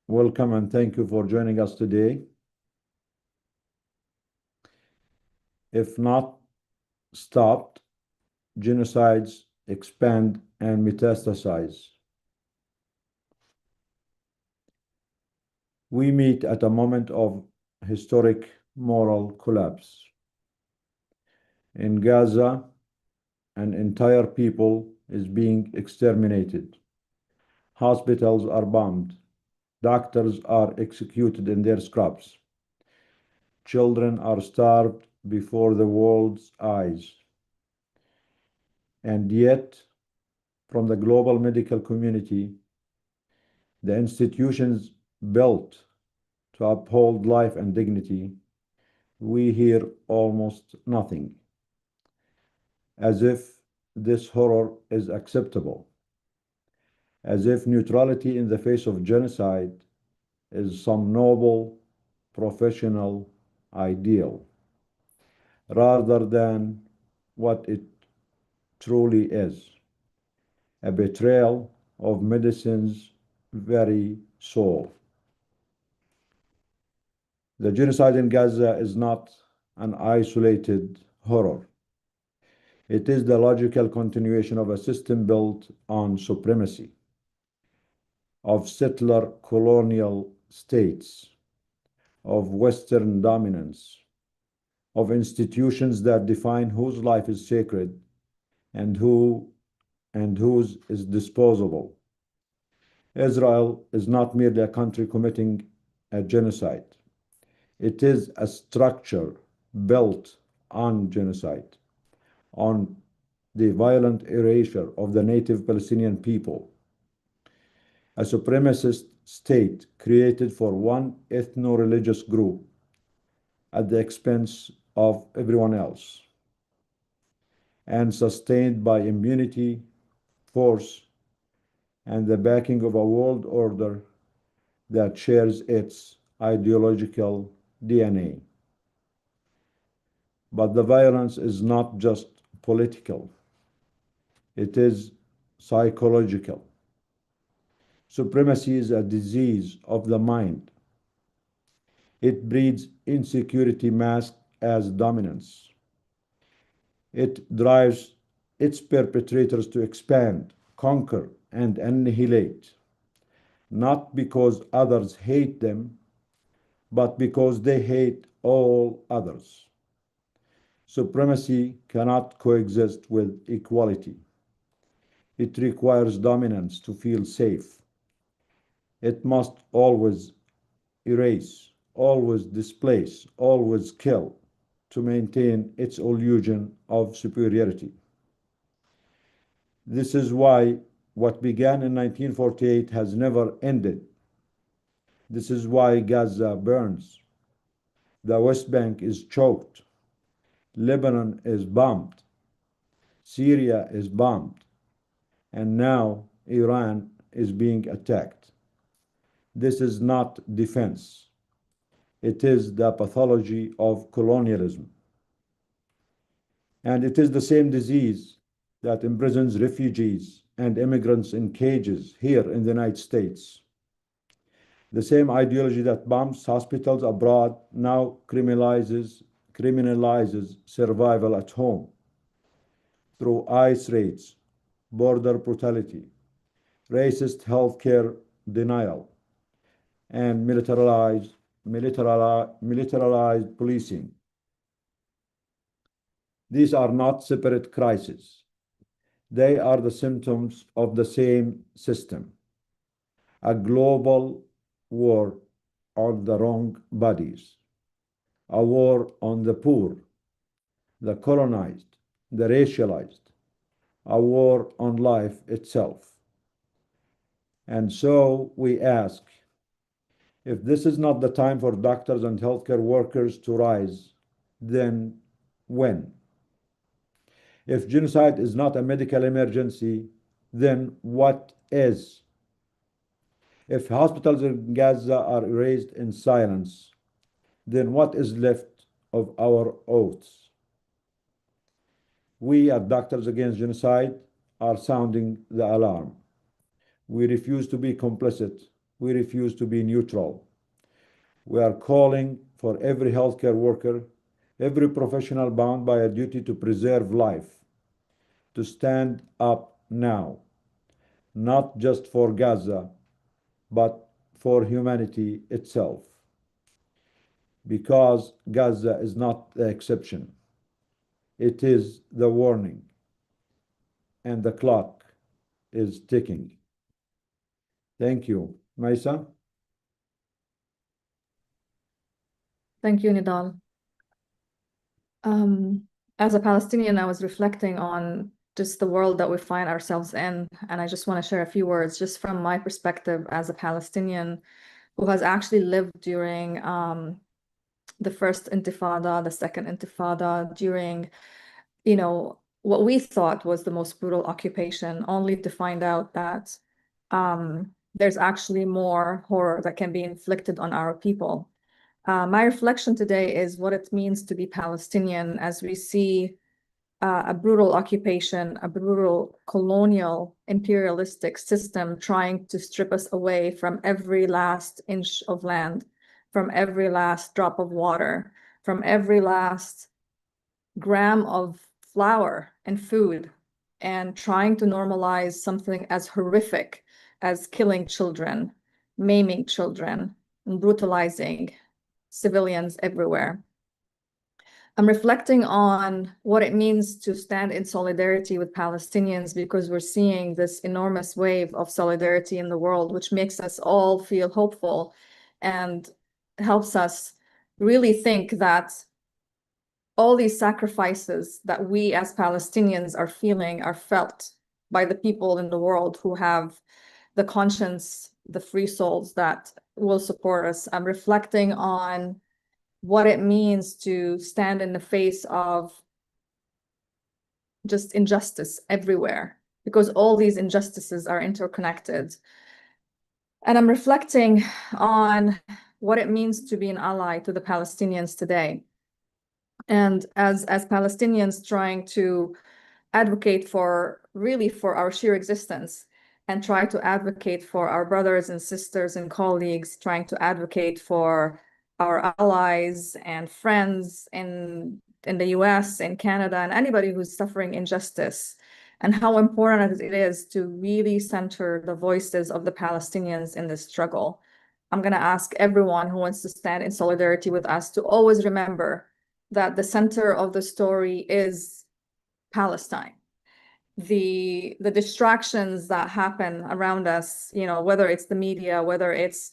Welcome and thank you for joining us today. If not stopped, genocides expand and metastasize. We meet at a moment of historic moral collapse. In Gaza, an entire people is being exterminated. Hospitals are bombed. Doctors are executed in their scrubs. Children are starved before the world's eyes. And yet, from the global medical community, the institutions built to uphold life and dignity, we hear almost nothing, as if this horror is acceptable, as if neutrality in the face of genocide is some noble, professional ideal, rather than what it truly is, a betrayal of medicine's very soul. The genocide in Gaza is not an isolated horror. It is the logical continuation of a system built on supremacy, of settler colonial states, of Western dominance, of institutions that define whose life is sacred and whose is disposable. Israel is not merely a country committing a genocide. It is a structure built on genocide, on the violent erasure of the native Palestinian people, a supremacist state created for one ethno-religious group at the expense of everyone else, and sustained by impunity, force, and the backing of a world order that shares its ideological DNA. But the violence is not just political, it is psychological. Supremacy is a disease of the mind. It breeds insecurity masked as dominance. It drives its perpetrators to expand, conquer, and annihilate, not because others hate them, but because they hate all others. Supremacy cannot coexist with equality. It requires dominance to feel safe. It must always erase, always displace, always kill to maintain its illusion of superiority. This is why what began in 1948 has never ended. This is why Gaza burns. The West Bank is choked. Lebanon is bombed. Syria is bombed. And now Iran is being attacked. This is not defense. It is the pathology of colonialism. And it is the same disease that imprisons refugees and immigrants in cages here in the United States. The same ideology that bombs hospitals abroad now criminalizes survival at home through ICE raids, border brutality, racist healthcare denial, and militarized policing. These are not separate crises. They are the symptoms of the same system, a global war on the wrong bodies, a war on the poor, the colonized, the racialized, a war on life itself. And so we ask, if this is not the time for doctors and healthcare workers to rise, then when? If genocide is not a medical emergency, then what is? If hospitals in Gaza are erased in silence, then what is left of our oaths? We at Doctors Against Genocide are sounding the alarm. We refuse to be complicit. we refuse to be neutral. We are calling for every healthcare worker, every professional bound by a duty to preserve life, to stand up now, not just for Gaza, but for humanity itself. Because Gaza is not the exception, it is the warning, and the clock is ticking. Thank you. Maisa? Thank you, Nidal. As a Palestinian, I was reflecting on just the world that we find ourselves in, and I just want to share a few words just from my perspective as a Palestinian who has actually lived during the first Intifada, the second Intifada, during, what we thought was the most brutal occupation, only to find out that there's actually more horror that can be inflicted on our people. My reflection today is what it means to be Palestinian as we see a brutal occupation, a brutal colonial imperialistic system trying to strip us away from every last inch of land, from every last drop of water, from every last gram of flour and food, and trying to normalize something as horrific as killing children, maiming children, and brutalizing civilians everywhere. I'm reflecting on what it means to stand in solidarity with Palestinians because we're seeing this enormous wave of solidarity in the world, which makes us all feel hopeful and helps us really think that all these sacrifices that we as Palestinians are feeling are felt by the people in the world who have the conscience, the free souls that will support us. I'm reflecting on what it means to stand in the face of just injustice everywhere, because all these injustices are interconnected. And I'm reflecting on what it means to be an ally to the Palestinians today. And as Palestinians trying to advocate for our sheer existence and try to advocate for our brothers and sisters and colleagues, trying to advocate for our allies and friends in the US and Canada and anybody who's suffering injustice, and how important it is to really center the voices of the Palestinians in this struggle. I'm going to ask everyone who wants to stand in solidarity with us to always remember that the center of the story is Palestine. The distractions that happen around us, whether it's the media, whether it's,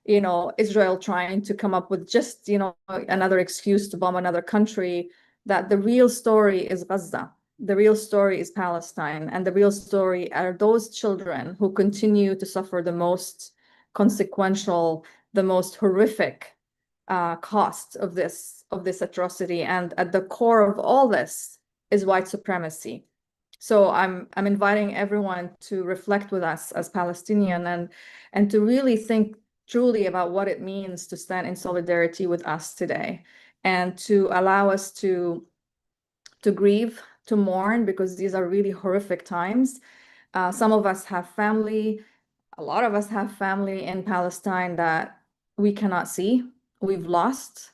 Israel trying to come up with just, another excuse to bomb another country, that the real story is Gaza. The real story is Palestine. And the real story are those children who continue to suffer the most consequential, the most horrific cost of this atrocity. And at the core of all this is white supremacy. So I'm inviting everyone to reflect with us as Palestinian and to really think truly about what it means to stand in solidarity with us today, and to allow us to grieve, to mourn, because these are really horrific times. Some of us have family, a lot of us have family in Palestine that we cannot see, we've lost.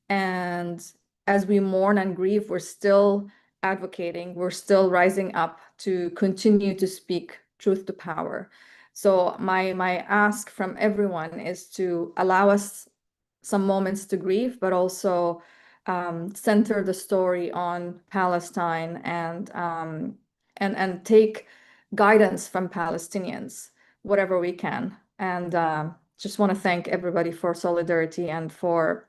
And as we mourn and grieve, we're still advocating, we're still rising up to continue to speak truth to power. So my ask from everyone is to allow us some moments to grieve, but also center the story on Palestine and take guidance from Palestinians, whatever we can. And just want to thank everybody for solidarity and for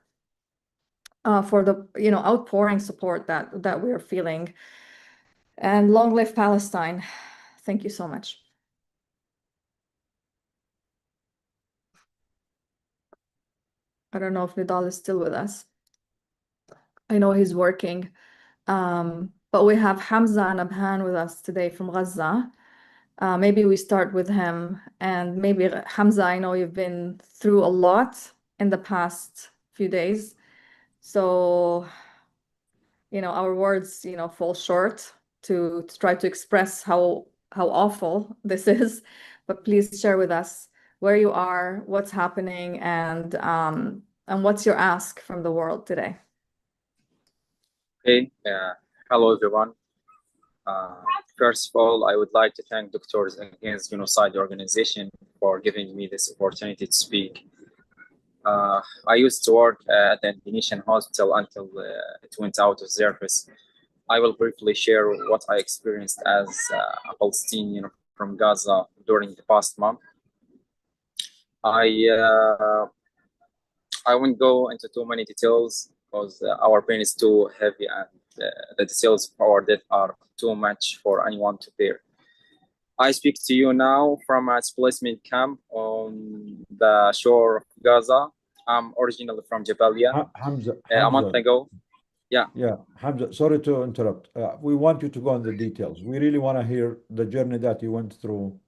the outpouring support that we're feeling. And long live Palestine. Thank you so much. I don't know if Nidal is still with us. I know he's working. But we have Hamza and Abhan with us today from Gaza. Maybe we start with him, and maybe Hamza, I know you've been through a lot in the past few days. So, our words, fall short to try to express how awful this is. But please share with us where you are, what's happening, and what's your ask from the world today? Hey, hello everyone. First of all, I would like to thank Doctors Against Genocide organization for giving me this opportunity to speak. I used to work at the Indonesian hospital until it went out of service. I will briefly share what I experienced as a Palestinian from Gaza during the past month. I won't go into too many details because our pain is too heavy and the details of our death are too much for anyone to bear. I speak to you now from a displacement camp on the shore of Gaza. I'm originally from Jabalia. Hamza, A month ago. Yeah. Hamza, sorry to interrupt. We want you to go on the details. We really want to hear the journey that you went through,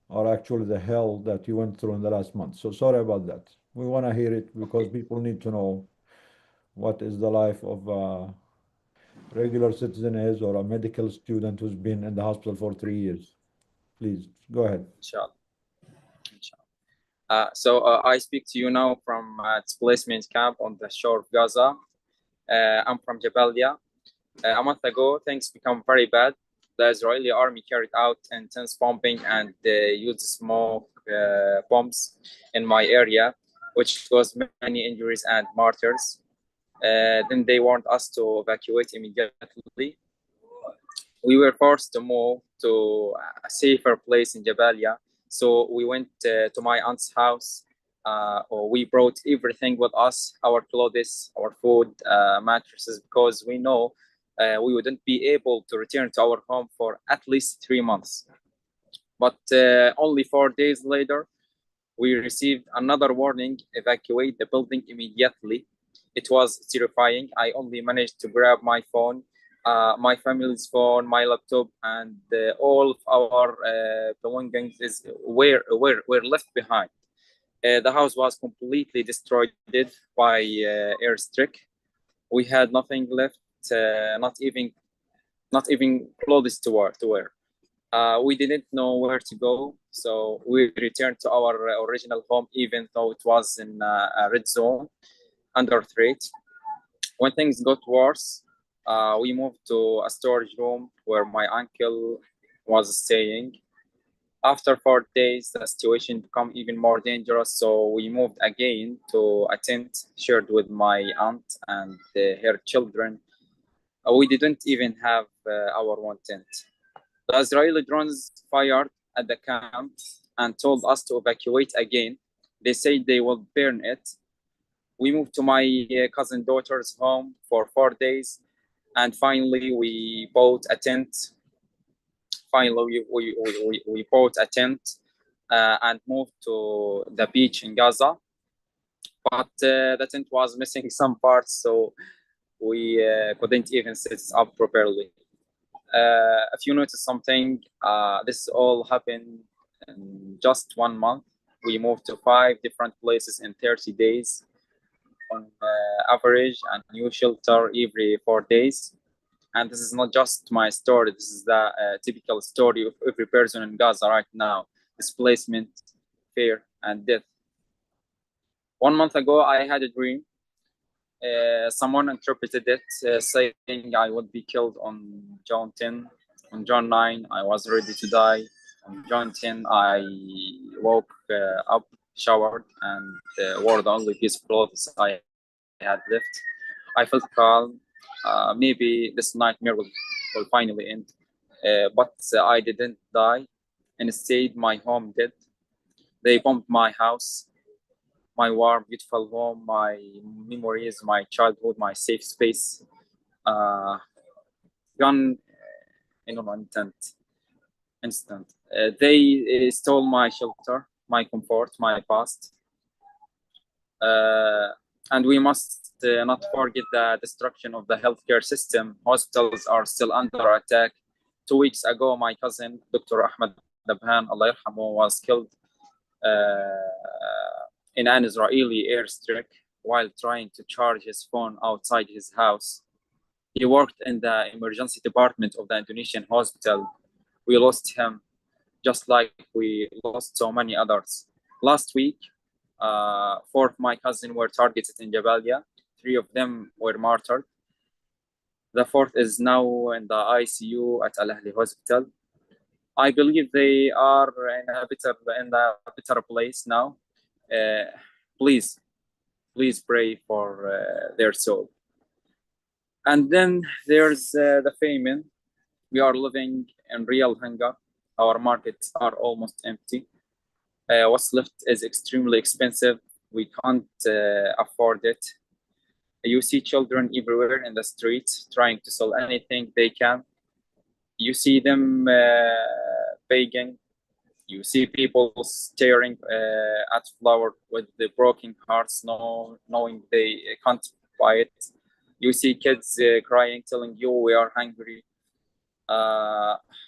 or actually the hell that you went through in the last month. So sorry about that. We want to hear it because people need to know what is the life of a regular citizen is, or a medical student who's been in the hospital for 3 years. Please, go ahead. Inshallah. I speak to you now from a displacement camp on the shore of Gaza. I'm from Jabalia. A month ago, things become very bad. The Israeli army carried out intense bombing and used smoke bombs in my area, which caused many injuries and martyrs. Then they warned us to evacuate immediately. We were forced to move to a safer place in Jabalia. So we went to my aunt's house. We brought everything with us, our clothes, our food, mattresses, because we know we wouldn't be able to return to our home for at least 3 months. But only 4 days later, we received another warning: evacuate the building immediately. It was terrifying. I only managed to grab my phone, my family's phone, my laptop, and all of our belongings were left behind. The house was completely destroyed by airstrike. We had nothing left, not even clothes to wear. We didn't know where to go, so we returned to our original home, even though it was in a red zone, under threat. When things got worse, we moved to a storage room where my uncle was staying. After 4 days, the situation became even more dangerous, so we moved again to a tent shared with my aunt and her children. We didn't even have our own tent. The Israeli drones fired at the camp and told us to evacuate again. They said they will burn it. We moved to my cousin daughter's home for 4 days, and finally we bought a tent. We bought a tent and moved to the beach in Gaza. But the tent was missing some parts, so we couldn't even set it up properly. If you notice something, this all happened in just 1 month. We moved to 5 different places in 30 days. On average, a new shelter every 4 days. And this is not just my story. This is the typical story of every person in Gaza right now: displacement, fear, and death. 1 month ago, I had a dream. Someone interpreted it saying I would be killed on John 10. On John 9, I was ready to die. On John 10, I woke up, showered, and wore the only piece of clothes I had left. I felt calm. Maybe this nightmare will finally end. But I didn't die. Instead, my home did. They bombed my house, my warm, beautiful home, my memories, my childhood, my safe space. Gone in an instant. They stole my shelter, my comfort, my past. And we must not forget the destruction of the healthcare system. Hospitals are still under attack. 2 weeks ago, my cousin, Dr. Ahmed Dabhan, Allah yarhamu, was killed in an Israeli airstrike while trying to charge his phone outside his house. He worked in the emergency department of the Indonesian hospital. We lost him, just like we lost so many others. Last week, 4 of my cousins were targeted in Jabalia. 3 of them were martyred. The 4th is now in the ICU at Al Ahli Hospital. I believe they are in a better place now. Please pray for their soul. And then there's the famine. We are living in real hunger. Our markets are almost empty. What's left is extremely expensive. We can't afford it. You see children everywhere in the streets trying to sell anything they can. You see them begging. You see people staring at flour with the broken hearts, knowing they can't buy it. You see kids crying, telling you we are hungry.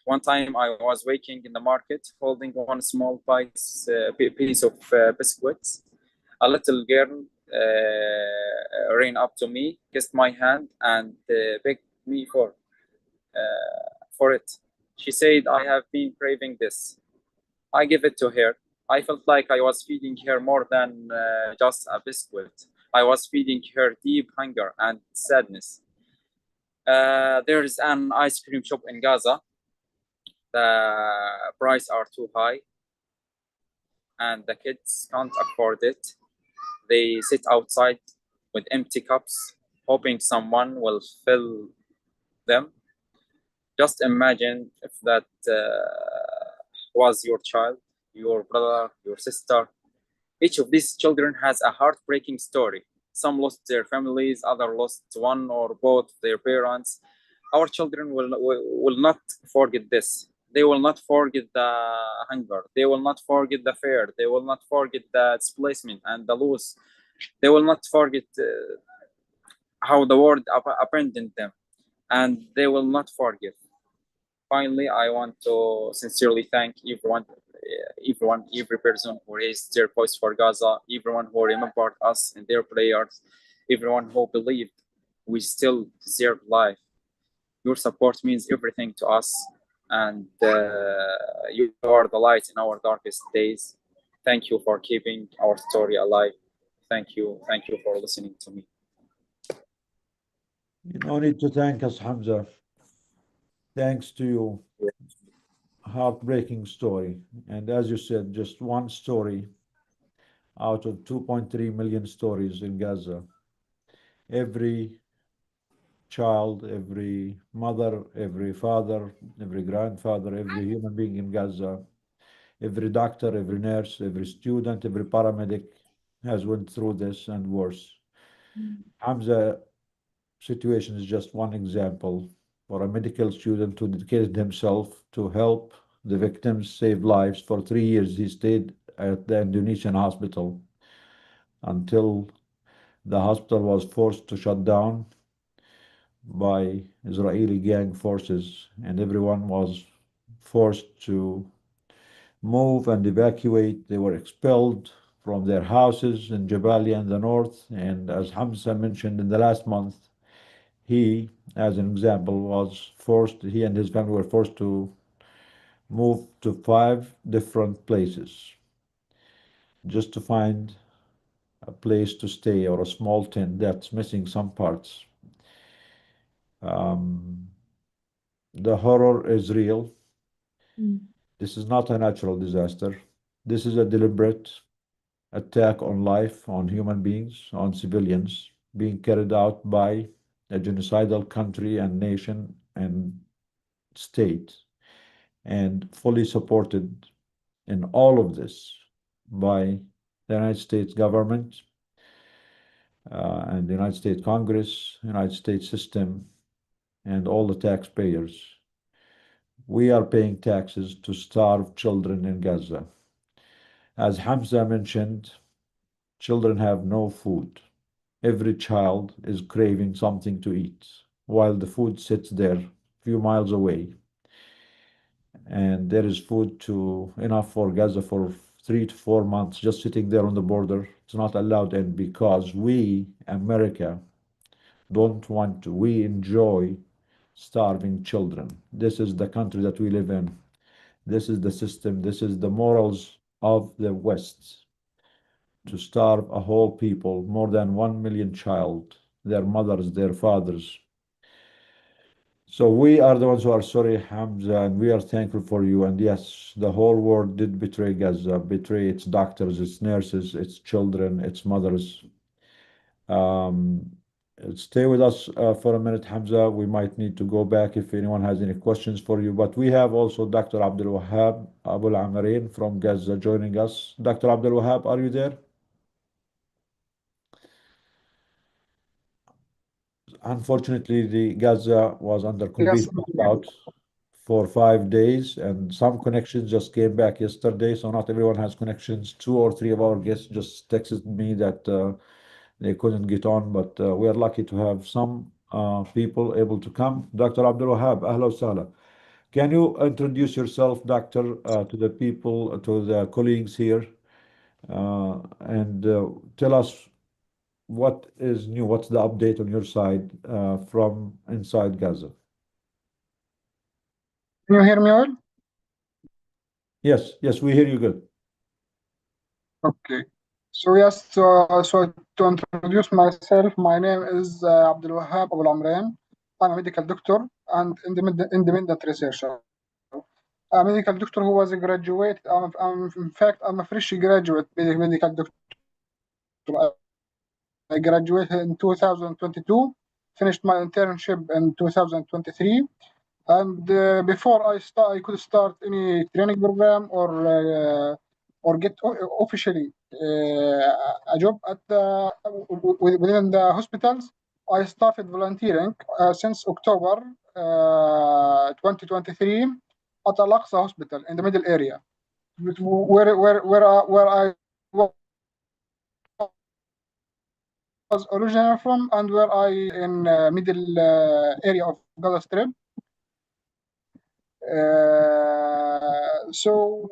One time I was waking in the market, holding one small piece of biscuits. A little girl ran up to me, kissed my hand, and begged me for it. She said, "I have been craving this." I gave it to her. I felt like I was feeding her more than just a biscuit. I was feeding her deep hunger and sadness. There is an ice cream shop in Gaza. The prices are too high, and the kids can't afford it. They sit outside with empty cups, hoping someone will fill them. Just imagine if that was your child, your brother, your sister. Each of these children has a heartbreaking story. Some lost their families, others lost one or both their parents. Our children will not forget this. They will not forget the hunger. They will not forget the fear. They will not forget the displacement and the loss. They will not forget how the world abandoned them, and they will not forget. Finally, I want to sincerely thank every person who raised their voice for Gaza, everyone who remembered us in their prayers, everyone who believed we still deserve life. Your support means everything to us, and you are the light in our darkest days. Thank you for keeping our story alive. Thank you for listening to me. You don't need to thank us, Hamza. Thanks to you. Heartbreaking story. And as you said, just one story out of 2.3 million stories in Gaza. Every child, every mother, every father, every grandfather, every human being in Gaza, every doctor, every nurse, every student, every paramedic has went through this and worse. Hamza situation is just one example for a medical student who dedicated himself to help the victims save lives. For 3 years, he stayed at the Indonesian hospital until the hospital was forced to shut down by Israeli gang forces, and everyone was forced to move and evacuate. They were expelled from their houses in Jabalia in the north. And as Hamza mentioned, in the last month, he, as an example, he and his family were forced to move to 5 different places just to find a place to stay or a small tent that's missing some parts. The horror is real. This is not a natural disaster. This is a deliberate attack on life, on human beings, on civilians, being carried out by a genocidal country and nation and state, and fully supported in all of this by the United States government and the United States Congress, United States system, and all the taxpayers. We are paying taxes to starve children in Gaza. As Hamza mentioned, children have no food. Every child is craving something to eat while the food sits there a few miles away. And there is food enough for Gaza for 3 to 4 months just sitting there on the border. It's not allowed in because we, America, don't want to. We enjoy starving children. This is the country that we live in. This is the system. This is the morals of the West to starve a whole people, more than 1 million child, their mothers, their fathers. So we are the ones who are sorry, Hamza, and we are thankful for you. And yes, the whole world did betray Gaza, betray its doctors, its nurses, its children, its mothers. Um, Stay with us for a minute, Hamza. We might need to go back if anyone has any questions for you. But we have also Dr. Abdul Wahab Abu Amreen from Gaza joining us. Dr. Abdul Wahab, are you there? Unfortunately, the Gaza was under complete Yes, blackout for 5 days, and some connections just came back yesterday. So not everyone has connections. 2 or 3 of our guests just texted me that they couldn't get on, but we are lucky to have some people able to come. Dr. Abdul Wahab, ahla wa sahla. Can you introduce yourself, doctor, to the people, to the colleagues here, and tell us what is new, what's the update on your side from inside Gaza? can you hear me all? Yes, yes, we hear you good. Okay. So yes, so to introduce myself, my name is Abdul Wahab Abu Amran. I'm a medical doctor and independent researcher. A medical doctor who was a graduate. In fact, I'm a fresh graduate medical doctor. I graduated in 2022, finished my internship in 2023. And before I could start any training program or get officially a job at within the hospitals. I started volunteering since October 2023 at Al-Aqsa Hospital in the middle area, where I was originally from, and where I in middle area of Gaza Strip. So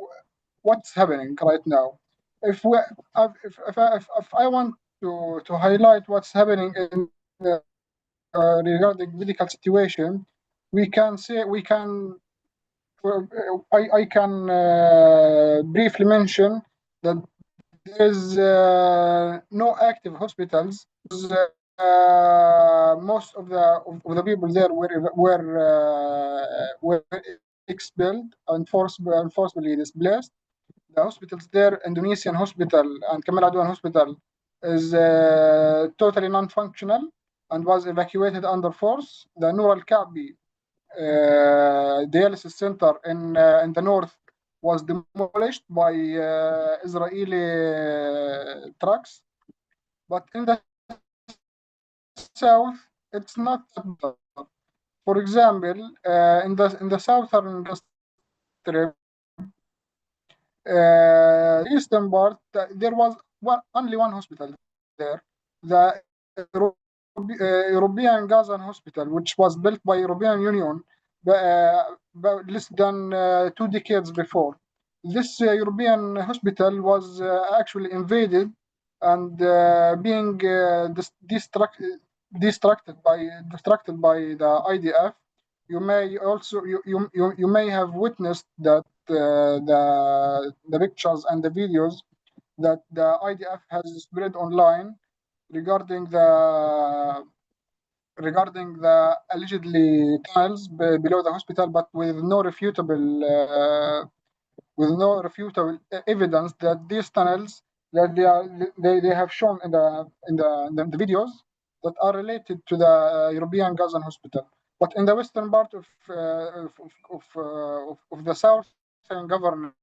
what's happening right now? If we, if I want to highlight what's happening in regarding medical situation, we can say I can briefly mention that there is no active hospitals. Most of the people there were expelled and forcibly displaced. The hospitals there, Indonesian hospital and Kamal Adwan hospital, is totally non-functional and was evacuated under force. The Nur al-Ka'bi dialysis center in the north was demolished by Israeli trucks, but in the south, it's not. For example, in the southern strip, eastern part, there was only one hospital there, the European Gaza Hospital, which was built by European Union less than 2 decades before. This European hospital was actually invaded and being distracted by the IDF. You may also you may have witnessed that the pictures and the videos that the IDF has spread online regarding the allegedly tunnels below the hospital, but with no refutable evidence that these tunnels that they have shown in the videos that are related to the European Gaza hospital. But in the western part of the southern government,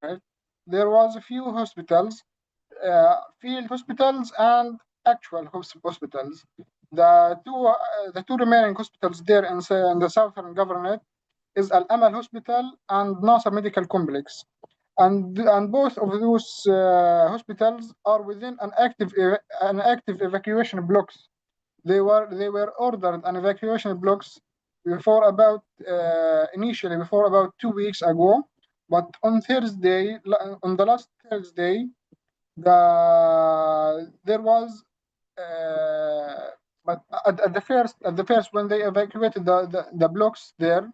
there was a few hospitals, field hospitals and actual hospitals. The two remaining hospitals there in the southern government is Al Amal Hospital and Nasser Medical Complex, and both of those hospitals are within an active evacuation blocks. They were ordered an evacuation blocks before about initially before about 2 weeks ago, but on the last Thursday, there was but at the first when they evacuated the blocks there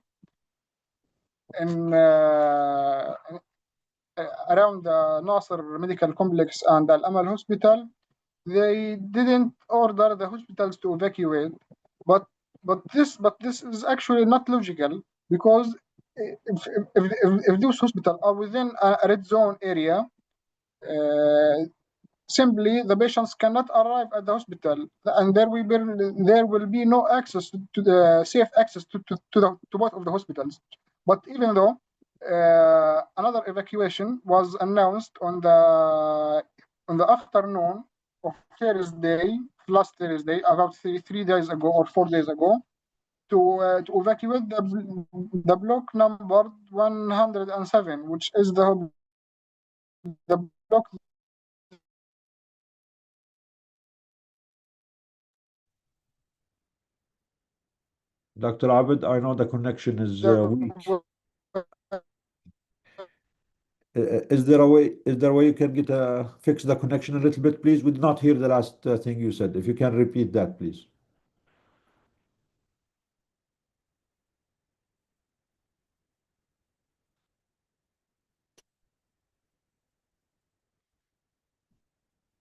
in around the Nasser Medical Complex and Al Amal Hospital, they didn't order the hospitals to evacuate, but this is actually not logical, because if those hospitals are within a red zone area, simply the patients cannot arrive at the hospital, and there will be no access to the safe access to both of the hospitals. But even though another evacuation was announced on the afternoon of Thursday, last Thursday, about three days ago or 4 days ago, to evacuate the block number 107, which is the block. Dr. Abed, I know the connection is weak. Is there a way you can fix the connection a little bit, please? We did not hear the last thing you said. If you can repeat that, please.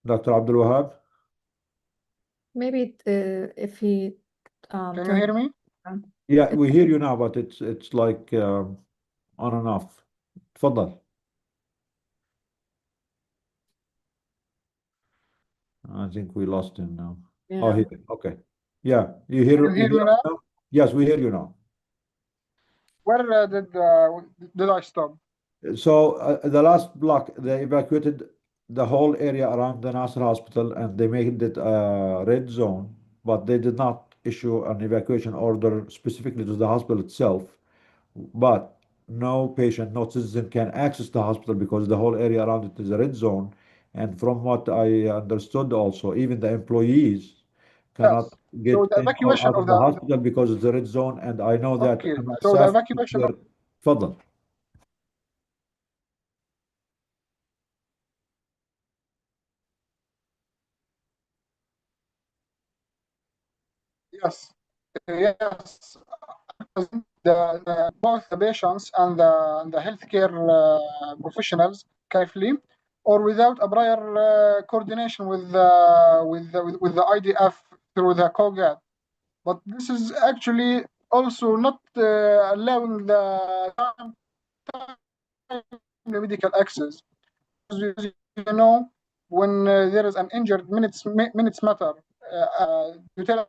Dr. Abdul Wahab? Maybe if he Can you hear me? Yeah, we hear you now, but it's like on and off. تفضل. I think we lost him now. Yeah. Oh, here. Okay. Yeah, you hear me us now? now? Yes, we hear you now. Where did I stop? So the last block, they evacuated the whole area around the Nasser Hospital, and they made it a red zone, but they did not issue an evacuation order specifically to the hospital itself. But no patient, no citizen can access the hospital because the whole area around it is a red zone. And from what I understood also, even the employees cannot get So the in or evacuation out of of the hospital because it's a red zone. And I know that Okay, MSF so the evacuation of تفضل. yes, yes, both the patients and the healthcare professionals carefully, or without a prior coordination with the IDF through the COGAT. But this is actually also not allowing the medical access. As you know, when there is an injured, minutes matter. You tell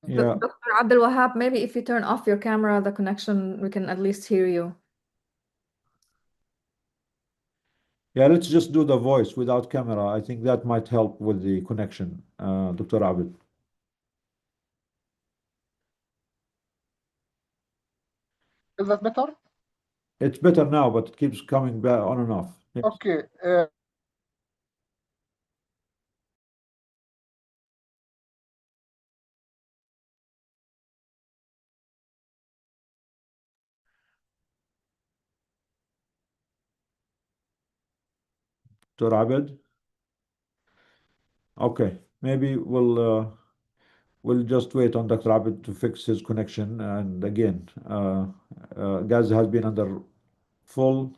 Yeah. Dr. Abdul Wahab, maybe if you turn off your camera, the connection, we can at least hear you. Yeah, let's just do the voice without camera. I think that might help with the connection, Dr. Abed. Is that better? It's better now, but it keeps coming back on and off. Yes. Okay. Dr. Abed? Okay, maybe we'll just wait on Dr. Abed to fix his connection. And again, Gaza has been under full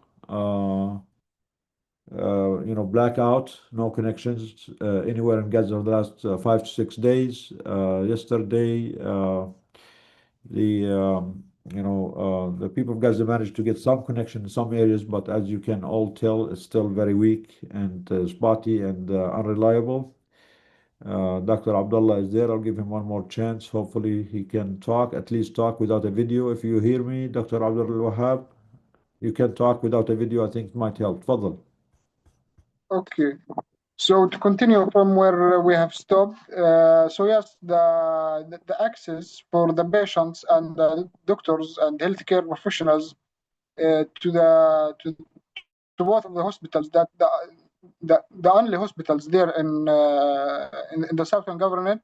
blackout, no connections anywhere in Gaza for the last 5 to 6 days. Yesterday, the people of Gaza managed to get some connection in some areas, but as you can all tell, it's still very weak and spotty and unreliable. Dr. Abdullah is there. I'll give him one more chance. Hopefully he can talk, at least talk without a video. If you hear me, Dr. Abdul Wahab, you can talk without a video. I think it might help. Fadl. Okay. So to continue from where we have stopped, so yes, the access for the patients and the doctors and healthcare professionals to both of the hospitals, that the only hospitals there in the southern government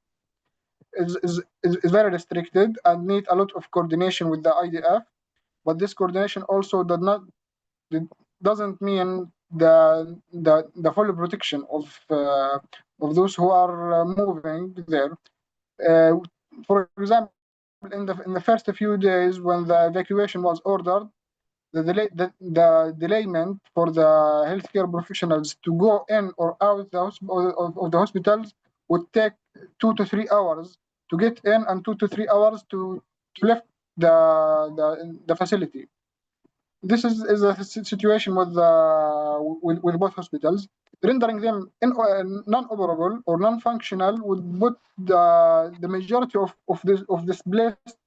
is very restricted and need a lot of coordination with the IDF. But this coordination also doesn't mean the full protection of those who are moving there. For example, in the first few days when the evacuation was ordered, the delayment for the healthcare professionals to go in or out of the hospitals would take 2 to 3 hours to get in and 2 to 3 hours to left the facility. This is a situation with both hospitals, rendering them non-operable or non-functional would put the majority of displaced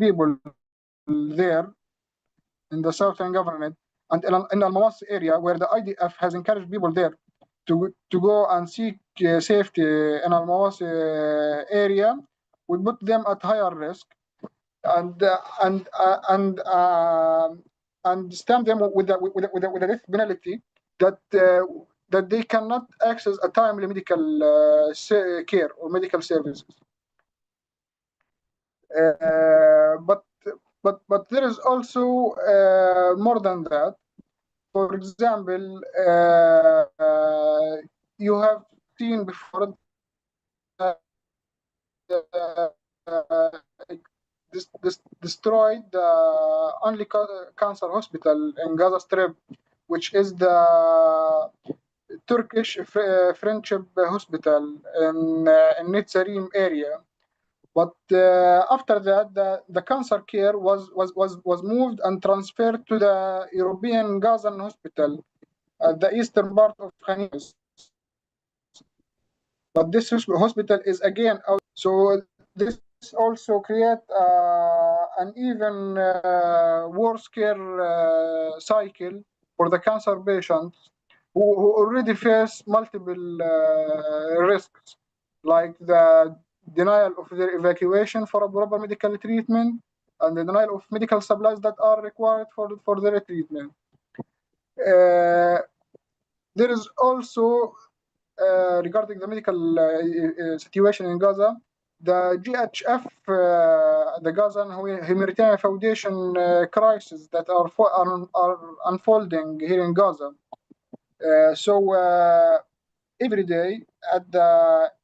people there in the southern government and in Al-Mawas area, where the IDF has encouraged people there to go and seek safety in Al-Mawas area, would put them at higher risk and stamp them with a death penalty that they cannot access a timely medical care or medical services. But there is also more than that. For example, you have seen before destroyed the only cancer hospital in Gaza Strip, which is the Turkish Friendship Hospital in Netzarim area. But after that, the cancer care was moved and transferred to the European Gazan hospital at the eastern part of Khan Younis. But this hospital is again out. So this also create an even worse care cycle for the cancer patients who already face multiple risks, like the denial of their evacuation for a proper medical treatment and the denial of medical supplies that are required for their treatment. There is also regarding the medical situation in Gaza, the GHF, the Gaza Humanitarian Foundation crisis that are unfolding here in Gaza. So every day at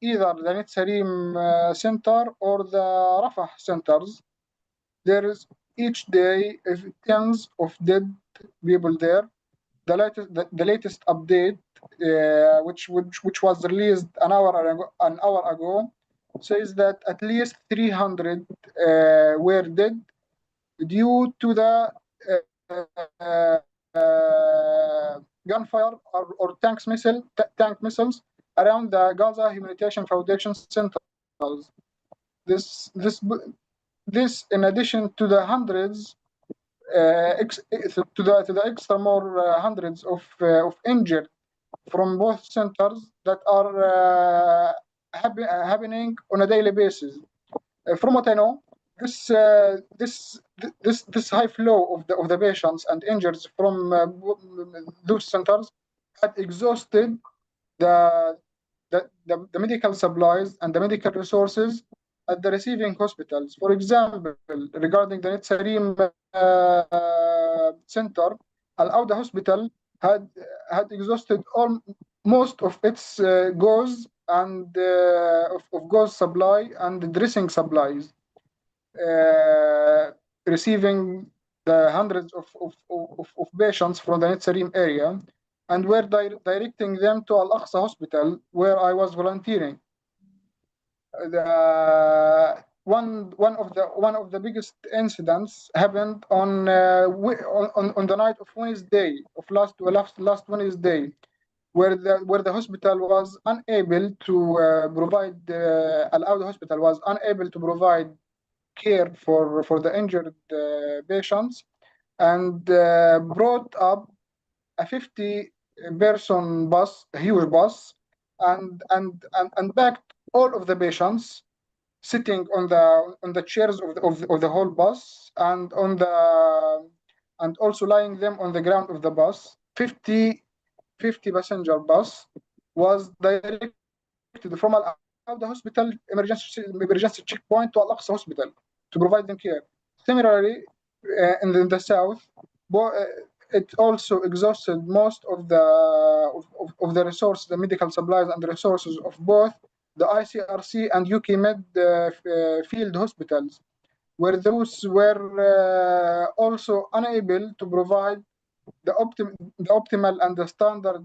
either the Netzarim center or the Rafah centers, there is each day tens of dead people there. The latest update, which was released an hour ago, says that at least 300 were dead due to the gunfire or tank missiles around the Gaza Humanitarian Foundation centers. This in addition to the hundreds, to the extra more hundreds of injured from both centers that are happening on a daily basis. From what I know, this high flow of the patients and injuries from those centers had exhausted the medical supplies and the medical resources at the receiving hospitals. For example, regarding the Netzarim center, Al-Auda Hospital had exhausted most of its gauze and of gauze supply and dressing supplies, receiving the hundreds of patients from the Netzarim area, and were directing them to Al-Aqsa Hospital, where I was volunteering. One of the biggest incidents happened on the night of Wednesday of last Wednesday, where the hospital was unable to provide Al-Auda Hospital was unable to provide care for the injured patients, and brought up a 50-person bus, a huge bus, and backed all of the patients sitting on the chairs of the whole bus, and also lying them on the ground of the bus. 50 passenger bus was directed from Al-Auda Hospital emergency checkpoint to Al-Aqsa Hospital to provide them care. Similarly, in the south, it also exhausted most of the resources, the medical supplies and the resources of both the ICRC and UK Med field hospitals, where those were also unable to provide the optimal and the standard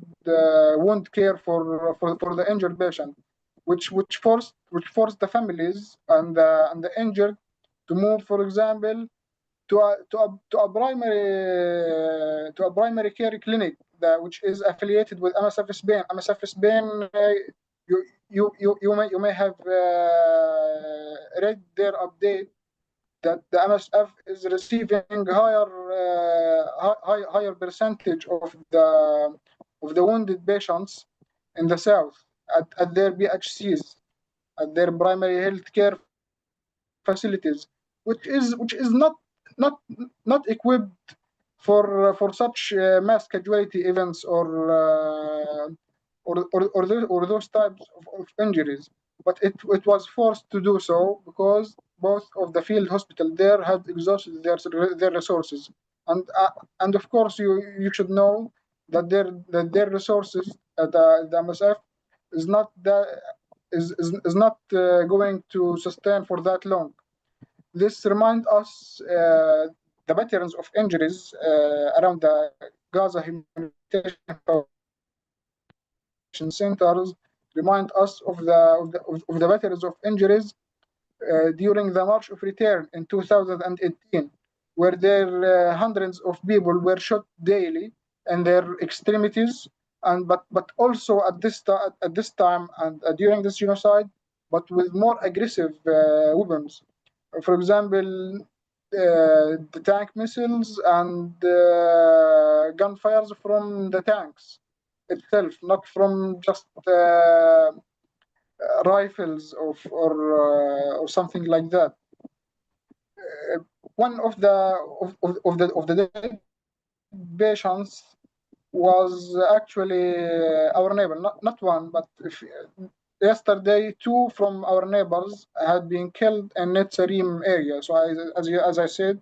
wound care for the injured patient, which forced the families and the injured to move, for example, to a primary care clinic which is affiliated with MSF Spain. MSF Spain, you may have read their update that the MSF is receiving higher percentage of the wounded patients in the south at their BHCs, at their primary health care facilities, which is not equipped for such mass casualty events or those types of injuries. But it was forced to do so because both of the field hospital there had exhausted their resources, and of course you should know that their resources at the MSF is not going to sustain for that long. This reminds us, the veterans of injuries around the Gaza Humanitarian Centers remind us of the veterans of injuries during the March of Return in 2018, where there hundreds of people were shot daily in their extremities, and but also at this time and during this genocide, but with more aggressive weapons. For example, the tank missiles and gunfires from the tanks itself, not from just rifles or something like that. One of the dead patients was actually our neighbor, not one, but yesterday 2 from our neighbors had been killed in Netzarim area. So as I said,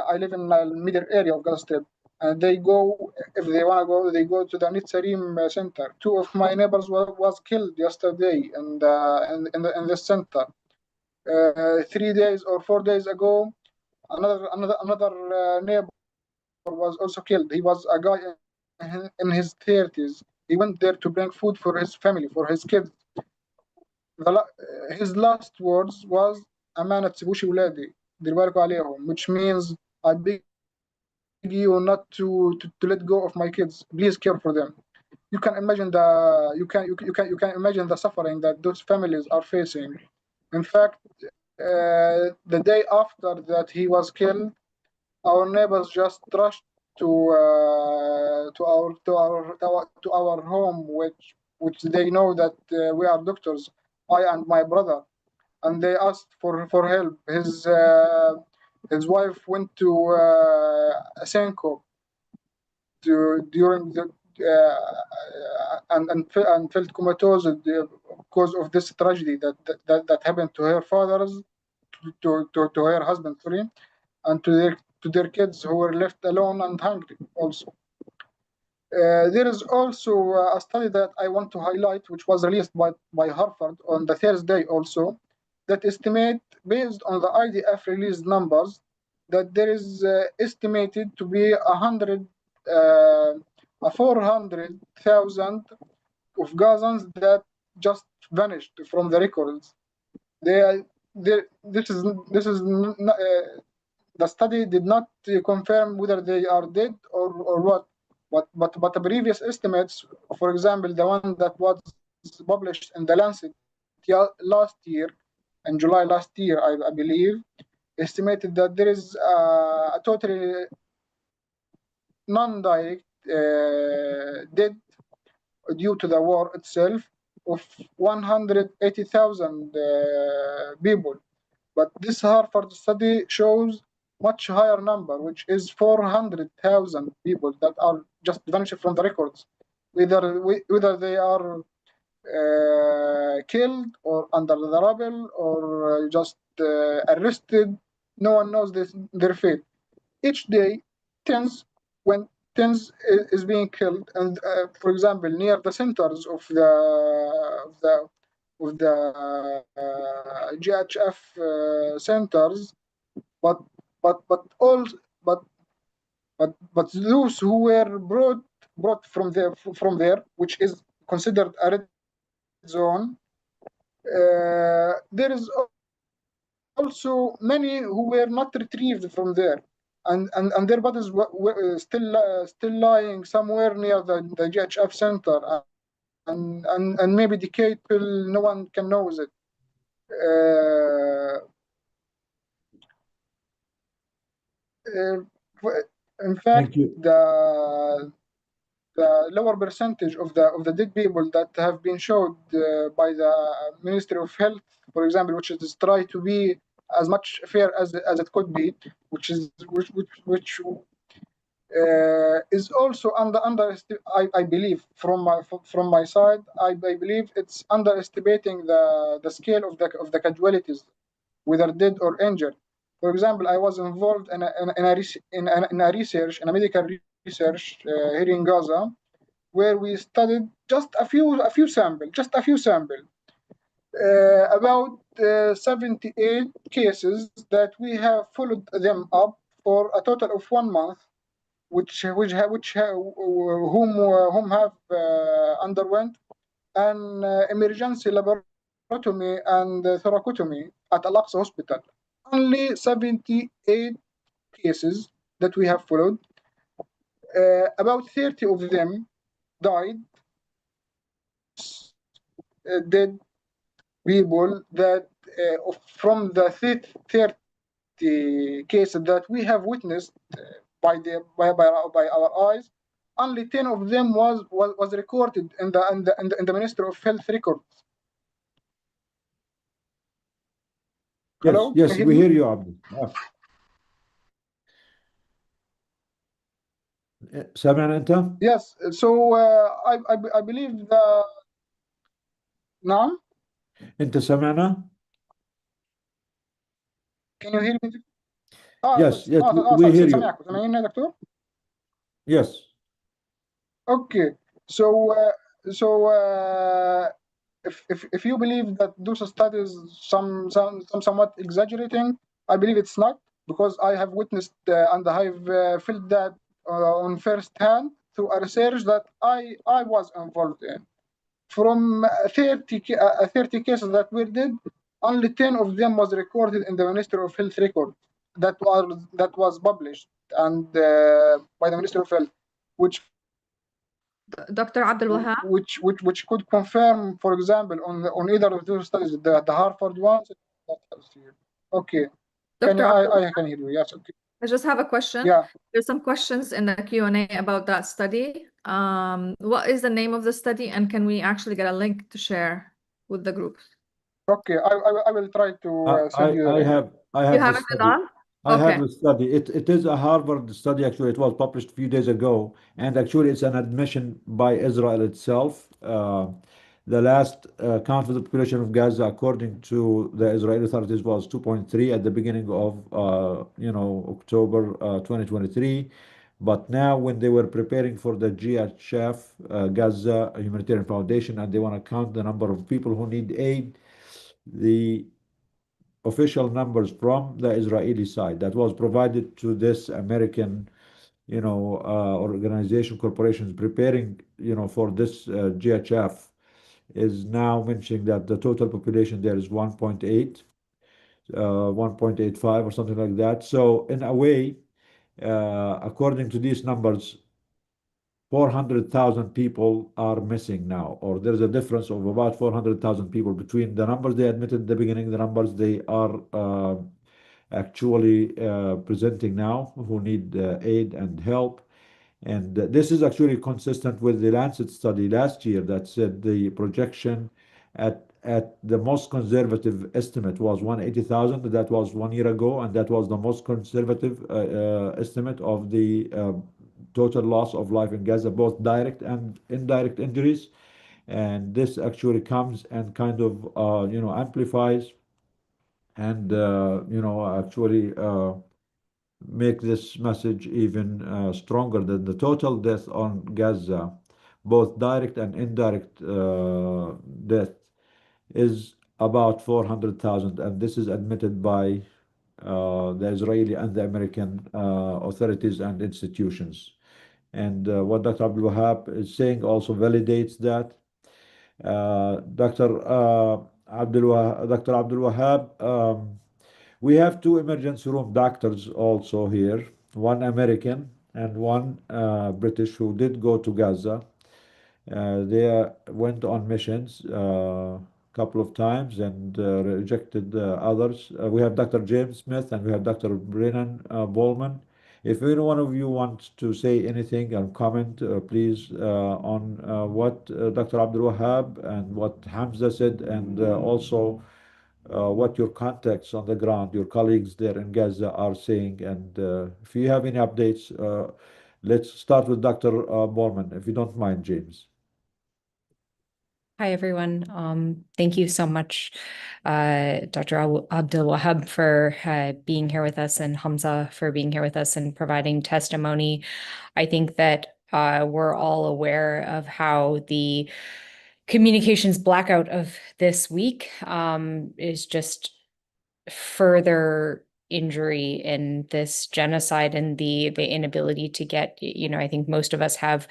I live in the middle area of Gaza Strip, and they go, if they want to go, they go to the Netzarim center. 2 of my neighbors was killed yesterday in the center. 3 days or 4 days ago, another neighbor was also killed. He was a guy in his 30s. He went there to bring food for his family, for his kids. His last words was "أمانة تسيبوش ولادي دير بالكوا عليهم," which means I beg you not to let go of my kids. Please care for them. You can imagine the suffering that those families are facing. In fact, the day after that he was killed, our neighbors just rushed to our home, which they know that we are doctors, I and my brother, and they asked for help. His wife went to Asenko during the and felt comatose because of this tragedy that happened to her fathers, to her husband, sorry, and to their kids who were left alone and hungry also. There is also a study that I want to highlight, which was released by Harvard on the Thursday also, that estimate, based on the IDF released numbers, that there is estimated to be 400,000 of Gazans that just vanished from the records. This is the study did not confirm whether they are dead or what. But the previous estimates, for example, the one that was published in the Lancet last year, in July last year, I believe, estimated that there is a totally non-direct dead due to the war itself of 180,000 people. But this Harvard study shows much higher number, which is 400,000 people that are just vanished from the records, whether they are killed or under the rubble or just arrested. No one knows their fate. Each day, tens, when is being killed, and for example, near the centers of the GHF centers, but all but those who were brought from there, which is considered a red zone, there is also many who were not retrieved from there, and their bodies were still lying somewhere near the GHF center, and maybe decayed till no one can know it. In fact, the lower percentage of the dead people that have been showed by the Ministry of Health, for example, which is try to be as much fair as it could be, which is also I believe from my side, I believe it's underestimating the scale of the casualties, whether dead or injured. For example, I was involved in a research, in a medical research here in Gaza, where we studied just a few samples, about 78 cases that we have followed them up for a total of 1 month, whom have underwent an emergency laparotomy and thoracotomy at Al-Aqsa Hospital. Only 78 cases that we have followed. About 30 of them died. Dead people that from the 30 cases that we have witnessed by our eyes, only 10 of them was recorded in the Ministry of Health records. Yes, Hello? yes, we hear you, Abdi. سامعني أنت؟ Yes, so I believe the نعم. أنت سامعنا؟ Can you hear me? Yes, yes, we hear you. سامعكم سامعيني يا دكتور؟ Yes. Okay, so if you believe that those studies somewhat exaggerating, I believe it's not, because I have witnessed and I have felt that on first hand through a research that I was involved in. From 30 cases that were did, only 10 of them was recorded in the Ministry of Health record that was published and by the Ministry of Health, which Dr. Abdul Wahab? Which could confirm, for example, on either of those studies, the Harvard ones. Okay. I can hear you. Yes. Okay. I just have a question. Yeah. There's some questions in the Q&A about that study. What is the name of the study, and can we actually get a link to share with the group? Okay, I will try to send you. I have You have the it study. on? I Okay. have the study. It is a Harvard study. Actually, it was published a few days ago, and actually, it's an admission by Israel itself. The last count of the population of Gaza, according to the Israeli authorities, was 2.3 at the beginning of October 2023. But now, when they were preparing for the GHF, Gaza Humanitarian Foundation, and they want to count the number of people who need aid, the official numbers from the Israeli side that was provided to this American, organization, corporations preparing, for this GHF, is now mentioning that the total population there is 1.8, 1.85 or something like that. So in a way, according to these numbers, 400,000 people are missing now, or there's a difference of about 400,000 people between the numbers they admitted at the beginning, the numbers they are actually presenting now, who need aid and help. And this is actually consistent with the Lancet study last year that said the projection at the most conservative estimate was 180,000. That was 1 year ago, and that was the most conservative estimate of the total loss of life in Gaza, both direct and indirect injuries. And this actually comes and kind of amplifies and actually make this message even stronger, that the total death on Gaza, both direct and indirect death, is about 400,000, and this is admitted by the Israeli and the American authorities and institutions. And what Dr. Abdul Wahab is saying also validates that. Dr. Abdul Wahab, we have two emergency room doctors also here, one American and one British, who did go to Gaza. They went on missions a couple of times and rejected others. We have Dr. James Smith and we have Dr. Brennan Bowman. If any one of you wants to say anything and comment, please, on what Dr. Abdul Wahab and what Hamza said, and also what your contacts on the ground, your colleagues there in Gaza are saying. And if you have any updates, let's start with Dr. Bowman, if you don't mind, James. Hi, everyone. Thank you so much, Dr. Abdul Wahab, for being here with us, and Hamza for being here with us and providing testimony. I think that we're all aware of how the communications blackout of this week is just further injury in this genocide and the inability to get, I think most of us have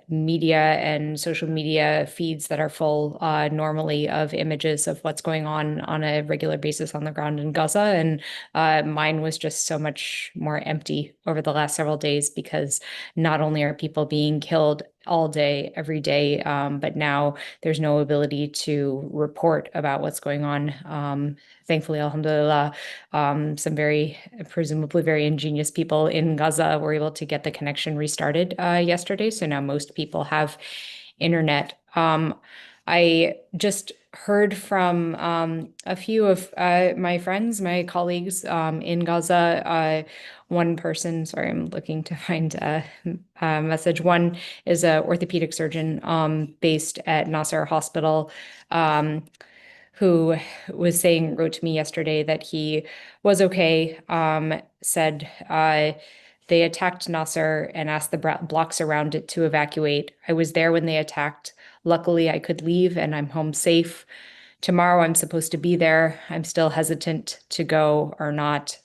media and social media feeds that are full normally of images of what's going on a regular basis on the ground in Gaza. And mine was just so much more empty over the last several days, because not only are people being killed all day, every day, but now there's no ability to report about what's going on. Thankfully, alhamdulillah, some presumably very ingenious people in Gaza were able to get the connection restarted yesterday. So now most people have internet. I just heard from a few of my friends, my colleagues in Gaza. One person, sorry, I'm looking to find a message. One is an orthopedic surgeon based at Nasser Hospital, who wrote to me yesterday that he was okay, said they attacked Nasser and asked the blocks around it to evacuate. I was there when they attacked. Luckily, I could leave and I'm home safe. Tomorrow, I'm supposed to be there. I'm still hesitant to go or not.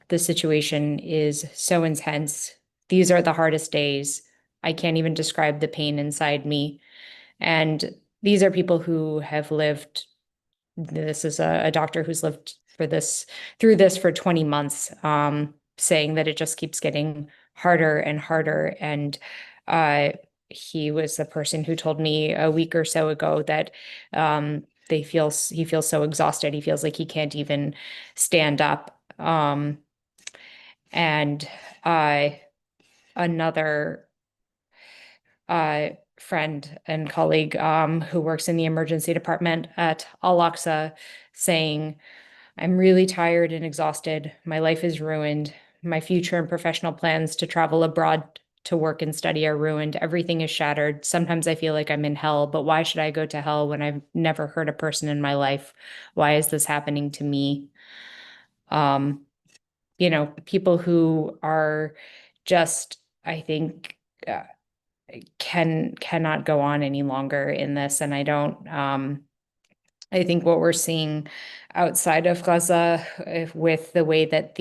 The situation is so intense. These are the hardest days. I can't even describe the pain inside me. And these are people who have lived. This is a doctor who's lived through this for 20 months, saying that it just keeps getting harder and harder. And he was the person who told me a week or so ago that he feels so exhausted. He feels like he can't even stand up. And another friend and colleague who works in the emergency department at Al-Aqsa, saying, I'm really tired and exhausted. My life is ruined. My future and professional plans to travel abroad to work and study are ruined. Everything is shattered. Sometimes I feel like I'm in hell, but why should I go to hell when I've never hurt a person in my life? Why is this happening to me? People who are just, I think, cannot go on any longer in this. And I think what we're seeing outside of Gaza, with the way that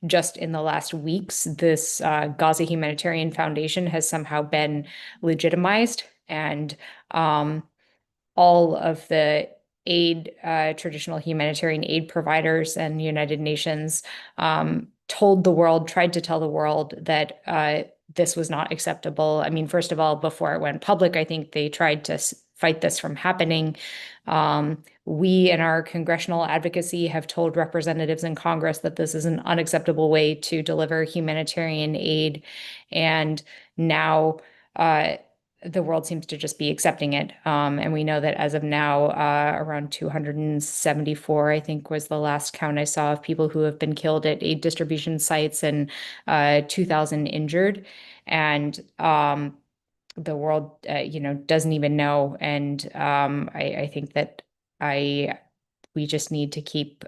just in the last weeks, this Gaza Humanitarian Foundation has somehow been legitimized, and all of the traditional humanitarian aid providers and United Nations tried to tell the world that this was not acceptable. I mean, first of all, before it went public, I think they tried to fight this from happening. We in our congressional advocacy have told representatives in Congress that this is an unacceptable way to deliver humanitarian aid. And now the world seems to just be accepting it. And we know that as of now, around 274, I think, was the last count I saw of people who have been killed at aid distribution sites, and 2,000 injured. And the world, doesn't even know. And I think that we just need to keep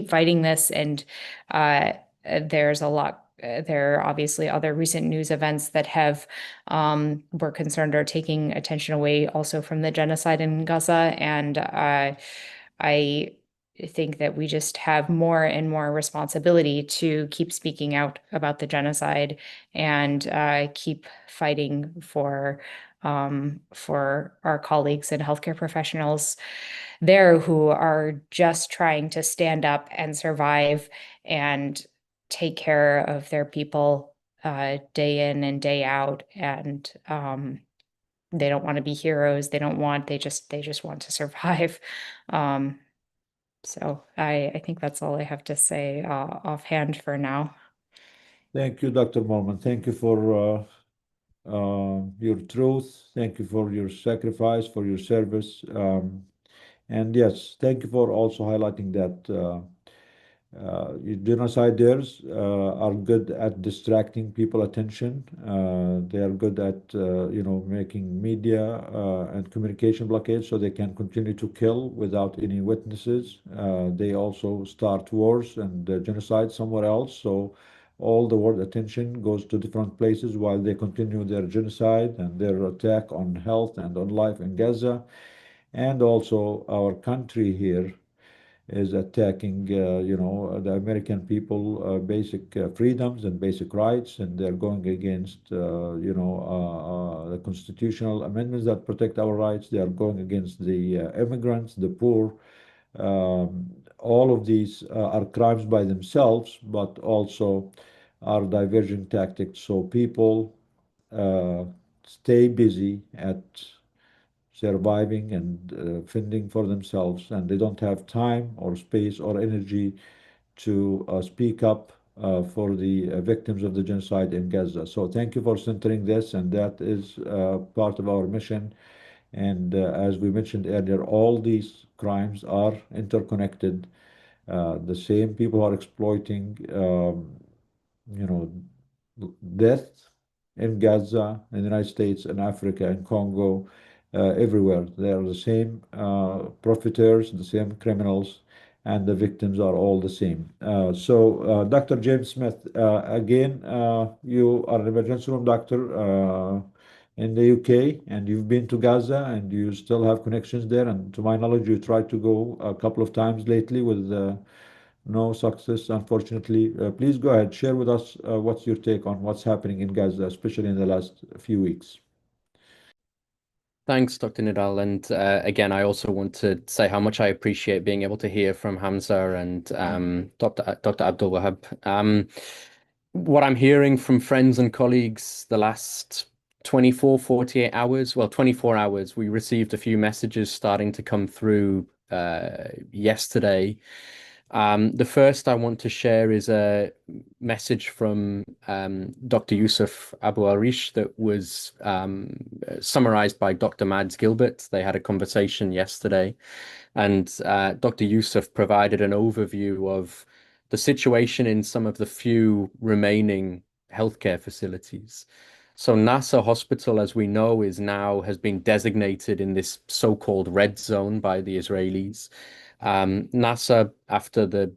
fighting this. And there's a lot. There are obviously other recent news events that have we're concerned are taking attention away also from the genocide in Gaza. And I think that we just have more and more responsibility to keep speaking out about the genocide and keep fighting for our colleagues and healthcare professionals there who are just trying to stand up and survive and take care of their people day in and day out. And they don't want to be heroes. They just want to survive. So I think that's all I have to say offhand for now. Thank you, Dr. Mormon. Thank you for your truth. Thank you for your sacrifice, for your service. And yes, thank you for also highlighting that genociders are good at distracting people attention. They are good at making media and communication blockades so they can continue to kill without any witnesses. They also start wars and genocide somewhere else. So all the world attention goes to different places while they continue their genocide and their attack on health and on life in Gaza. And also our country here is attacking, the American people, basic freedoms and basic rights, and they're going against, the constitutional amendments that protect our rights. They are going against the immigrants, the poor. All of these are crimes by themselves, but also are diverging tactics. So people stay busy at surviving and fending for themselves, and they don't have time or space or energy to speak up for the victims of the genocide in Gaza. So thank you for centering this, and that is part of our mission. And as we mentioned earlier, all these crimes are interconnected. The same people are exploiting, you know, death in Gaza, in the United States, in Africa, in Congo, everywhere. They are the same profiteers, the same criminals, and the victims are all the same. So, Dr. James Smith, again, you are an emergency room doctor in the UK, and you've been to Gaza, and you still have connections there. And to my knowledge, you tried to go a couple of times lately with no success, unfortunately. Please go ahead, share with us what's your take on what's happening in Gaza, especially in the last few weeks. Thanks, Dr. Nidal. And again, I also want to say how much I appreciate being able to hear from Hamza and Dr. Abdul Wahab. What I'm hearing from friends and colleagues the last 24, 48 hours, well, 24 hours, we received a few messages starting to come through yesterday. The first I want to share is a message from Dr. Yusuf Abu Arish that was summarized by Dr. Mads Gilbert. They had a conversation yesterday, and Dr. Yusuf provided an overview of the situation in some of the few remaining healthcare facilities. So Nasser Hospital, as we know, has been designated in this so-called red zone by the Israelis. Nasser, after the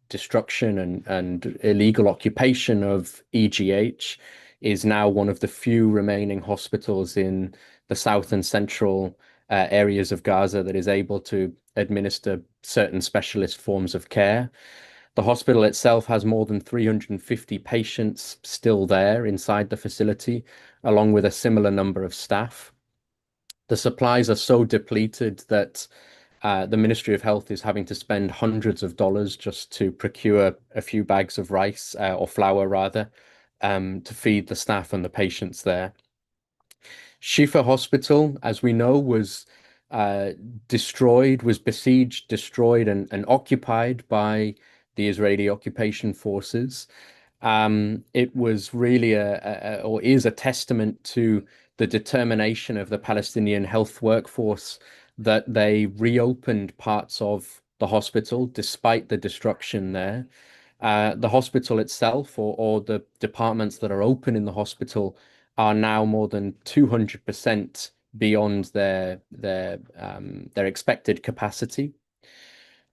destruction and illegal occupation of EGH, is now one of the few remaining hospitals in the south and central areas of Gaza that is able to administer certain specialist forms of care. The hospital itself has more than 350 patients still there inside the facility, along with a similar number of staff. The supplies are so depleted that the Ministry of Health is having to spend hundreds of dollars just to procure a few bags of rice or flour, rather, to feed the staff and the patients there. Shifa Hospital, as we know, was besieged, destroyed, and occupied by the Israeli occupation forces. It was really or is a testament to the determination of the Palestinian health workforce that they reopened parts of the hospital despite the destruction there. The hospital itself, or the departments that are open in the hospital, are now more than 200% beyond their expected capacity.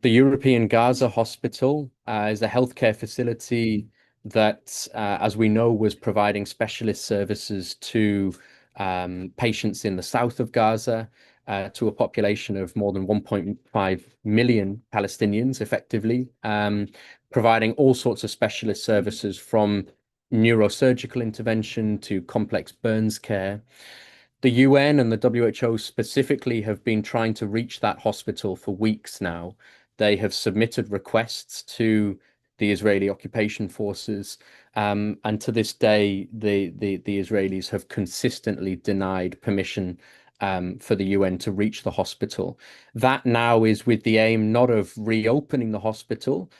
The European Gaza Hospital is a healthcare facility that, as we know, was providing specialist services to patients in the south of Gaza, to a population of more than 1.5 million Palestinians, effectively, providing all sorts of specialist services from neurosurgical intervention to complex burns care. The UN and the WHO specifically have been trying to reach that hospital for weeks now. They have submitted requests to the Israeli occupation forces, and to this day, the Israelis have consistently denied permission for the UN to reach the hospital. That now is with the aim not of reopening the hospital,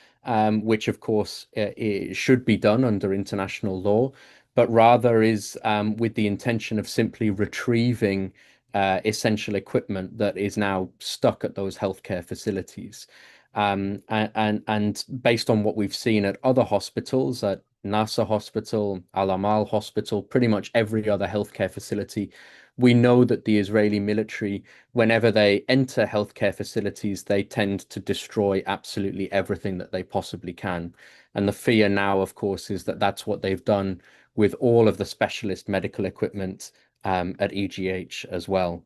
which of course it should be done under international law, but rather is with the intention of simply retrieving essential equipment that is now stuck at those healthcare facilities. And based on what we've seen at other hospitals, at Nasser Hospital, Al Amal Hospital, pretty much every other healthcare facility, we know that the Israeli military, whenever they enter healthcare facilities, they tend to destroy absolutely everything that they possibly can. And the fear now, of course, is that that's what they've done with all of the specialist medical equipment at EGH as well.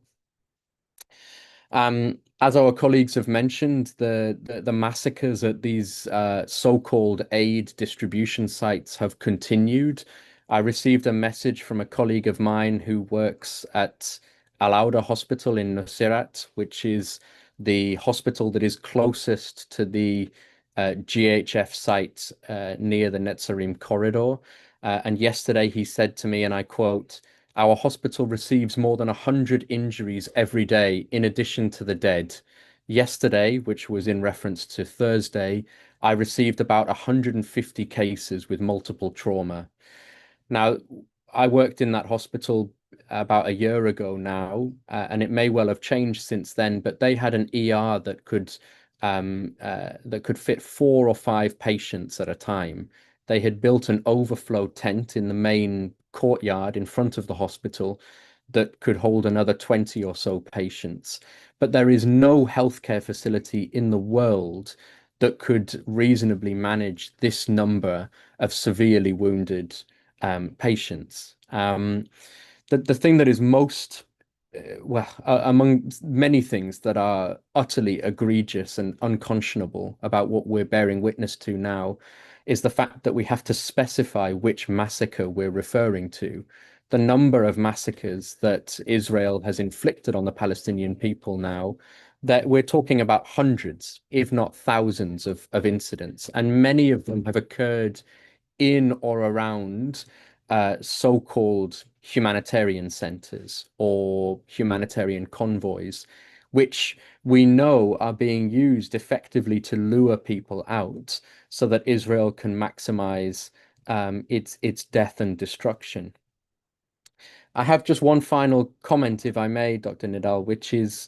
As our colleagues have mentioned, the massacres at these so-called aid distribution sites have continued. I received a message from a colleague of mine who works at Al Auda Hospital in Nuseirat, which is the hospital that is closest to the GHF site near the Netzarim corridor. And yesterday he said to me, and I quote, "Our hospital receives more than 100 injuries every day, in addition to the dead. Yesterday, which was in reference to Thursday, I received about 150 cases with multiple trauma." Now, I worked in that hospital about a year ago now, and it may well have changed since then, but they had an ER that could fit 4 or 5 patients at a time. They had built an overflow tent in the main courtyard in front of the hospital that could hold another 20 or so patients. But there is no healthcare facility in the world that could reasonably manage this number of severely wounded patients. The thing that is most among many things that are utterly egregious and unconscionable about what we're bearing witness to now is the fact that we have to specify which massacre we're referring to. The number of massacres that Israel has inflicted on the Palestinian people now, that we're talking about hundreds, if not thousands of incidents, and many of them have occurred in or around so-called humanitarian centers or humanitarian convoys, which we know are being used effectively to lure people out so that Israel can maximize its death and destruction. I have just one final comment, if I may, Dr. Nidal, which is,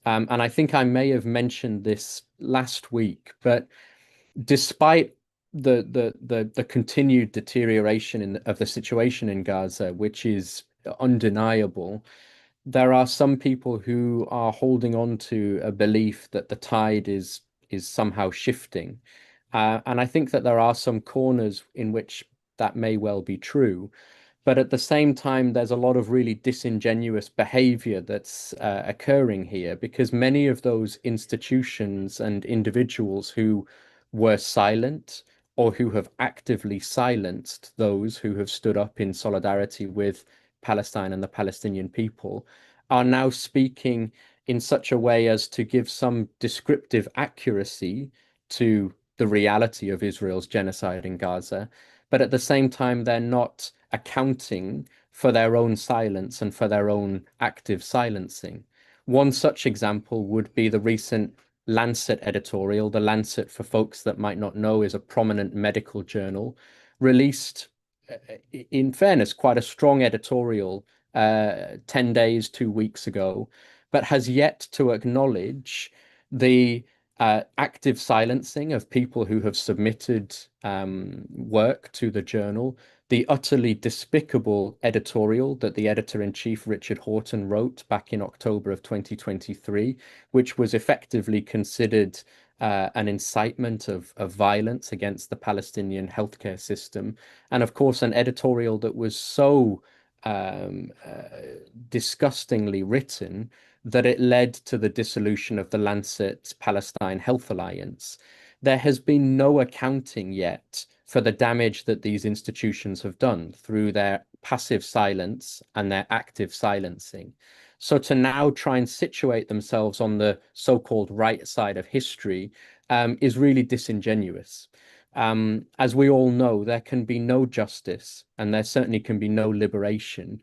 and I think I may have mentioned this last week, but despite the continued deterioration of the situation in Gaza, which is undeniable, there are some people who are holding on to a belief that the tide is somehow shifting. And I think that there are some corners in which that may well be true. But at the same time, there's a lot of really disingenuous behavior that's occurring here, because many of those institutions and individuals who were silent or who have actively silenced those who have stood up in solidarity with Palestine and the Palestinian people are now speaking in such a way as to give some descriptive accuracy to the reality of Israel's genocide in Gaza. But at the same time, they're not accounting for their own silence and for their own active silencing. One such example would be the recent Lancet editorial. The Lancet, for folks that might not know, is a prominent medical journal, released, in fairness, quite a strong editorial 10 days, 2 weeks ago, but has yet to acknowledge the active silencing of people who have submitted work to the journal, the utterly despicable editorial that the editor-in-chief Richard Horton wrote back in October of 2023, which was effectively considered an incitement of violence against the Palestinian healthcare system. And of course, an editorial that was so disgustingly written that it led to the dissolution of the Lancet Palestine Health Alliance. There has been no accounting yet for the damage that these institutions have done through their passive silence and their active silencing. So to now try and situate themselves on the so-called right side of history is really disingenuous. As we all know, there can be no justice and there certainly can be no liberation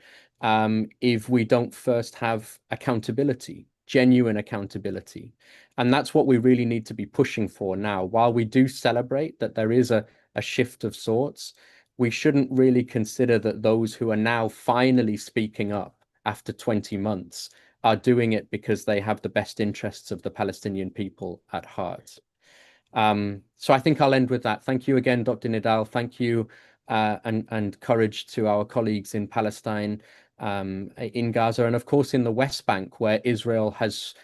if we don't first have accountability, genuine accountability. And that's what we really need to be pushing for now. While we do celebrate that there is a shift of sorts, we shouldn't really consider that those who are now finally speaking up after 20 months are doing it because they have the best interests of the Palestinian people at heart. So I think I'll end with that. Thank you again, Dr. Nidal. Thank you and courage to our colleagues in Palestine, in Gaza, and of course in the West Bank, where Israel has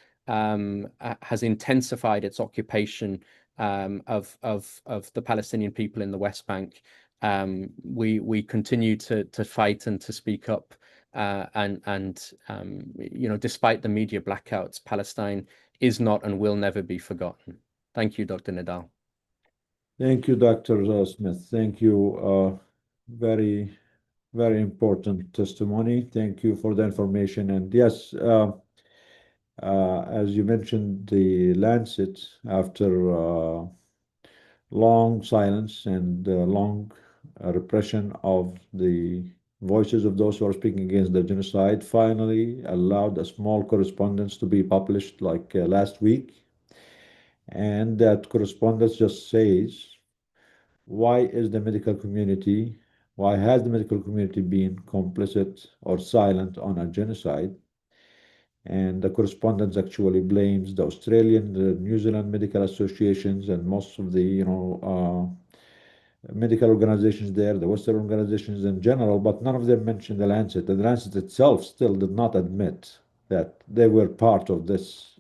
intensified its occupation of the Palestinian people in the West Bank. We continue to fight and to speak up, and you know, despite the media blackouts, Palestine is not and will never be forgotten. Thank you, Dr. Nidal. Thank you, Dr. Smith. Thank you. Very, very important testimony. Thank you for the information. And yes, as you mentioned, the Lancet, after long silence and long repression of the voices of those who are speaking against the genocide, finally allowed a small correspondence to be published like last week. And that correspondence just says, why has the medical community been complicit or silent on a genocide? And the correspondence actually blames the Australian, the New Zealand medical associations, and most of the medical organizations there, the Western organizations in general, but none of them mentioned the Lancet. And the Lancet itself still did not admit that they were part of this,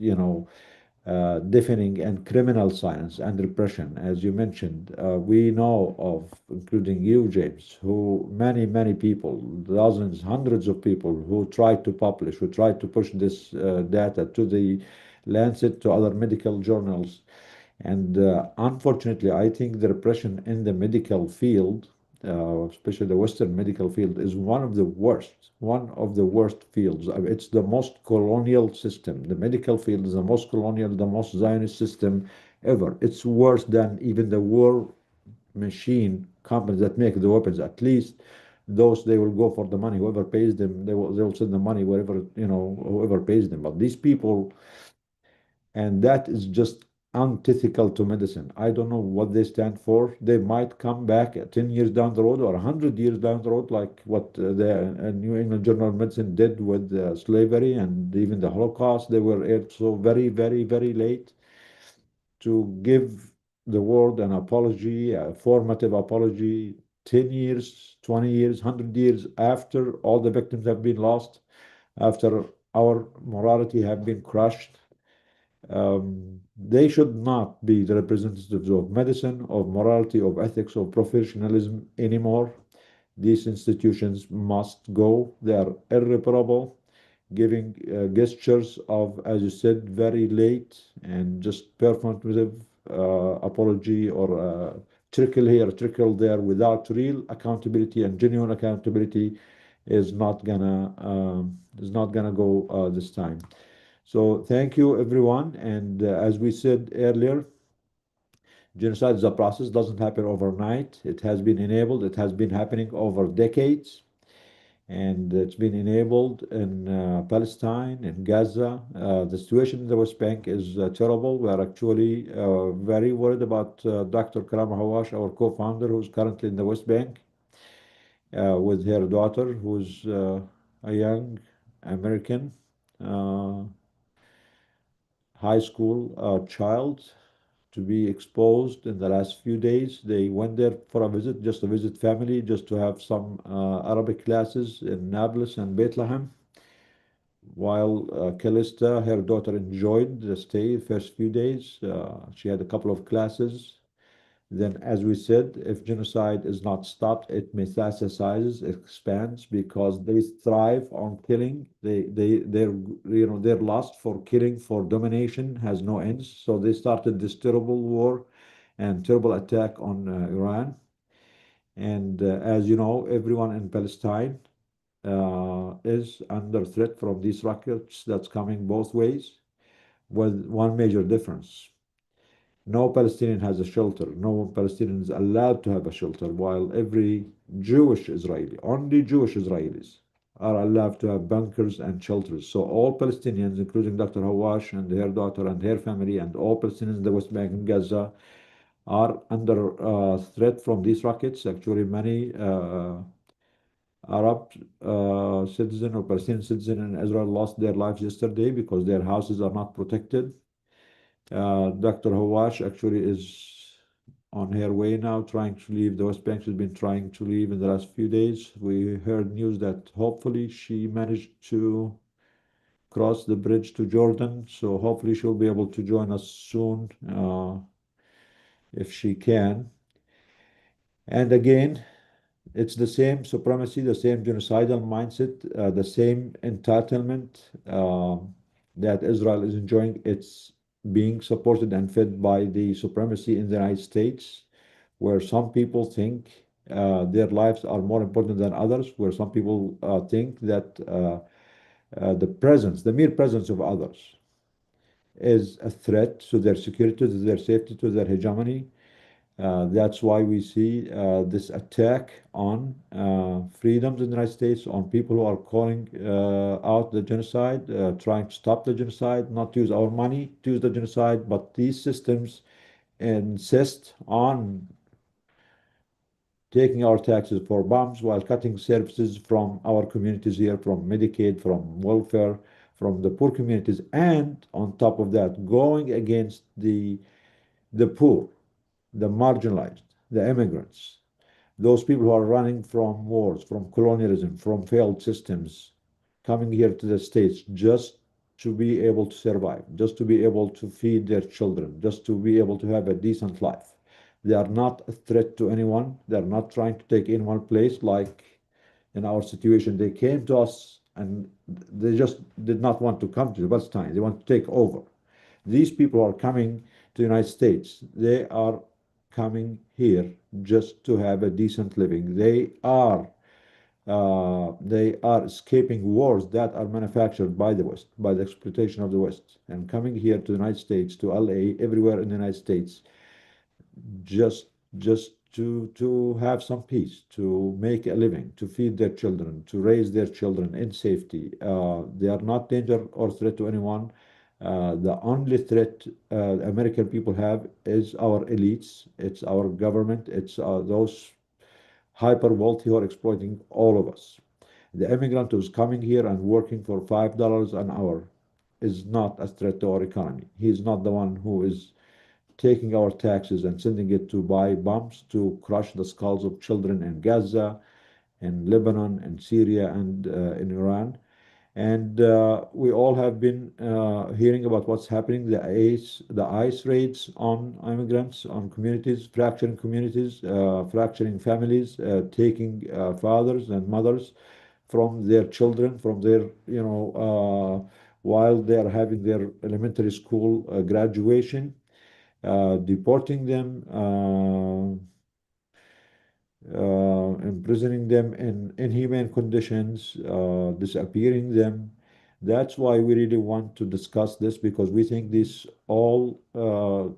deafening and criminal silence and repression. As you mentioned, we know of, including you, James, who many people, dozens, hundreds of people who tried to publish, who tried to push this data to the Lancet, to other medical journals. And unfortunately, I think the repression in the medical field, especially the Western medical field, is one of the worst fields. It's the most colonial system. The medical field is the most colonial, the most Zionist system ever. It's worse than even the war machine companies that make the weapons. At least those, they will go for the money. Whoever pays them, they'll send the money wherever, whoever pays them. But these people, and that is just antithetical to medicine. I don't know what they stand for. They might come back 10 years down the road or 100 years down the road, like what the New England Journal of Medicine did with slavery and even the Holocaust. They were so very late to give the world an apology, a formative apology, 10 years, 20 years, 100 years after all the victims have been lost, after our morality have been crushed. They should not be the representatives of medicine, of morality, of ethics, of professionalism anymore. These institutions must go. They are irreparable, giving gestures of, as you said, very late and just performative apology, or trickle here, trickle there, without real accountability and genuine accountability is not gonna go this time. So thank you, everyone. And as we said earlier, genocide is a process, doesn't happen overnight. It has been enabled. It has been happening over decades. And it's been enabled in Palestine, in Gaza. The situation in the West Bank is terrible. We are actually very worried about Dr. Karama Hawash, our co-founder, who's currently in the West Bank with her daughter, who's a young American high school child, to be exposed in the last few days. They went there for a visit, just to visit family, just to have some Arabic classes in Nablus and Bethlehem. While Callista, her daughter, enjoyed the stay first few days. She had a couple of classes. Then, as we said, if genocide is not stopped, it metastasizes, expands, because they thrive on killing. Their lust for killing, for domination has no ends. So they started this terrible war and terrible attack on Iran. And as you know, everyone in Palestine is under threat from these rockets that's coming both ways, with one major difference. No Palestinian has a shelter. No Palestinian is allowed to have a shelter, while every Jewish Israeli, only Jewish Israelis, are allowed to have bunkers and shelters. So all Palestinians, including Dr. Hawash and her daughter and her family, and all Palestinians in the West Bank and Gaza, are under threat from these rockets. Actually, many Arab citizen or Palestinian citizen in Israel lost their lives yesterday because their houses are not protected. Dr. Hawash actually is on her way now, trying to leave the West Bank. She's been trying to leave in the last few days. We heard news that hopefully she managed to cross the bridge to Jordan, so hopefully she'll be able to join us soon if she can. And again, it's the same supremacy, the same genocidal mindset, the same entitlement that Israel is enjoying. It's being supported and fed by the supremacy in the United States, where some people think their lives are more important than others, where some people think that the mere presence of others is a threat to their security, to their safety, to their hegemony. That's why we see this attack on freedoms in the United States, on people who are calling out the genocide, trying to stop the genocide, not to use our money to use the genocide, but these systems insist on taking our taxes for bombs while cutting services from our communities here, from Medicaid, from welfare, from the poor communities, and on top of that, going against the poor, the marginalized, the immigrants, those people who are running from wars, from colonialism, from failed systems, coming here to the States just to be able to survive, just to be able to feed their children, just to be able to have a decent life. They are not a threat to anyone. They're not trying to take in one place like in our situation. They came to us and they just did not want to come to Palestine. They want to take over. These people are coming to the United States. They are coming here just to have a decent living. They are escaping wars that are manufactured by the West, by the exploitation of the West, and coming here to the United States, to LA, everywhere in the United States, just to have some peace, to make a living, to feed their children, to raise their children in safety. They are not danger or threat to anyone. The only threat the American people have is our elites, it's our government, it's those hyper wealthy who are exploiting all of us. The immigrant who's coming here and working for $5 an hour is not a threat to our economy. He's not the one who is taking our taxes and sending it to buy bombs to crush the skulls of children in Gaza, in Lebanon, and Syria, and in Iran. And we all have been hearing about what's happening, the ICE raids on immigrants, on communities, fracturing communities, fracturing families, taking fathers and mothers from their children, from their, while they're having their elementary school graduation, deporting them, imprisoning them in inhumane conditions, disappearing them. That's why we really want to discuss this, because we think these all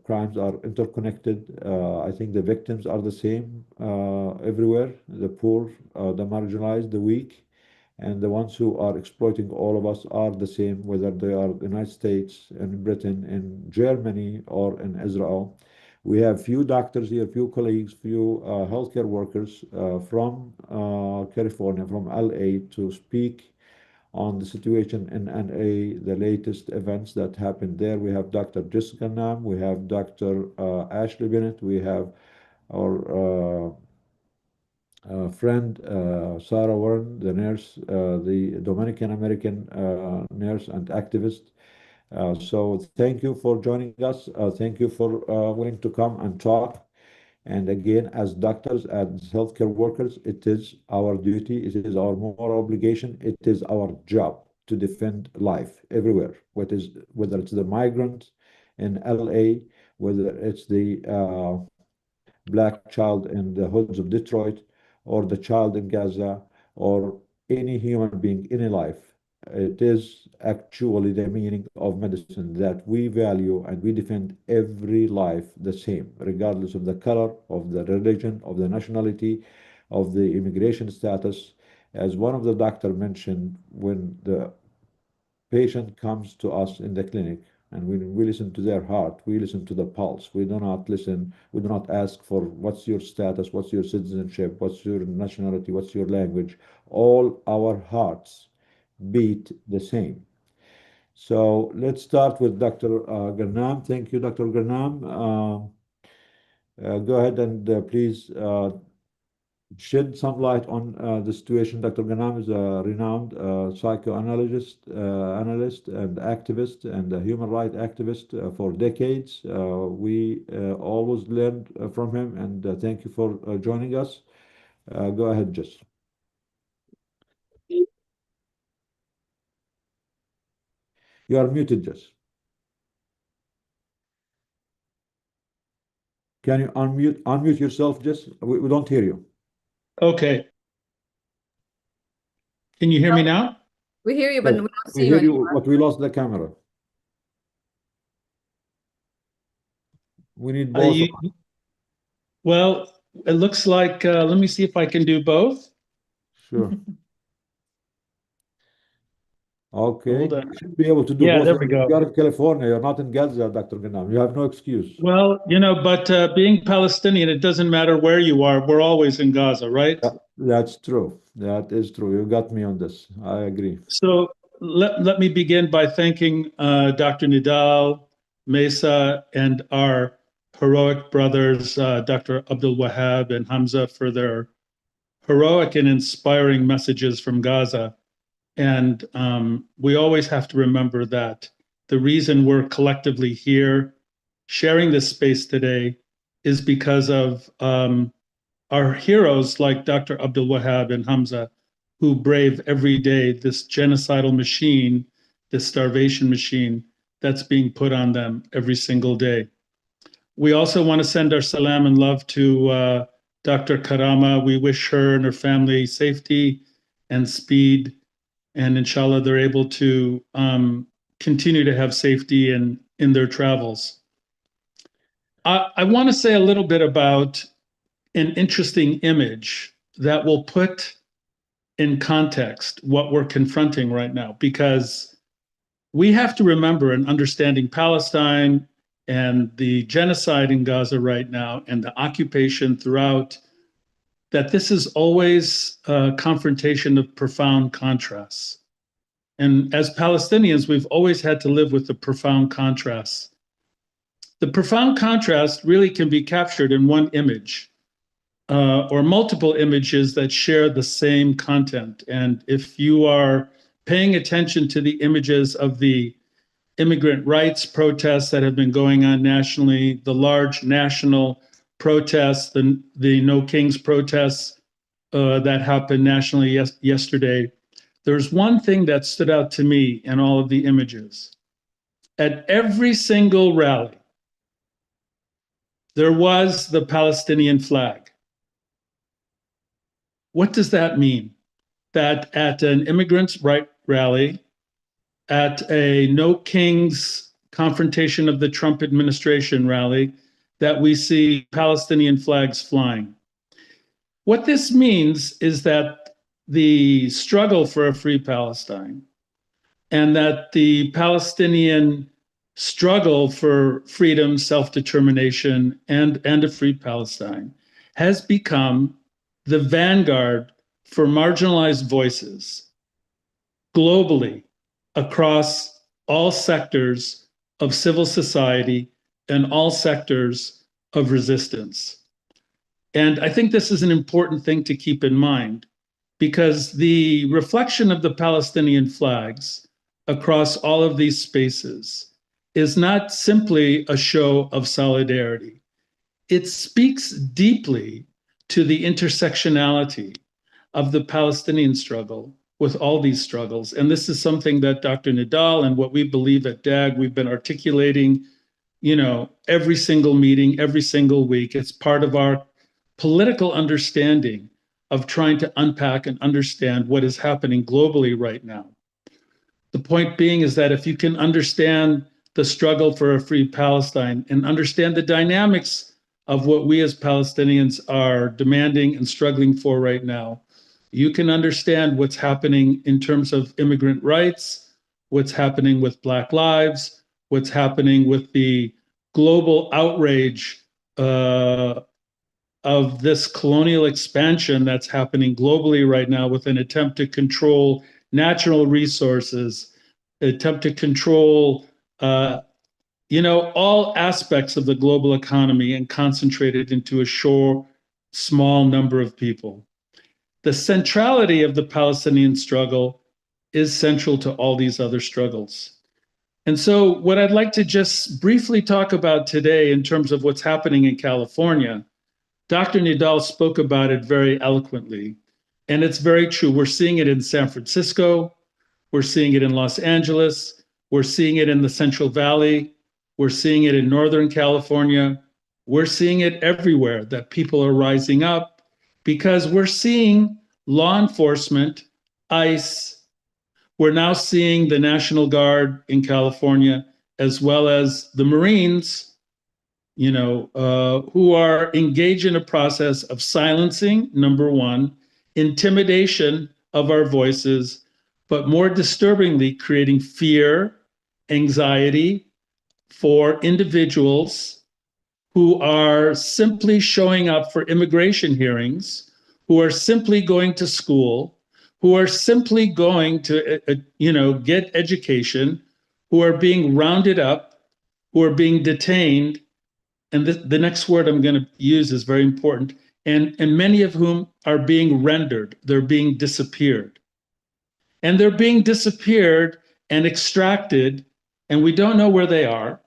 crimes are interconnected. I think the victims are the same everywhere, the poor, the marginalized, the weak, and the ones who are exploiting all of us are the same, whether they are the United States, in Britain, in Germany, or in Israel. We have few doctors here, few colleagues, few healthcare workers from California, from LA, to speak on the situation in NA, the latest events that happened there. We have Dr. Jessica Nam, we have Dr. Ashley Bennett, we have our friend Sarah Warren, the nurse, the Dominican American nurse and activist. So thank you for joining us. Thank you for willing to come and talk. And again, as doctors, as healthcare workers, it is our duty, it is our moral obligation, it is our job to defend life everywhere. Whether it's the migrant in LA, whether it's the black child in the hoods of Detroit, or the child in Gaza, or any human being, any life. It is actually the meaning of medicine that we value and we defend every life the same, regardless of the color, of the religion, of the nationality, of the immigration status. As one of the doctor mentioned, when the patient comes to us in the clinic, and we listen to their heart, we listen to the pulse. We do not ask for what's your status, what's your citizenship, what's your nationality, what's your language. All our hearts beat the same. So let's start with Dr. Gharnam. Thank you, Dr. Gharnam. Go ahead and please shed some light on the situation. Dr. Gharnam is a renowned psychoanalyst, analyst, and activist, and a human rights activist for decades. We always learned from him, and thank you for joining us. Go ahead, Jess. You are muted, Jess. Can you unmute yourself, Jess? We don't hear you. Okay. Can you hear me now? We hear you, but Yes, we don't we see hear you you, anymore. but we lost the camera. We need both. Well, it looks like, let me see if I can do both. Sure. Okay, Hold on. you should be able to do Yeah, both. there we go. You're in California, you're not in Gaza, Dr. Gharnam. You have no excuse. Well, but being Palestinian, it doesn't matter where you are. We're always in Gaza, right? That's true. That is true. You got me on this. I agree. So let me begin by thanking Dr. Nidal, Mesa, and our heroic brothers, Dr. Abdul Wahab and Hamza, for their heroic and inspiring messages from Gaza. And we always have to remember that the reason we're collectively here sharing this space today is because of our heroes like Dr. Abdul Wahab and Hamza, who brave every day this genocidal machine, this starvation machine that's being put on them every single day. We also want to send our salam and love to Dr. Karama. We wish her and her family safety and speed, and inshallah they're able to continue to have safety in their travels. I want to say a little bit about an interesting image that will put in context what we're confronting right now, because we have to remember, in understanding Palestine and the genocide in Gaza right now and the occupation throughout, that this is always a confrontation of profound contrasts. And as Palestinians, we've always had to live with the profound contrasts. The profound contrast really can be captured in one image, or multiple images that share the same content. And if you are paying attention to the images of the immigrant rights protests that have been going on nationally, the large national protests, the No Kings protests that happened nationally yesterday, there's one thing that stood out to me in all of the images. At every single rally, there was the Palestinian flag. What does that mean? That at an immigrants' right rally, at a No Kings confrontation of the Trump administration rally, that we see Palestinian flags flying. What this means is that the struggle for a free Palestine and that the Palestinian struggle for freedom, self-determination, and a free Palestine has become the vanguard for marginalized voices globally across all sectors of civil society and all sectors of resistance. And I think this is an important thing to keep in mind, because the reflection of the Palestinian flags across all of these spaces is not simply a show of solidarity. It speaks deeply to the intersectionality of the Palestinian struggle with all these struggles. And this is something that Dr. Nidal and what we believe at DAG, we've been articulating, every single meeting, every single week. It's part of our political understanding of trying to unpack and understand what is happening globally right now. The point being is that if you can understand the struggle for a free Palestine and understand the dynamics of what we as Palestinians are demanding and struggling for right now, you can understand what's happening in terms of immigrant rights, what's happening with Black lives, what's happening with the global outrage of this colonial expansion that's happening globally right now, with an attempt to control natural resources, attempt to control all aspects of the global economy and concentrate it into a small number of people. The centrality of the Palestinian struggle is central to all these other struggles. And so what I'd like to just briefly talk about today in terms of what's happening in California, Dr. Nidal spoke about it very eloquently, and it's very true. We're seeing it in San Francisco, we're seeing it in Los Angeles, we're seeing it in the Central Valley, we're seeing it in Northern California, we're seeing it everywhere, that people are rising up, because we're seeing law enforcement, ICE, we're now seeing the National Guard in California, as well as the Marines, who are engaged in a process of silencing, number one, intimidation of our voices, but more disturbingly, creating fear, anxiety for individuals who are simply showing up for immigration hearings, who are simply going to school, who are simply going to, get education, who are being rounded up, who are being detained. And the next word I'm going to use is very important, and many of whom are being rendered, they're being disappeared. And they're being disappeared and extracted, and we don't know where they are.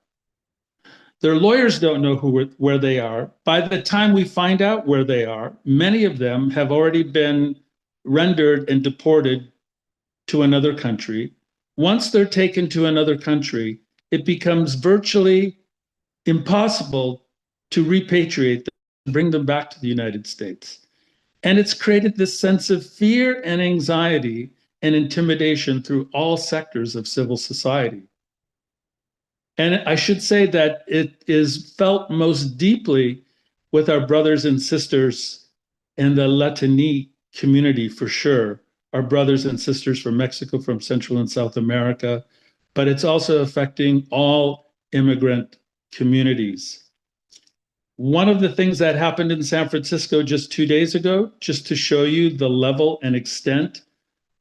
Their lawyers don't know where they are. By the time we find out where they are, many of them have already been rendered and deported to another country. Once they're taken to another country, it becomes virtually impossible to repatriate them and bring them back to the United States. And it's created this sense of fear and anxiety and intimidation through all sectors of civil society. And I should say that it is felt most deeply with our brothers and sisters in the Latini community, for sure, our brothers and sisters from Mexico, from Central and South America, but it's also affecting all immigrant communities. One of the things that happened in San Francisco just 2 days ago, just to show you the level and extent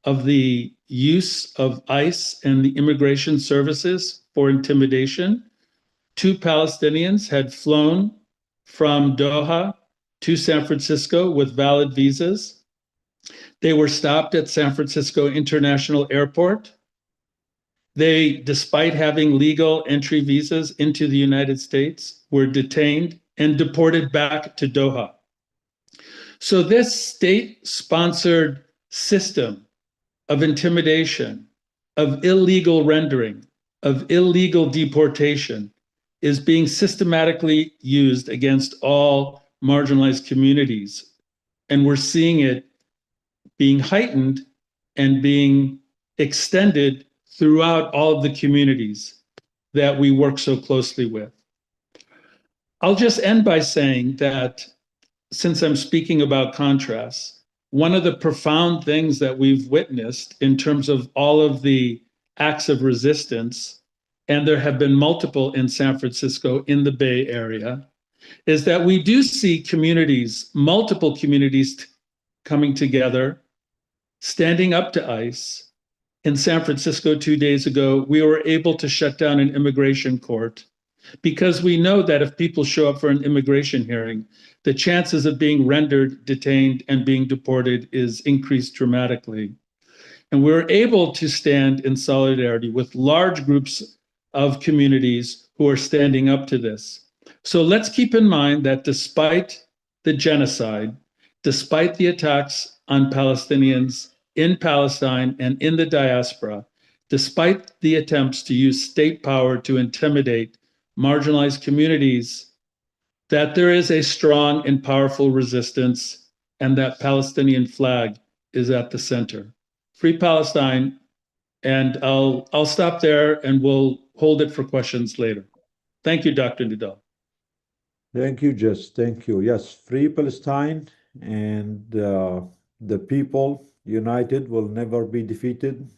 of the use of ICE and the immigration services for intimidation, 2 Palestinians had flown from Doha to San Francisco with valid visas. They were stopped at San Francisco International Airport. They, despite having legal entry visas into the United States, were detained and deported back to Doha. So this state-sponsored system of intimidation, of illegal rendering, of illegal deportation is being systematically used against all marginalized communities. And we're seeing it being heightened and being extended throughout all of the communities that we work so closely with. I'll just end by saying that, since I'm speaking about contrasts, one of the profound things that we've witnessed in terms of all of the acts of resistance, and there have been multiple in San Francisco, in the Bay Area, is that we do see communities, multiple communities coming together, standing up to ICE, in San Francisco 2 days ago, we were able to shut down an immigration court because we know that if people show up for an immigration hearing, the chances of being rendered, detained, and being deported is increased dramatically. And we're able to stand in solidarity with large groups of communities who are standing up to this. So let's keep in mind that despite the genocide, despite the attacks on Palestinians in Palestine and in the diaspora, despite the attempts to use state power to intimidate marginalized communities, that there is a strong and powerful resistance, and that Palestinian flag is at the center. Free Palestine, and I'll stop there and we'll hold it for questions later. Thank you, Dr. Nidal. Thank you, Jess. Thank you. Yes, free Palestine, and the people united will never be defeated.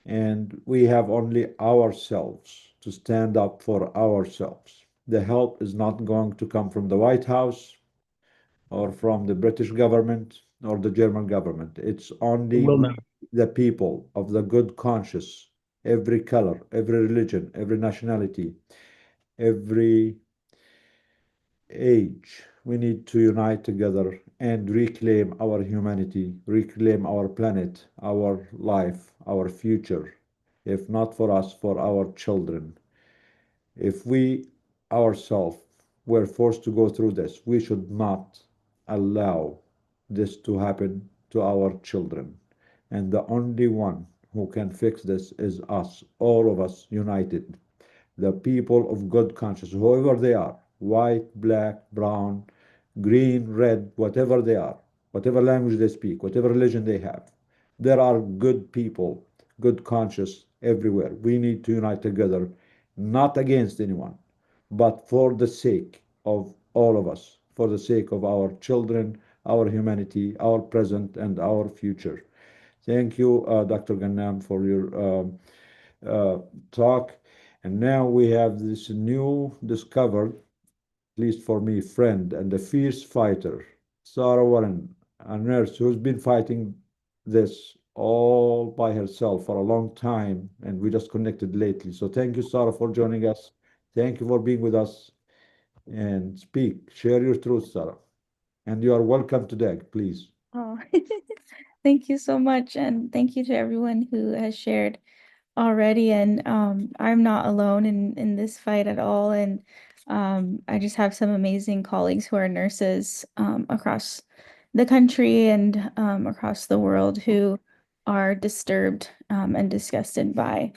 And we have only ourselves to stand up for ourselves. The help is not going to come from the White House or from the British government or the German government. It's only Will not. the people of the good conscience, every color, every religion, every nationality, every age. We need to unite together and reclaim our humanity, reclaim our planet, our life, our future. If not for us, for our children. If we ourselves were forced to go through this, we should not allow this to happen to our children. And the only one who can fix this is us, all of us united. The people of good conscience, whoever they are, white, black, brown, green, red, whatever they are, whatever language they speak, whatever religion they have. There are good people, good conscience everywhere. We need to unite together, not against anyone, but for the sake of all of us, for the sake of our children, our humanity, our present, and our future. Thank you, Dr. Gannam, for your talk. And now we have this new discovered, at least for me, friend and a fierce fighter, Sarah Warren, a nurse who's been fighting this all by herself for a long time, and we just connected lately. So thank you, Sarah, for joining us. Thank you for being with us. And speak, share your truth, Sarah. And you are welcome to DEG, please. Oh, thank you so much. And thank you to everyone who has shared already. And I'm not alone in this fight at all. And I just have some amazing colleagues who are nurses across the country and across the world who are disturbed and disgusted by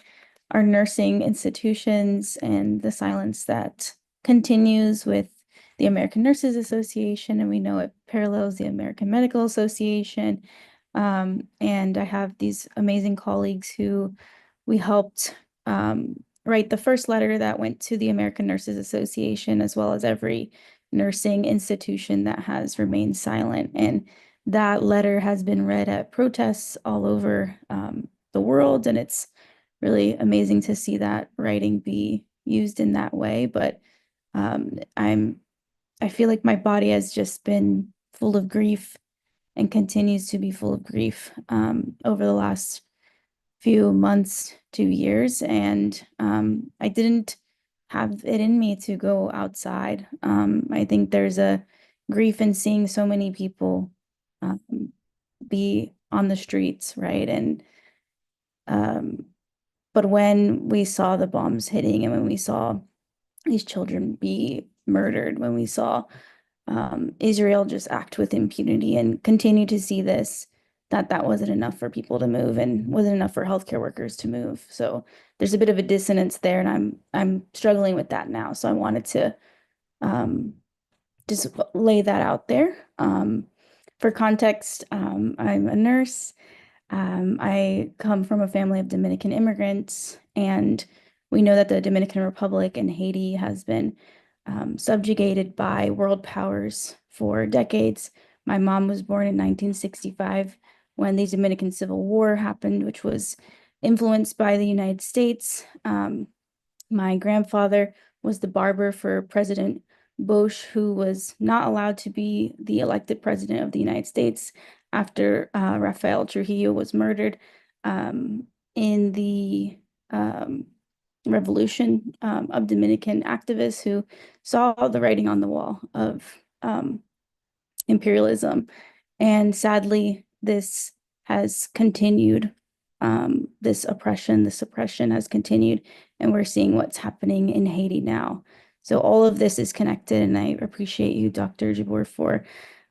our nursing institutions and the silence that continues with the American Nurses Association, and we know it parallels the American Medical Association. And I have these amazing colleagues who we helped write the first letter that went to the American Nurses Association, as well as every nursing institution that has remained silent. And that letter has been read at protests all over the world, and it's really amazing to see that writing be used in that way. But I feel like my body has just been full of grief and continues to be full of grief over the last few months to years. And I didn't have it in me to go outside. I think there's a grief in seeing so many people be on the streets, right? And but when we saw the bombs hitting and when we saw these children be murdered, when we saw Israel just act with impunity and continue to see this, that wasn't enough for people to move and wasn't enough for healthcare workers to move. So there's a bit of a dissonance there, and I'm struggling with that now. So I wanted to just lay that out there. For context, I'm a nurse. I come from a family of Dominican immigrants, and we know that the Dominican Republic and Haiti has been subjugated by world powers for decades. My mom was born in 1965 when the Dominican Civil War happened, which was influenced by the United States. My grandfather was the barber for President Bush, who was not allowed to be the elected president of the United States after Rafael Trujillo was murdered. in the revolution of Dominican activists who saw the writing on the wall of imperialism. And sadly, this has continued. This oppression, this suppression has continued, and we're seeing what's happening in Haiti now. So all of this is connected, and I appreciate you, Dr. Jabour, for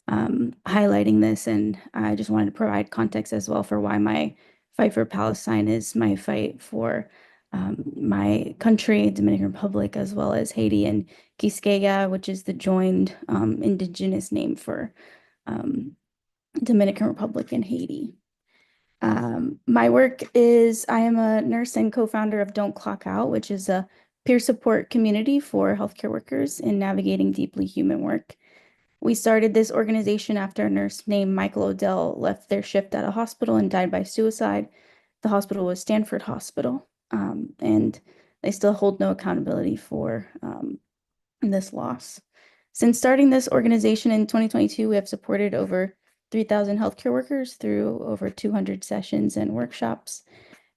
highlighting this. And I just wanted to provide context as well for why my fight for Palestine is my fight for my country, Dominican Republic, as well as Haiti and Quisqueya, which is the joined indigenous name for Dominican Republic and Haiti. My work is, I am a nurse and co-founder of Don't Clock Out, which is a peer support community for healthcare workers in navigating deeply human work. We started this organization after a nurse named Michael Odell left their shift at a hospital and died by suicide. The hospital was Stanford Hospital, and they still hold no accountability for this loss. Since starting this organization in 2022, we have supported over 3,000 healthcare workers through over 200 sessions and workshops.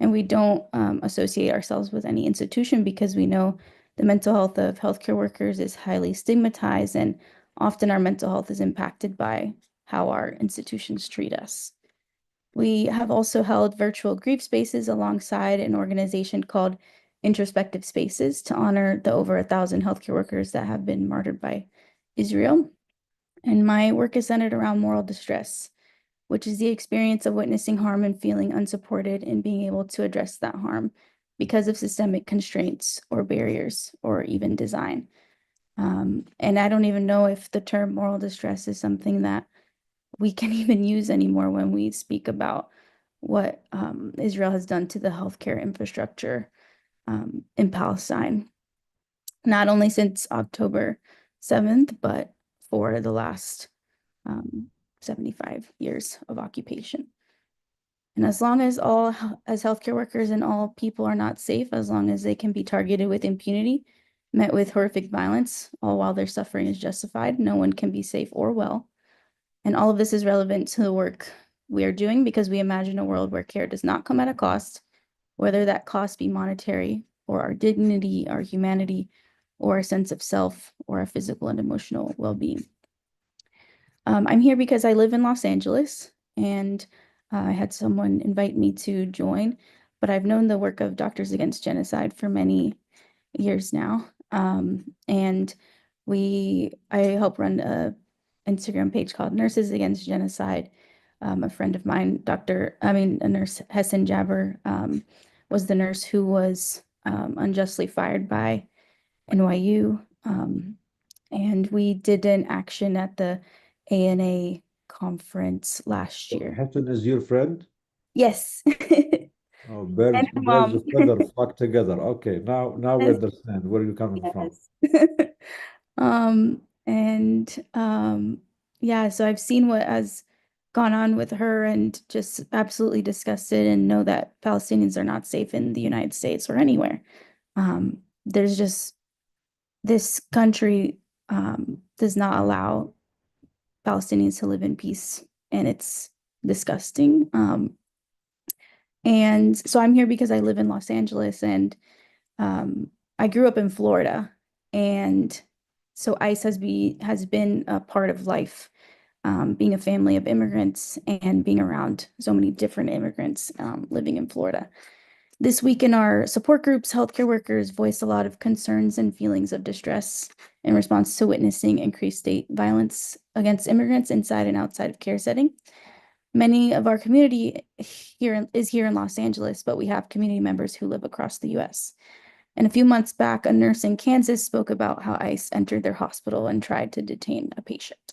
And we don't associate ourselves with any institution because we know the mental health of healthcare workers is highly stigmatized, and often our mental health is impacted by how our institutions treat us. We have also held virtual grief spaces alongside an organization called Introspective Spaces to honor the over 1,000 healthcare workers that have been martyred by Israel. And my work is centered around moral distress, which is the experience of witnessing harm and feeling unsupported and being able to address that harm because of systemic constraints or barriers or even design. And I don't even know if the term moral distress is something that we can even use anymore when we speak about what Israel has done to the healthcare infrastructure in Palestine, not only since October 7th, but for the last 75 years of occupation. And as long as as healthcare workers and all people are not safe, as long as they can be targeted with impunity, met with horrific violence, all while their suffering is justified, no one can be safe or well. And all of this is relevant to the work we are doing because we imagine a world where care does not come at a cost, whether that cost be monetary or our dignity, our humanity, or a sense of self, or our physical and emotional well-being. I'm here because I live in Los Angeles, and I had someone invite me to join, but I've known the work of Doctors Against Genocide for many years now. And I help run a Instagram page called Nurses Against Genocide. A friend of mine, a nurse, Hessan Jabber, was the nurse who was unjustly fired by NYU. And we did an action at the ANA conference last year. Hassan is your friend? Yes. Oh, And birds her mom. of feather flock together. Okay, now we Yes. understand where you're coming from. Yeah, so I've seen what has gone on with her and just absolutely disgusted, and know that Palestinians are not safe in the United States or anywhere. There's just, this country does not allow Palestinians to live in peace, and it's disgusting. And so I'm here because I live in Los Angeles, and I grew up in Florida, and so ICE has been a part of life, being a family of immigrants and being around so many different immigrants living in Florida. This week in our support groups, healthcare workers voiced a lot of concerns and feelings of distress in response to witnessing increased state violence against immigrants inside and outside of care setting. Many of our community is here in Los Angeles, but we have community members who live across the US. And a few months back, a nurse in Kansas spoke about how ICE entered their hospital and tried to detain a patient.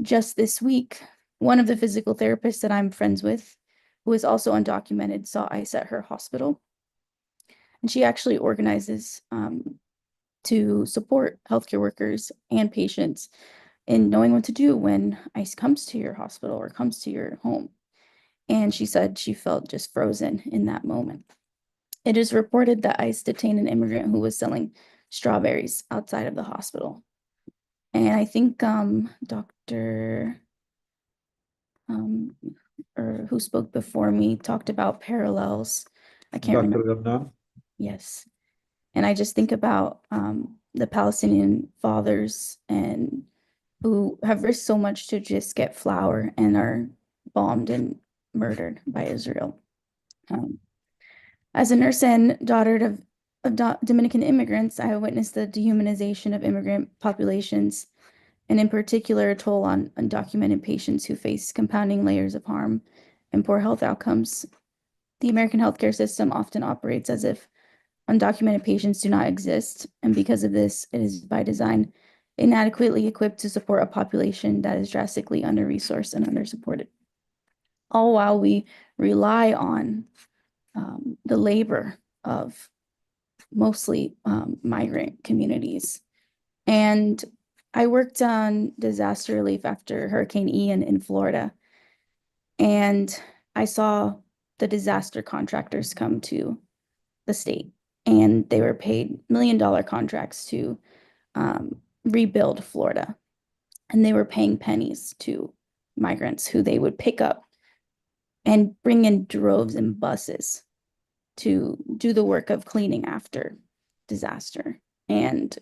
Just this week, one of the physical therapists that I'm friends with, who is also undocumented, saw ICE at her hospital. And she actually organizes to support healthcare workers and patients in knowing what to do when ICE comes to your hospital or comes to your home. And she said she felt just frozen in that moment. It is reported that ICE detained an immigrant who was selling strawberries outside of the hospital. And I think Dr. or who spoke before me talked about parallels. I can't Dr. remember. Ghanan? Yes. And I just think about the Palestinian fathers and who have risked so much to just get flour and are bombed and murdered by Israel. As a nurse and daughter of Dominican immigrants, I have witnessed the dehumanization of immigrant populations, and in particular, a toll on undocumented patients who face compounding layers of harm and poor health outcomes. The American healthcare system often operates as if undocumented patients do not exist, and because of this, it is by design inadequately equipped to support a population that is drastically under-resourced and under-supported. All while we rely on the labor of mostly migrant communities. And I worked on disaster relief after Hurricane Ian in Florida, and I saw the disaster contractors come to the state, and they were paid $1 million contracts to rebuild Florida. And they were paying pennies to migrants who they would pick up and bring in droves and buses to do the work of cleaning after disaster. And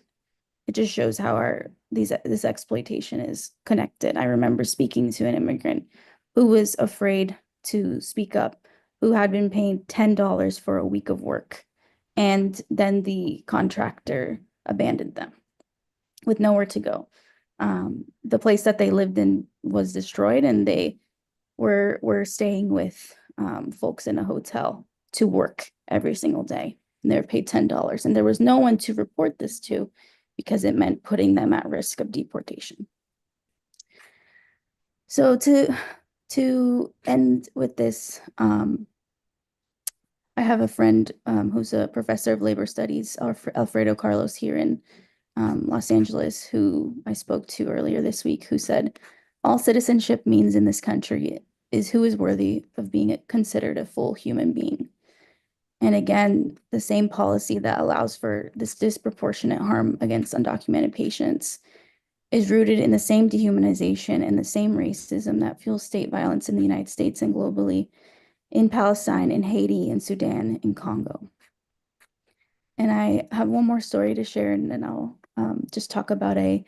it just shows how this exploitation is connected. I remember speaking to an immigrant who was afraid to speak up, who had been paid $10 for a week of work. And then the contractor abandoned them with nowhere to go. The place that they lived in was destroyed, and they were staying with folks in a hotel to work every single day. And they were paid $10. And there was no one to report this to because it meant putting them at risk of deportation. So to end with this, I have a friend who's a professor of labor studies, Alfredo Carlos, here in Los Angeles, who I spoke to earlier this week, who said, all citizenship means in this country is who is worthy of being considered a full human being. And again, the same policy that allows for this disproportionate harm against undocumented patients is rooted in the same dehumanization and the same racism that fuels state violence in the United States and globally, in Palestine, in Haiti, in Sudan, in Congo. And I have one more story to share, and then I'll just talk about a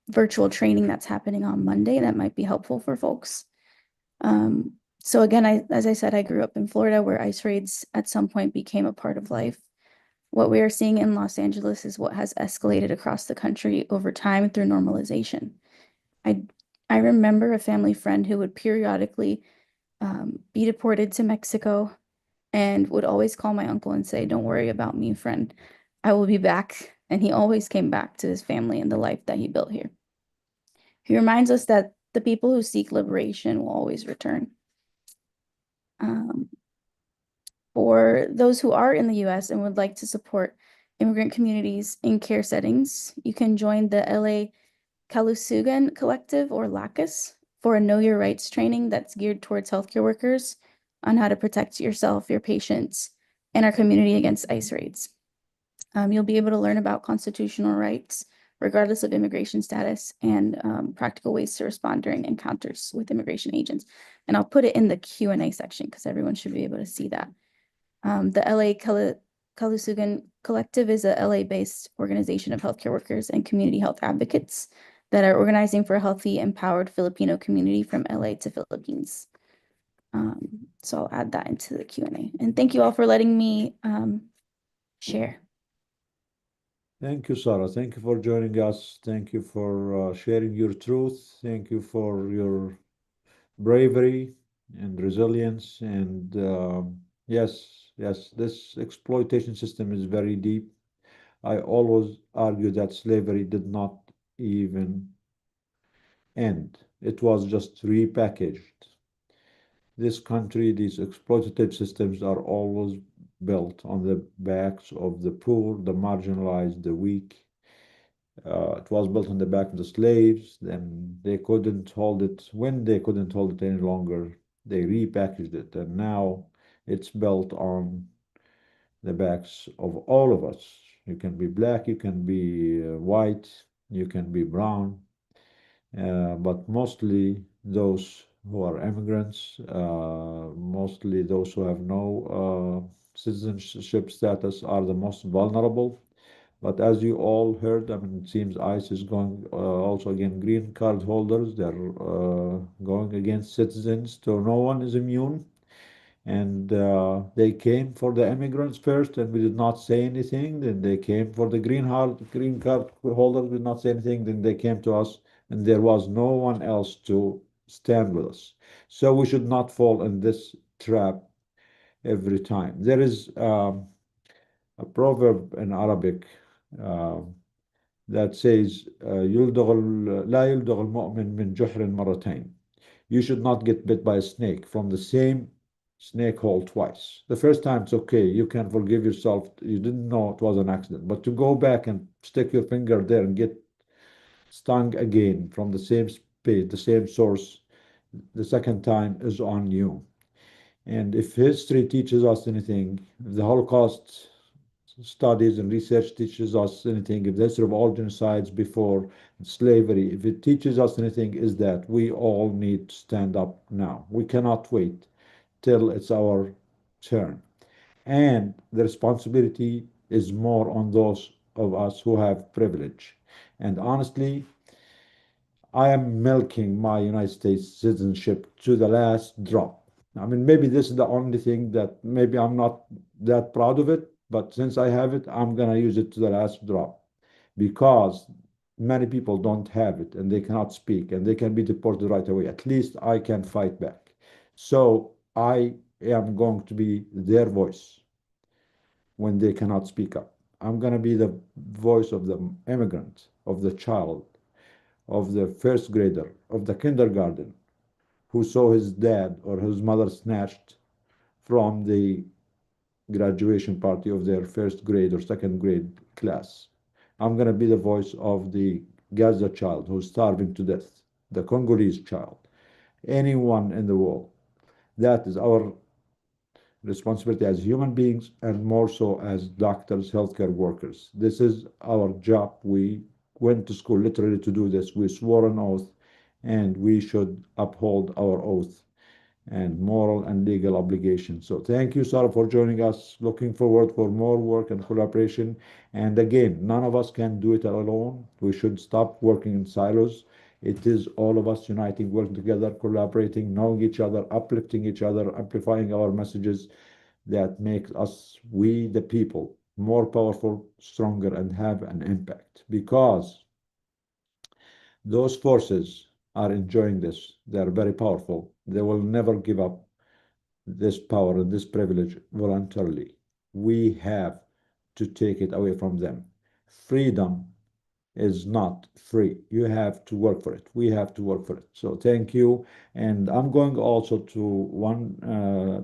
virtual training that's happening on Monday that might be helpful for folks. So again, as I said, I grew up in Florida where ICE raids at some point became a part of life. What we are seeing in Los Angeles is what has escalated across the country over time through normalization. I remember a family friend who would periodically be deported to Mexico and would always call my uncle and say, don't worry about me, friend. I will be back. And he always came back to his family and the life that he built here. He reminds us that the people who seek liberation will always return. For those who are in the US and would like to support immigrant communities in care settings, you can join the LA Kalusugan Collective, or LACUS, for a Know Your Rights training that's geared towards healthcare workers on how to protect yourself, your patients, and our community against ICE raids. You'll be able to learn about constitutional rights, regardless of immigration status, and practical ways to respond during encounters with immigration agents. And I'll put it in the Q&A section because everyone should be able to see that. The LA Kalusugan Collective is a LA-based organization of healthcare workers and community health advocates that are organizing for a healthy, empowered Filipino community from LA to Philippines. So I'll add that into the Q&A. And thank you all for letting me share. Thank you, Sarah. Thank you for joining us. Thank you for sharing your truth. Thank you for your bravery and resilience. And yes, this exploitation system is very deep. I always argue that slavery did not even end. It was just repackaged. This country, these exploitative systems are always built on the backs of the poor, the marginalized, the weak. It was built on the back of the slaves, then they couldn't hold it. When they couldn't hold it any longer, they repackaged it, and now it's built on the backs of all of us. You can be black, you can be white, you can be brown, but mostly those who are immigrants, mostly those who have no citizenship status, are the most vulnerable. But as you all heard, I mean, it seems ICE is going also against green card holders. They're going against citizens, so no one is immune. And they came for the immigrants first, and we did not say anything. Then they came for the green card holders, we did not say anything. Then they came to us, and there was no one else to stand with us. So we should not fall in this trap every time. There is a proverb in Arabic uh, that says, لا يلدغ المؤمن من جحر مرتين. You should not get bit by a snake from the same snake hole twice. The first time it's okay, you can forgive yourself. You didn't know it was an accident. But to go back and stick your finger there and get stung again from the same space, the same source, the second time is on you. And if history teaches us anything, if the Holocaust studies and research teaches us anything, if the history of all genocides before slavery, if it teaches us anything, is that we all need to stand up now. We cannot wait till it's our turn. And the responsibility is more on those of us who have privilege. And honestly, I am milking my United States citizenship to the last drop. I mean, maybe this is the only thing that maybe I'm not that proud of it, but since I have it, I'm going to use it to the last drop because many people don't have it and they cannot speak and they can be deported right away. At least I can fight back. So I am going to be their voice when they cannot speak up. I'm going to be the voice of the immigrant, of the child, of the first grader, of the kindergarten, who saw his dad or his mother snatched from the graduation party of their first grade or second grade class. I'm going to be the voice of the Gaza child who's starving to death, the Congolese child, anyone in the world. That is our responsibility as human beings and more so as doctors, healthcare workers. This is our job. We went to school literally to do this. We swore an oath and we should uphold our oath and moral and legal obligations. So thank you, Sarah, for joining us. Looking forward for more work and collaboration. And again, none of us can do it alone. We should stop working in silos. It is all of us uniting, working together, collaborating, knowing each other, uplifting each other, amplifying our messages that make us, we the people, more powerful, stronger, and have an impact. Because those forces are enjoying this. They are very powerful. They will never give up this power and this privilege voluntarily. We have to take it away from them. Freedom is not free. You have to work for it. We have to work for it. So thank you. And I'm going also to one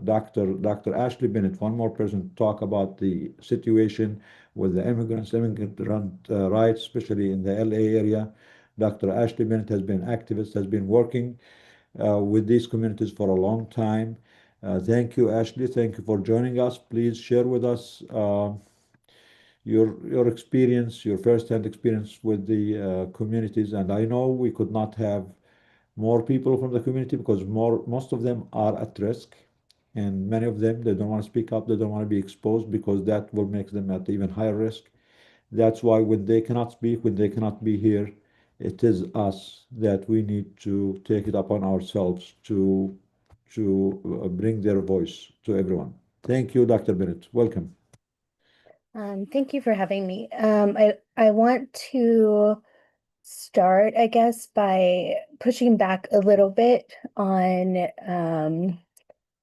Dr. Ashley Bennett, one more person, to talk about the situation with the immigrant rights, especially in the LA area. Dr. Ashley Bennett has been activist, has been working with these communities for a long time. Thank you, Ashley. Thank you for joining us. Please share with us your experience, your first-hand experience with the communities. And I know we could not have more people from the community because most of them are at risk, and many of them, they don't want to speak up, they don't want to be exposed because that will make them at even higher risk. That's why when they cannot speak, when they cannot be here, it is us that we need to take it upon ourselves to bring their voice to everyone. Thank you, Dr. Bennett. Welcome. Thank you for having me. I want to start, I guess, by pushing back a little bit on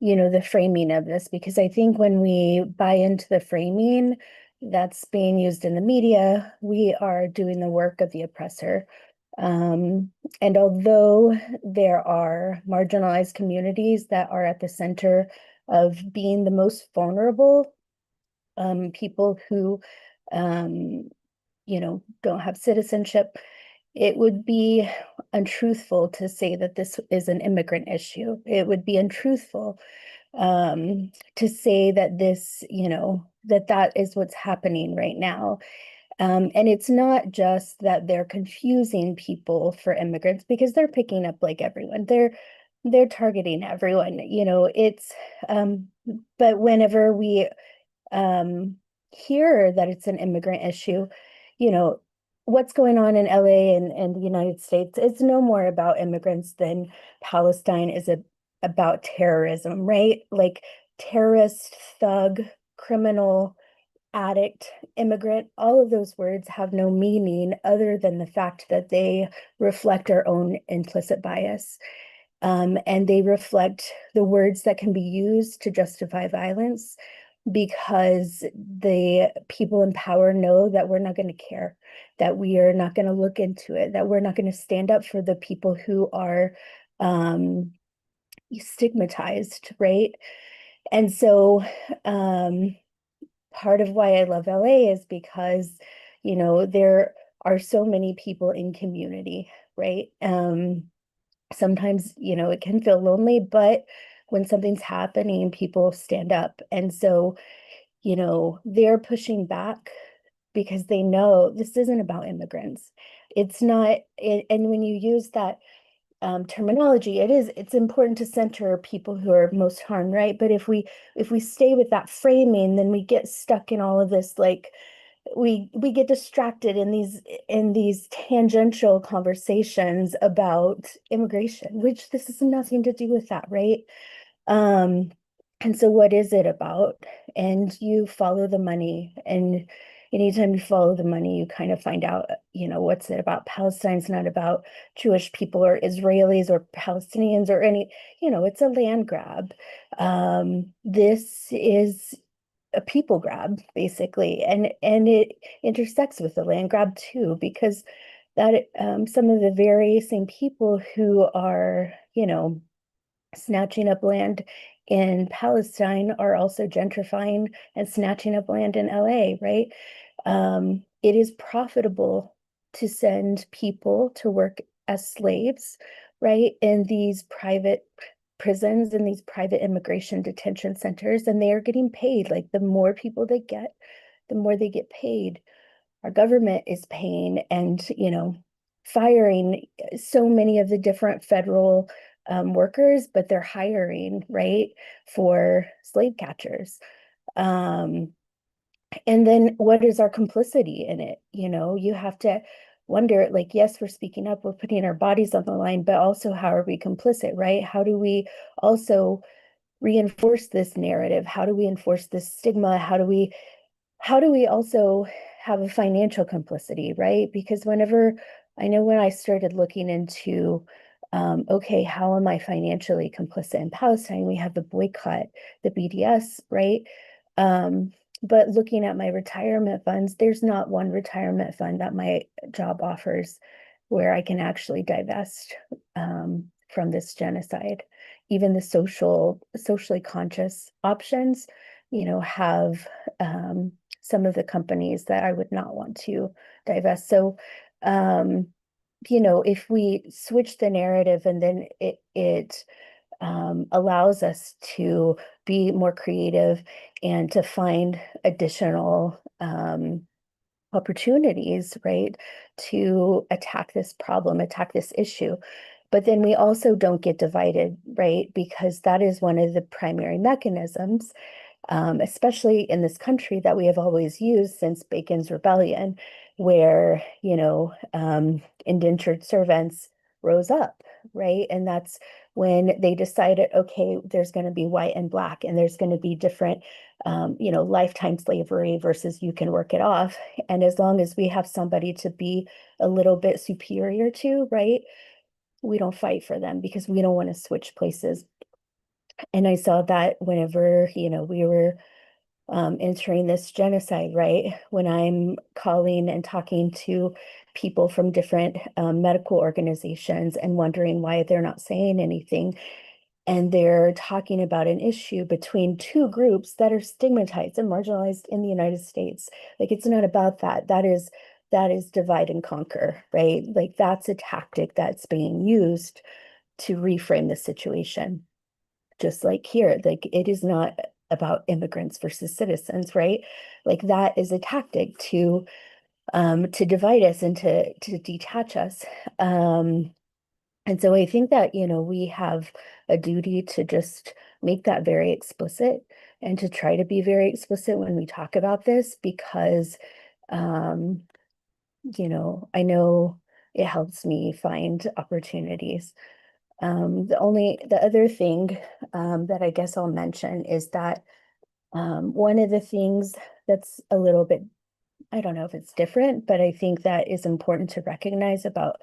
the framing of this, because I think when we buy into the framing that's being used in the media, we are doing the work of the oppressor. And although there are marginalized communities that are at the center of being the most vulnerable, people who, don't have citizenship, it would be untruthful to say that this is an immigrant issue. It would be untruthful to say that this, that is what's happening right now. And it's not just that they're confusing people for immigrants, because they're picking up like everyone. they're targeting everyone, it's but whenever we hear that it's an immigrant issue, what's going on in LA and the United States, it's no more about immigrants than Palestine is about terrorism, right? Like terrorist, thug, criminal, addict, immigrant, all of those words have no meaning other than the fact that they reflect our own implicit bias. And they reflect the words that can be used to justify violence because the people in power know that we're not going to care, that we are not going to look into it, that we're not going to stand up for the people who are stigmatized, right? And so part of why I love LA is because, there are so many people in community, right? Sometimes, it can feel lonely, but when something's happening, people stand up. And so, they're pushing back because they know this isn't about immigrants. It's not, and when you use that terminology, it's important to center people who are most harmed, right? But if we stay with that framing, then we get stuck in all of this, like we get distracted in these tangential conversations about immigration, which this has nothing to do with that, right? And so what is it about? And you follow the money, and anytime you follow the money, you kind of find out, what's it about? Palestine's not about Jewish people or Israelis or Palestinians or any, it's a land grab. This is a people grab, basically, and it intersects with the land grab too, because that some of the very same people who are, snatching up land in Palestine are also gentrifying and snatching up land in LA, right? It is profitable to send people to work as slaves, right, in these private prisons and these private immigration detention centers, and they are getting paid. Like the more people they get, the more they get paid. Our government is paying and, firing so many of the different federal workers, but they're hiring, right, for slave catchers. And then what is our complicity in it? You have to wonder, like, yes, we're speaking up, we're putting our bodies on the line, but also how are we complicit, right? How do we also reinforce this narrative? How do we enforce this stigma? How do we also have a financial complicity, right? Because when I started looking into, okay, how am I financially complicit in Palestine? We have the boycott, the BDS, right? But looking at my retirement funds, there's not one retirement fund that my job offers where I can actually divest from this genocide. Even the socially conscious options, have some of the companies that I would not want to divest. So, if we switch the narrative and then it allows us to be more creative and to find additional opportunities, right, to attack this problem, attack this issue. But then we also don't get divided, right? Because that is one of the primary mechanisms, especially in this country, that we have always used since Bacon's Rebellion, where, indentured servants rose up, right? And that's when they decided, okay, there's going to be white and black, and there's going to be different, lifetime slavery versus you can work it off. And as long as we have somebody to be a little bit superior to, right, we don't fight for them because we don't want to switch places. And I saw that whenever, we were entering this genocide, right? When I'm calling and talking to people from different medical organizations and wondering why they're not saying anything. And they're talking about an issue between two groups that are stigmatized and marginalized in the United States. Like, it's not about that. That is divide and conquer, right? Like, that's a tactic that's being used to reframe the situation. Just like here, like, it is not about immigrants versus citizens, right? Like, that is a tactic to divide us and to detach us. And so I think that, we have a duty to just make that very explicit and to try to be very explicit when we talk about this because, I know it helps me find opportunities. The other thing that I guess I'll mention is that one of the things that's a little bit, I don't know if it's different, but I think that is important to recognize about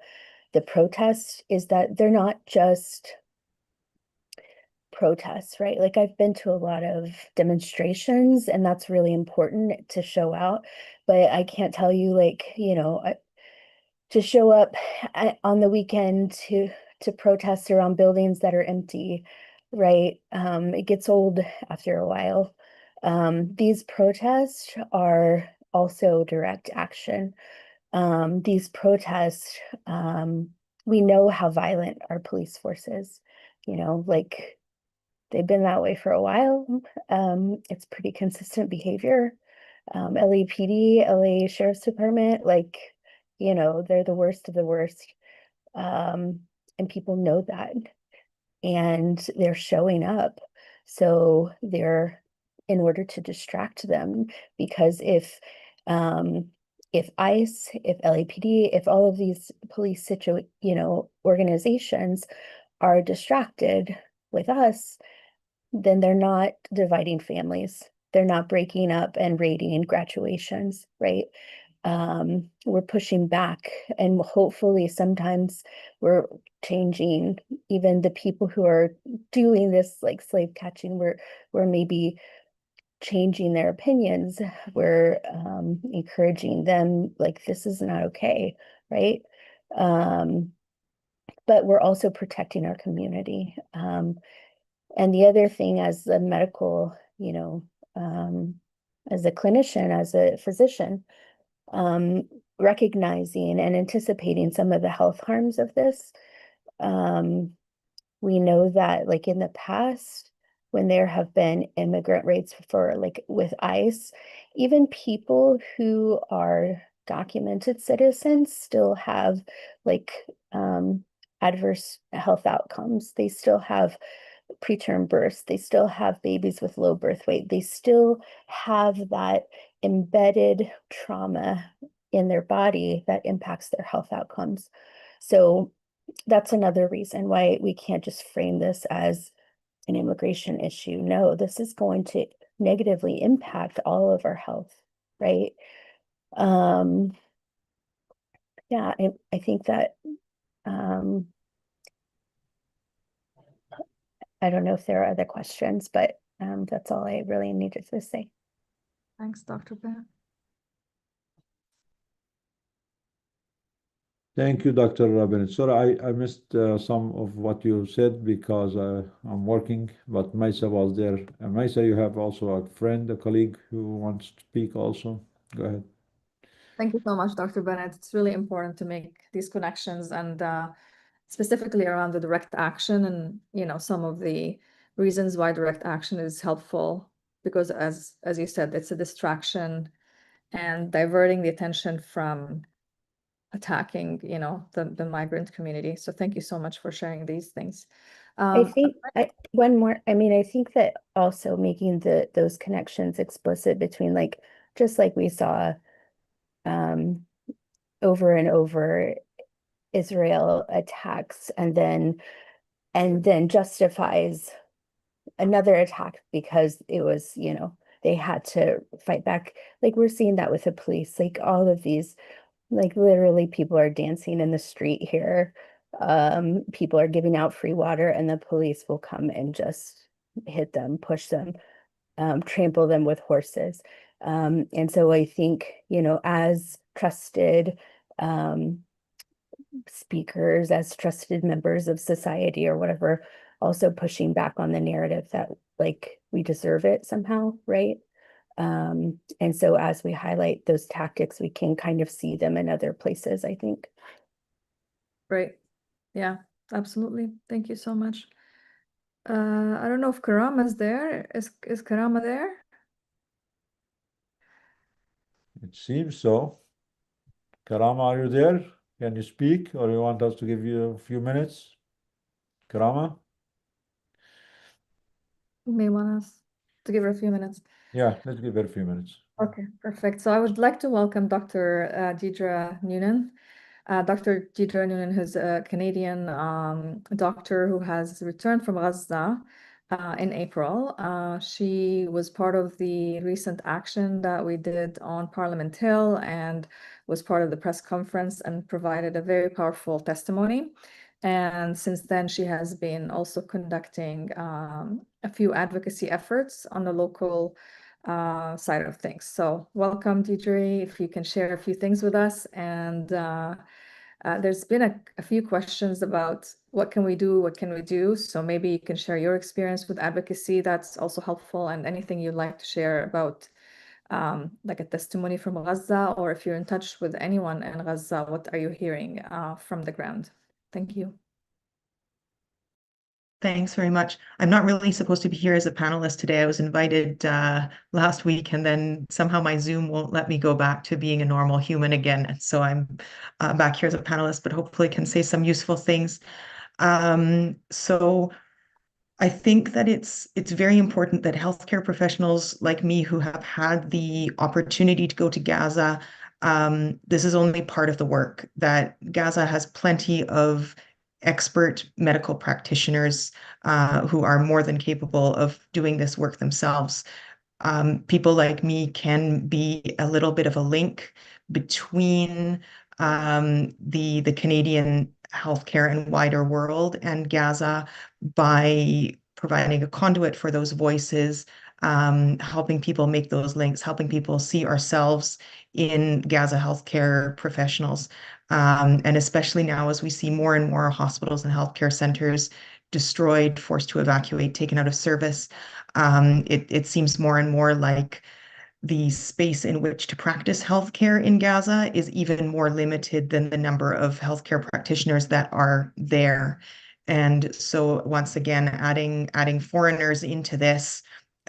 the protests is that they're not just protests, right? Like I've been to a lot of demonstrations and that's really important to show out, but I can't tell you to show up on the weekend to protest around buildings that are empty, right? It gets old after a while. These protests are also direct action. These protests, we know how violent our police force is, like they've been that way for a while. It's pretty consistent behavior. LAPD, LA Sheriff's Department, they're the worst of the worst. And people know that. And they're showing up. So they're in order to distract them, because if ICE, if LAPD, if all of these police organizations are distracted with us, then they're not dividing families. They're not breaking up and raiding graduations, right? We're pushing back, and hopefully sometimes we're changing even the people who are doing this like slave catching. We're maybe changing their opinions. We're encouraging them, like, this is not okay, right? But we're also protecting our community. And the other thing, as a medical, as a clinician, as a physician, recognizing and anticipating some of the health harms of this. We know that like in the past, when there have been immigrant rates for like with ICE, even people who are documented citizens still have like adverse health outcomes. They still have preterm births. They still have babies with low birth weight. They still have that embedded trauma in their body that impacts their health outcomes. So that's another reason why we can't just frame this as an immigration issue. No, this is going to negatively impact all of our health, right? Yeah, I think that I don't know if there are other questions, but that's all I really needed to say. Thanks, Dr. Bennett. Thank you, Dr. Bennett. Sorry, I missed some of what you said because I'm working, but Maisa was there. And Maisa, you have also a friend, a colleague who wants to speak also. Go ahead. Thank you so much, Dr. Bennett. It's really important to make these connections and specifically around the direct action and, some of the reasons why direct action is helpful, because as you said, it's a distraction and diverting the attention from attacking, the migrant community. So thank you so much for sharing these things. I think one more, I think that also making those connections explicit between just like we saw over and over, Israel attacks and then justifies another attack because it was, they had to fight back. Like we're seeing that with the police, like all of these, like literally people are dancing in the street here. People are giving out free water and the police will come and just hit them, push them, trample them with horses. And so I think, as trusted speakers, as trusted members of society or whatever, also pushing back on the narrative that like we deserve it somehow, right? And so as we highlight those tactics, we can kind of see them in other places, I think. Right. Yeah, absolutely. Thank you so much. I don't know if Karama is there. Is Karama there? It seems so. Karama, are you there? Can you speak, or you want us to give you a few minutes? Karama? You may want us to give her a few minutes. Yeah, let's give her a few minutes. Okay, perfect. So I would like to welcome Dr. Deidre Noonan. Dr. Deidre Noonan, who's a Canadian doctor who has returned from Gaza in April. She was part of the recent action that we did on Parliament Hill and was part of the press conference and provided a very powerful testimony. And since then, she has been also conducting a few advocacy efforts on the local side of things. So welcome, Deidre, if you can share a few things with us. And there's been a few questions about what can we do? So maybe you can share your experience with advocacy. That's also helpful. And anything you'd like to share about like a testimony from Gaza, or if you're in touch with anyone in Gaza, what are you hearing from the ground? Thank you. Thanks very much. I'm not really supposed to be here as a panelist today. I was invited last week, and then somehow my Zoom won't let me go back to being a normal human again. And so I'm back here as a panelist, but hopefully can say some useful things. So I think that it's very important that healthcare professionals like me who have had the opportunity to go to Gaza, this is only part of the work, that Gaza has plenty of expert medical practitioners who are more than capable of doing this work themselves. People like me can be a little bit of a link between the Canadian healthcare and wider world and Gaza by providing a conduit for those voices, helping people make those links, helping people see ourselves in Gaza healthcare professionals. And especially now, as we see more and more hospitals and healthcare centers destroyed, forced to evacuate, taken out of service, it seems more and more like the space in which to practice healthcare in Gaza is even more limited than the number of healthcare practitioners that are there. And so once again, adding foreigners into this,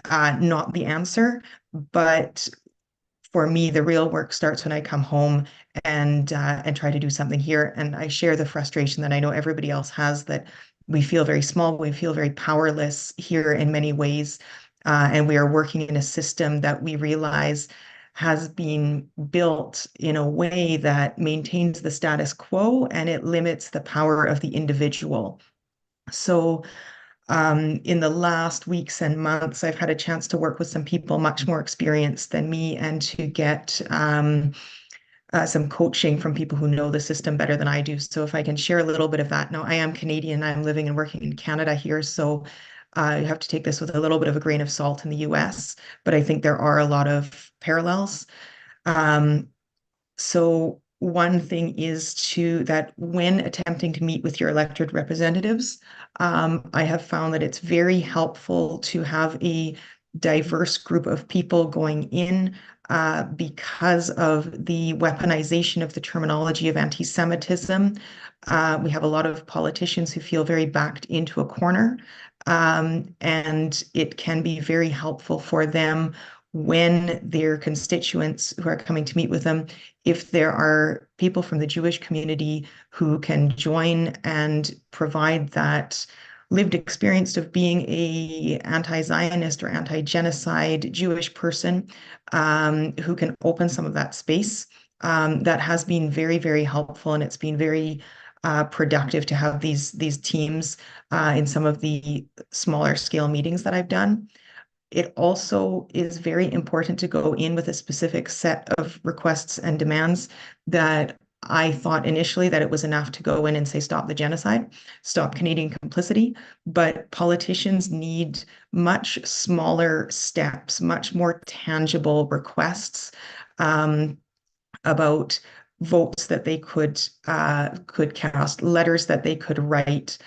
not the answer, but for me, the real work starts when I come home and try to do something here. And I share the frustration that I know everybody else has, that we feel very small, we feel very powerless here in many ways. And we are working in a system that we realize has been built in a way that maintains the status quo and it limits the power of the individual. So in the last weeks and months, I've had a chance to work with some people much more experienced than me and to get some coaching from people who know the system better than I do. So if I can share a little bit of that. Now, I am Canadian. I'm living and working in Canada here. So you have to take this with a little bit of a grain of salt in the US, but I think there are a lot of parallels. So one thing is that when attempting to meet with your elected representatives, I have found that it's very helpful to have a diverse group of people going in because of the weaponization of the terminology of anti-Semitism. We have a lot of politicians who feel very backed into a corner, and it can be very helpful for them when their constituents who are coming to meet with them, if there are people from the Jewish community who can join and provide that lived experience of being a anti-Zionist or anti-genocide Jewish person, who can open some of that space. That has been very, very helpful, and it's been very productive to have these teams in some of the smaller scale meetings that I've done. It also is very important to go in with a specific set of requests and demands that I thought initially that it was enough to go in and say, stop the genocide, stop Canadian complicity. But politicians need much smaller steps, much more tangible requests about votes that they could cast, letters that they could write,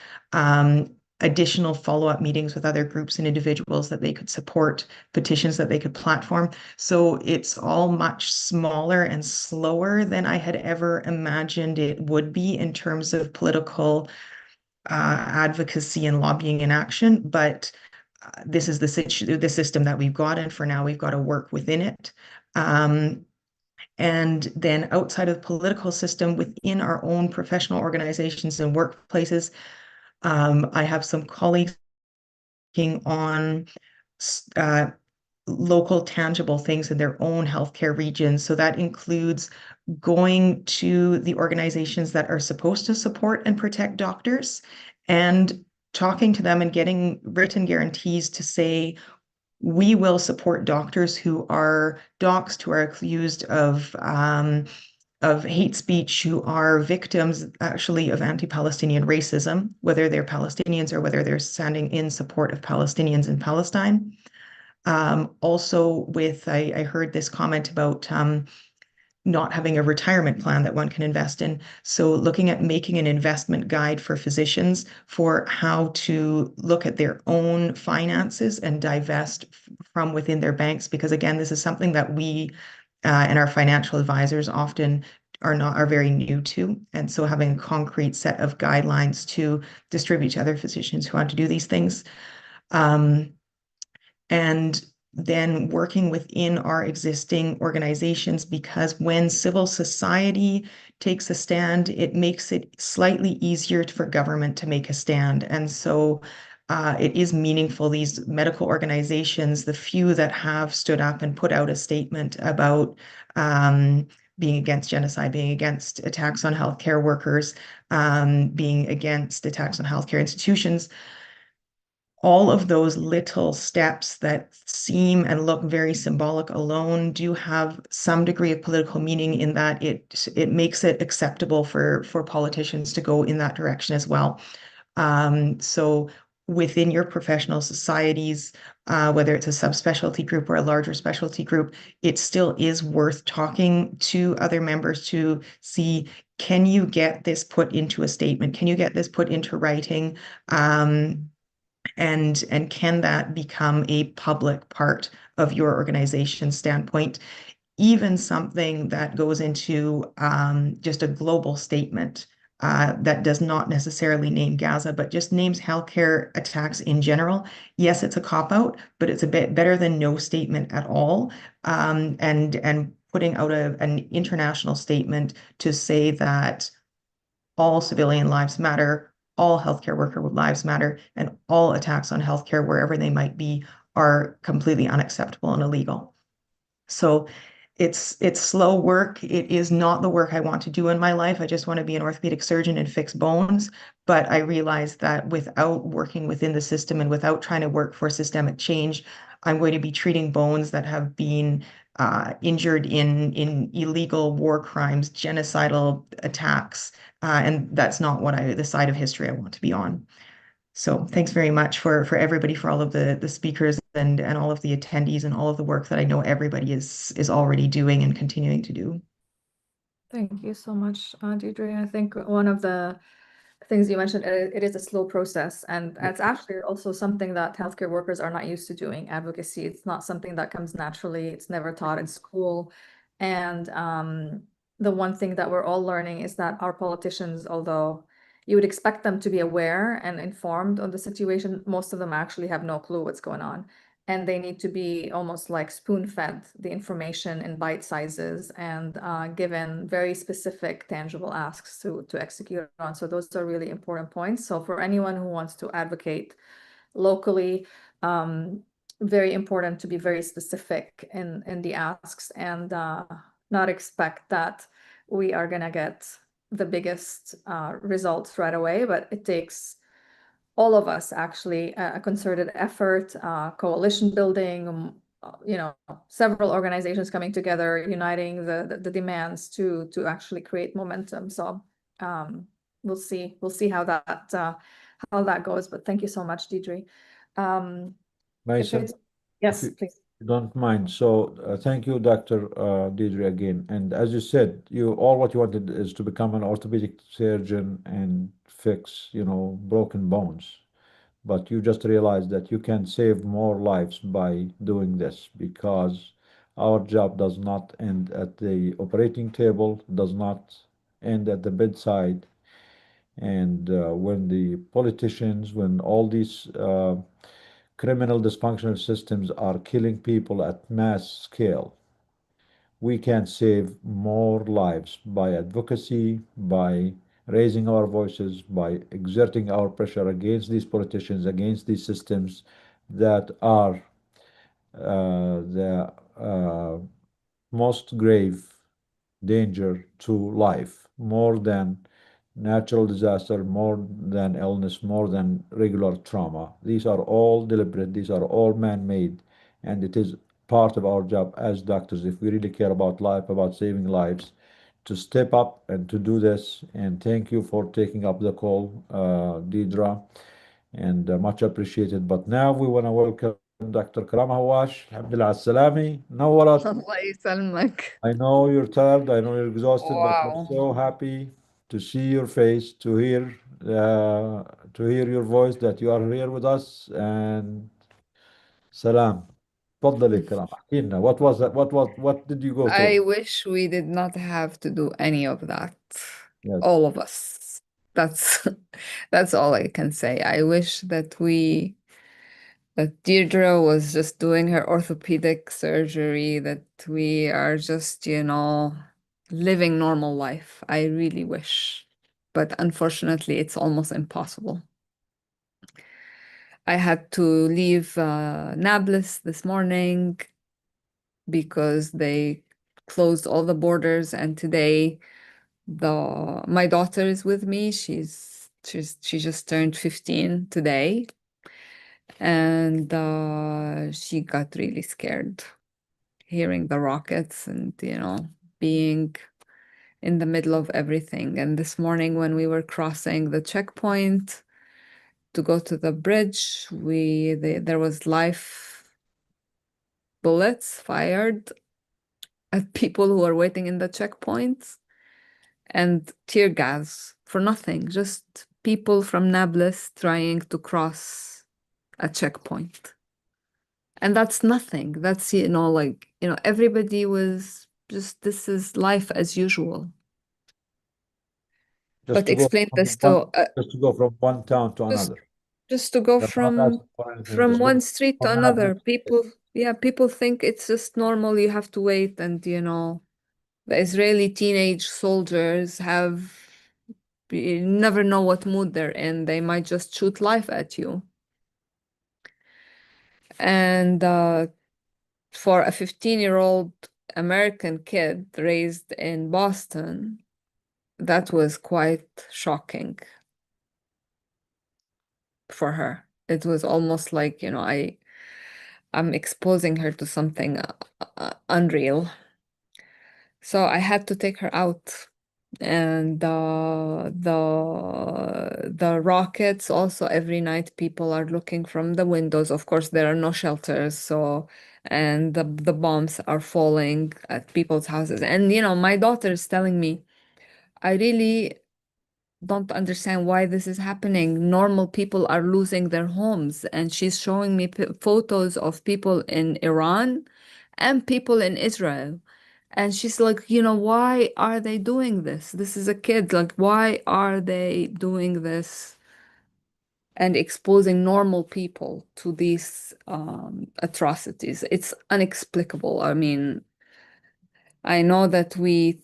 additional follow-up meetings with other groups and individuals that they could support, petitions that they could platform. So it's all much smaller and slower than I had ever imagined it would be in terms of political advocacy and lobbying in action. But this is the system that we've got, and for now we've got to work within it. And then outside of the political system, within our own professional organizations and workplaces, I have some colleagues working on local tangible things in their own healthcare regions. So that includes going to the organizations that are supposed to support and protect doctors and talking to them and getting written guarantees to say, we will support doctors who are doxxed, who are accused of hate speech, who are victims actually of anti-Palestinian racism, whether they're Palestinians or whether they're standing in support of Palestinians in Palestine. Also I heard this comment about not having a retirement plan that one can invest in. So looking at making an investment guide for physicians for how to look at their own finances and divest from within their banks, because again, this is something that we and our financial advisors often are very new to. And so having a concrete set of guidelines to distribute to other physicians who want to do these things. And then working within our existing organizations, because when civil society takes a stand, it makes it slightly easier for government to make a stand. And so it is meaningful. These medical organizations, the few that have stood up and put out a statement about being against genocide, being against attacks on healthcare workers, being against attacks on healthcare institutions, all of those little steps that seem and look very symbolic alone do have some degree of political meaning in that it makes it acceptable for politicians to go in that direction as well. So within your professional societies, whether it's a subspecialty group or a larger specialty group, it still is worth talking to other members to see, can you get this put into a statement? Can you get this put into writing? And can that become a public part of your organization's standpoint? Even something that goes into just a global statement that does not necessarily name Gaza, but just names healthcare attacks in general. Yes, it's a cop-out, but it's a bit better than no statement at all. And putting out an international statement to say that all civilian lives matter, all healthcare worker lives matter, and all attacks on healthcare, wherever they might be, are completely unacceptable and illegal. So it's slow work. It is not the work I want to do in my life. I just want to be an orthopedic surgeon and fix bones. But I realize that without working within the system and without trying to work for systemic change, I'm going to be treating bones that have been injured in illegal war crimes, genocidal attacks, and that's not the side of history I want to be on. So thanks very much for everybody, for all of the speakers and all of the attendees and all of the work that I know everybody is already doing and continuing to do. Thank you so much, Deidre. I think one of the things you mentioned, it is a slow process, and it's actually also something that healthcare workers are not used to doing. Advocacy, it's not something that comes naturally. It's never taught in school. And the one thing that we're all learning is that our politicians, although you would expect them to be aware and informed on the situation, most of them actually have no clue what's going on. And they need to be almost like spoon-fed the information in bite sizes and given very specific, tangible asks to execute on. So those are really important points. So for anyone who wants to advocate locally, very important to be very specific in the asks and not expect that we are going to get the biggest results right away, but it takes all of us actually a concerted effort, coalition building, several organizations coming together, uniting the demands to actually create momentum. So we'll see how that goes. But thank you so much, Deidre. Mason, Yes, if you please. don't mind. So thank you, Dr. Deidre, again. And as you said, all what you wanted is to become an orthopedic surgeon and fix, broken bones. But you just realized that you can save more lives by doing this, because our job does not end at the operating table, does not end at the bedside. And when all these criminal dysfunctional systems are killing people at mass scale, we can save more lives by advocacy, by raising our voices, by exerting our pressure against these politicians, against these systems that are the most grave danger to life, more than natural disaster, more than illness, more than regular trauma. These are all deliberate, these are all man-made, and it is part of our job as doctors, if we really care about life, about saving lives, to step up and to do this. And thank you for taking up the call, Deidre, and much appreciated. But now we want to welcome Dr. Karam Hawash. Alhamdulillah al-Salami. Nawarat. الله يسلمك. I know you're tired, I know you're exhausted, but we're Wow. so happy to see your face, to hear your voice, that you are here with us. And salam. تفضلي كرام احكي لنا what did you go I through? wish we did not have to do any of that. Yes. All of us. That's that's all I can say. I wish that Deirdre was just doing her orthopedic surgery, that we are just, living normal life. I really wish. But unfortunately, it's almost impossible. I had to leave Nablus this morning because they closed all the borders, and today my daughter is with me. She just turned 15 today, and she got really scared hearing the rockets and being in the middle of everything. And this morning when we were crossing the checkpoint to go to the bridge, there was live bullets fired at people who are waiting in the checkpoints, and tear gas for nothing, just people from Nablus trying to cross a checkpoint. And that's nothing. That's, everybody was just, this is life as usual. But explain this to just to go from one town to another. Just to go They're not asking for anything, from just go one street to from another. Nablus. People think it's just normal. You have to wait, and the Israeli teenage soldiers you never know what mood they're in. They might just shoot life at you. And for a 15-year-old American kid raised in Boston, that was quite shocking for her. It was almost like, I'm exposing her to something unreal. So I had to take her out. And the rockets also, every night people are looking from the windows. Of course, there are no shelters, and the bombs are falling at people's houses. And my daughter is telling me, I really don't understand why this is happening. Normal people are losing their homes. And she's showing me photos of people in Iran and people in Israel. And she's like, why are they doing this? This is a kid. Like, why are they doing this and exposing normal people to these atrocities? It's inexplicable. I mean, I know that we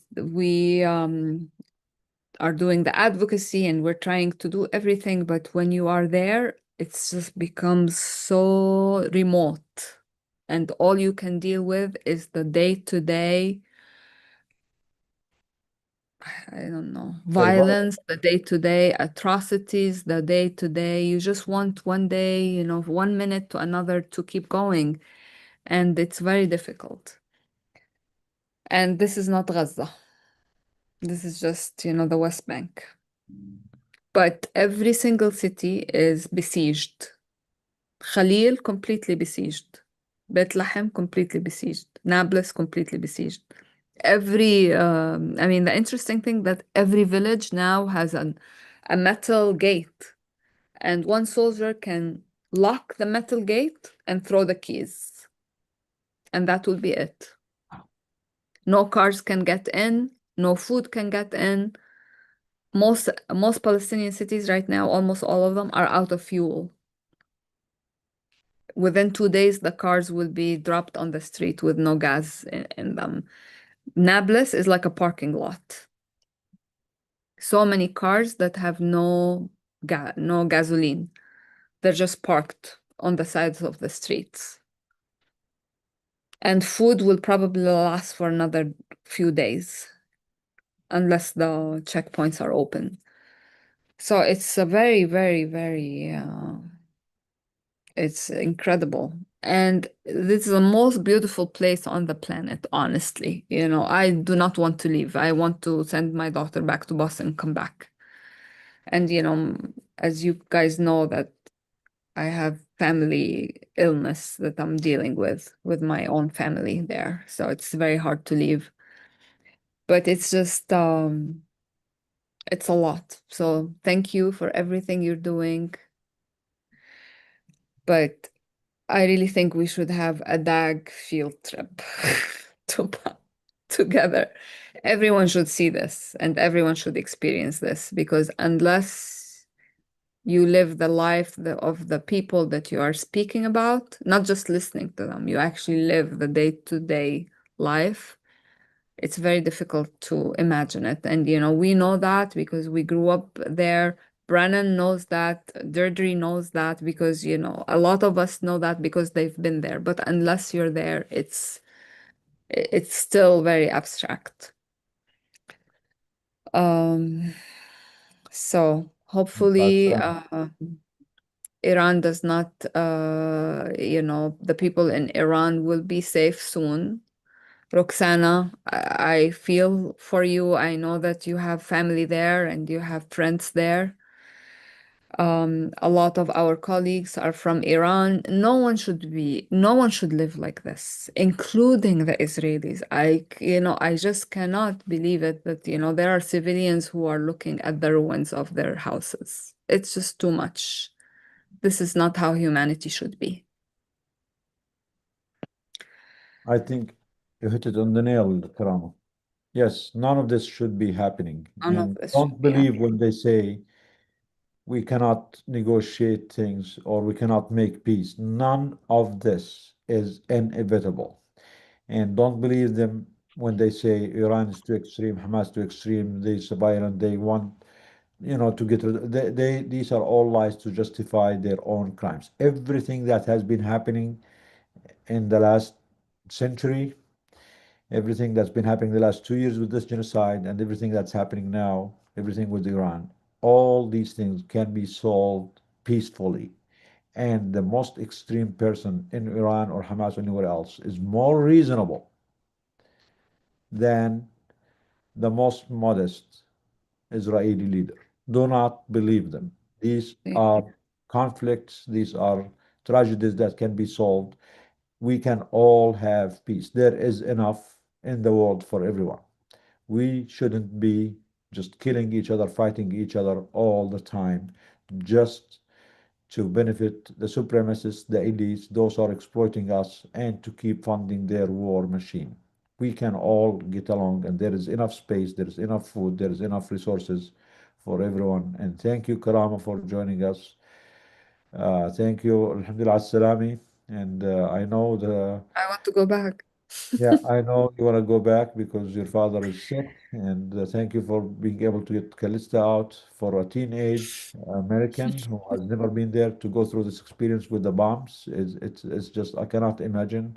are doing the advocacy and we're trying to do everything, but when you are there, it's just becomes so remote, and all you can deal with is the day-to-day, I don't know, violence, the day-to-day atrocities, the day-to-day. You just want one day, 1 minute to another to keep going, and it's very difficult. And this is not Gaza. This is just, the West Bank. But every single city is besieged. Khalil completely besieged. Bethlehem completely besieged. Nablus completely besieged. The interesting thing that every village now has a metal gate, and one soldier can lock the metal gate and throw the keys, and that will be it. No cars can get in, no food can get in. Most Palestinian cities right now, almost all of them, are out of fuel. Within 2 days, the cars will be dropped on the street with no gas in them. Nablus is like a parking lot. So many cars that have no gasoline. They're just parked on the sides of the streets. And food will probably last for another few days unless the checkpoints are open. So it's a very, very, very, it's incredible. And this is the most beautiful place on the planet, honestly. You know, I do not want to leave. I want to send my daughter back to Boston and come back. And, you know, as you guys know, that I have family illness that I'm dealing with my own family there. So it's very hard to leave. But it's just, it's a lot. So thank you for everything you're doing. But I really think we should have a DAG field trip to together. Everyone should see this and everyone should experience this, because unless you live the life of the people that you are speaking about, not just listening to them, you actually live the day-to-day life, it's very difficult to imagine it. And, you know, we know that because we grew up there. Brennan knows that, Deirdre knows that, because, you know, a lot of us know that because they've been there. But unless you're there, it's still very abstract. So hopefully Iran does not, you know, the people in Iran will be safe soon. Roxana, I feel for you. I know that you have family there and you have friends there. A lot of our colleagues are from Iran. No one should live like this, including the Israelis. You know, I just cannot believe it that, you know, there are civilians who are looking at the ruins of their houses. It's just too much. This is not how humanity should be. I think you hit it on the nail, Karama. Yes, none of this should be happening. None of And this don't should be believe happening. when they say we cannot negotiate things or we cannot make peace. None of this is inevitable. And don't believe them when they say Iran is too extreme, Hamas too extreme, they survive and they want, to get rid. These are all lies to justify their own crimes. Everything that has been happening in the last century, everything that's been happening the last 2 years with this genocide, and everything that's happening now, everything with Iran, all these things can be solved peacefully. And the most extreme person in Iran or Hamas or anywhere else is more reasonable than the most modest Israeli leader. Do not believe them. These are conflicts, these are tragedies that can be solved. We can all have peace. There is enough in the world for everyone. We shouldn't be just killing each other, fighting each other all the time, just to benefit the supremacists, the elites, those who are exploiting us, and to keep funding their war machine. We can all get along, and there is enough space, there is enough food, there is enough resources for everyone. And thank you, Karama, for joining us. Thank you, Alhamdulillah, Salami. And I know I want to go back. yeah, I know you want to go back because your father is sick, and thank you for being able to get Callista out for a teenage American who has never been there to go through this experience with the bombs. It's just I cannot imagine.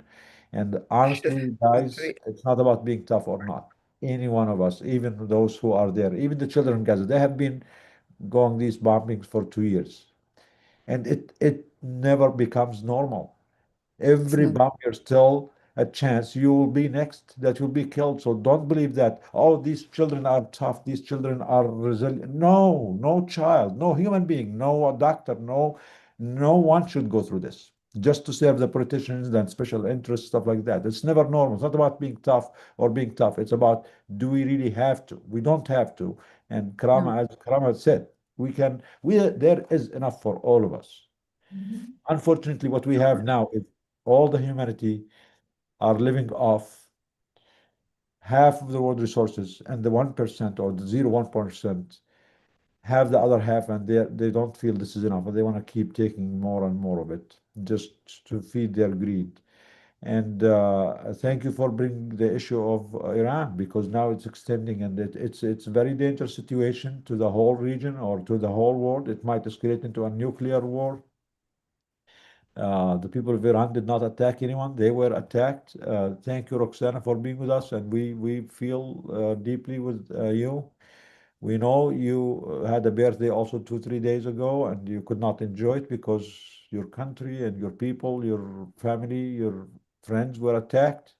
And honestly, guys, it's not about being tough or not. Any one of us, even those who are there, even the children in Gaza, they have been going these bombings for 2 years, and it never becomes normal. Every bomb, you're still a chance you will be next that you'll be killed. So don't believe that, oh, these children are tough, these children are resilient. No, no child, no human being, no doctor, no one should go through this just to serve the politicians and special interests, stuff like that. It's never normal. It's not about being tough or being tough. It's about, do we really have to? We don't have to. And Karama, as Karama said, there is enough for all of us. Unfortunately, what we have now is all the humanity are living off half of the world resources, and the 1% or the 0.1% have the other half, and they don't feel this is enough, and they want to keep taking more and more of it just to feed their greed. And thank you for bringing the issue of Iran, because now it's extending, and it's a very dangerous situation to the whole region or to the whole world. It might escalate into a nuclear war. The people of Iran did not attack anyone; they were attacked. Thank you, Roxana, for being with us, and we feel deeply with you. We know you had a birthday also 2, 3 days ago, and you could not enjoy it because your country and your people, your family, your friends were attacked.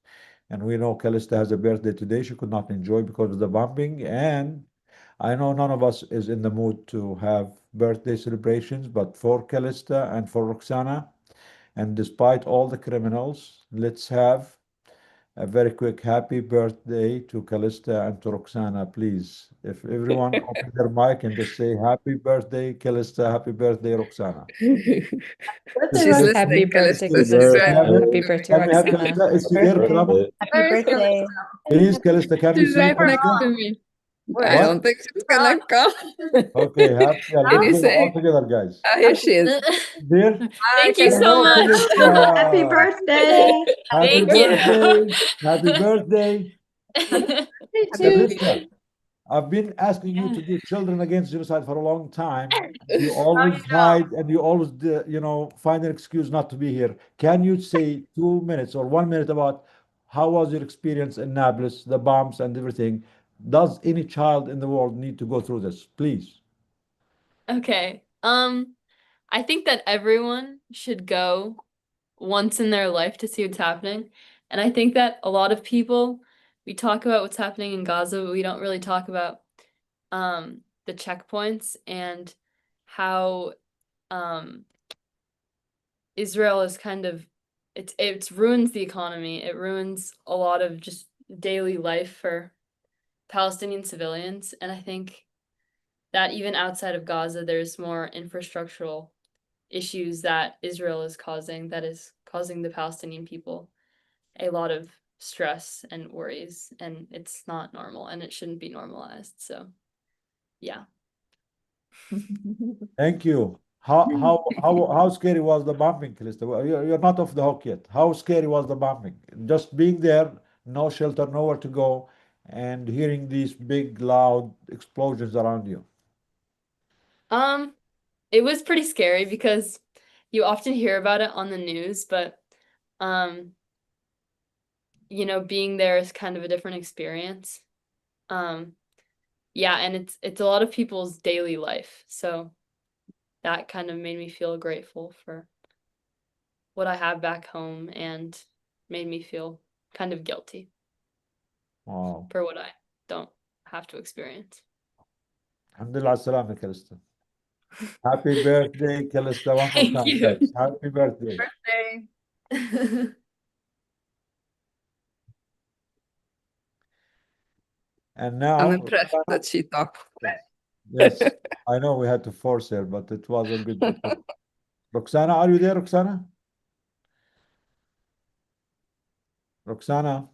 And we know Calista has a birthday today. She could not enjoy because of the bombing. And I know none of us is in the mood to have birthday celebrations, but for Calista and for Roxana, and despite all the criminals, let's have a very quick happy birthday to Calista and to Roxana, please. If everyone open their mic and just say happy birthday, Calista, happy birthday, Roxana. She's Happy listening, Calista. Calista. She's right Happy next to me. birthday, Can we have Roxana. Calista? Is she there, Karam? Happy birthday. Please, Calista, can we She's see right next Calista? to me. I What? don't think she's gonna come. Okay, happy. Yeah, Can let's you do it say? all together, guys. Here she is. There. Thank you Hello, Calista. Happy birthday. Happy Thank you. birthday. Happy birthday. Me too. Calista, I've been asking you to do Children Against Genocide for a long time. You always hide and you always, find an excuse not to be here. Can you say 2 minutes or 1 minute about how was your experience in Nablus, the bombs and everything? Does any child in the world need to go through this? Please. Okay. I think that everyone should go once in their life to see what's happening. And I think that a lot of people, we talk about what's happening in Gaza, but we don't really talk about the checkpoints and how Israel is kind of it ruins the economy. It ruins a lot of just daily life for Palestinian civilians. And I think that even outside of Gaza, there's more infrastructural issues that Israel is causing that is causing the Palestinian people a lot of stress and worries, and it's not normal and it shouldn't be normalized. So yeah. Thank you. How scary was the bombing, Calista? Well, you're not off the hook yet. How scary was the bombing? Just being there, no shelter, nowhere to go, and hearing these big, loud explosions around you. It was pretty scary because you often hear about it on the news, but being there is kind of a different experience. Yeah, and it's a lot of people's daily life. So that kind of made me feel grateful for what I have back home and made me feel kind of guilty Wow. for what I don't have to experience. Alhamdulillah, salama, Calista. Happy birthday, Calista. One more Thank time, you. guys. Happy birthday. Birthday. And now, I'm impressed that she talked. yes, I know we had to force her, but it was a good effort. Roxana, are you there, Roxana? Roxana?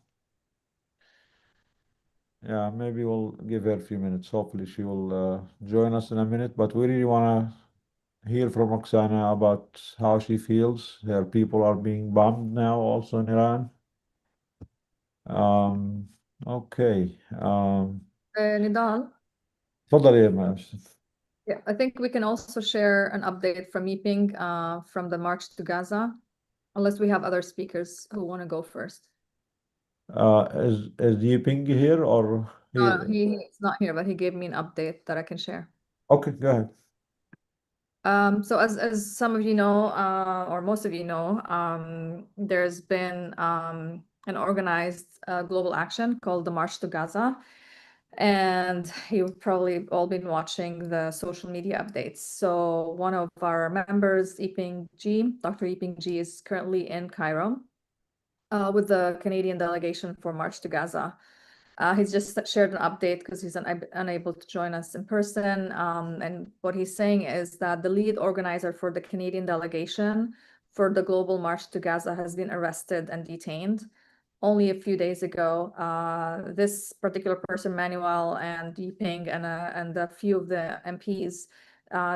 Yeah, maybe we'll give her a few minutes. Hopefully she will join us in a minute, but we really want to hear from Roxana about how she feels. Her people are being bombed now also in Iran. Okay. Nidal, تفضل يا يوسف. yeah, I think we can also share an update from Yiping from the march to Gaza, unless we have other speakers who want to go first. Is Yiping here or He's not here, but he gave me an update that I can share. Okay, go ahead. So as some of you know, or most of you know, there's been an organized global action called the March to Gaza. And you've probably all been watching the social media updates. So one of our members, Dr. Yiping G, is currently in Cairo with the Canadian delegation for March to Gaza. He's just shared an update because he's unable to join us in person. And what he's saying is that the lead organizer for the Canadian delegation for the global March to Gaza has been arrested and detained. Only a few days ago, this particular person, Manuel and Yiping and a few of the MPs,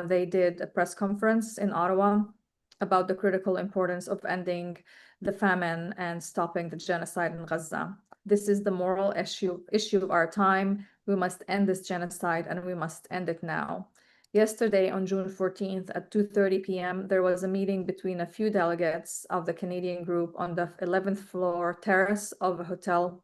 they did a press conference in Ottawa about the critical importance of ending the famine and stopping the genocide in Gaza. This is the moral issue of our time. We must end this genocide, and we must end it now. Yesterday, on June 14th at 2:30 p.m., there was a meeting between a few delegates of the Canadian group on the 11th floor terrace of a hotel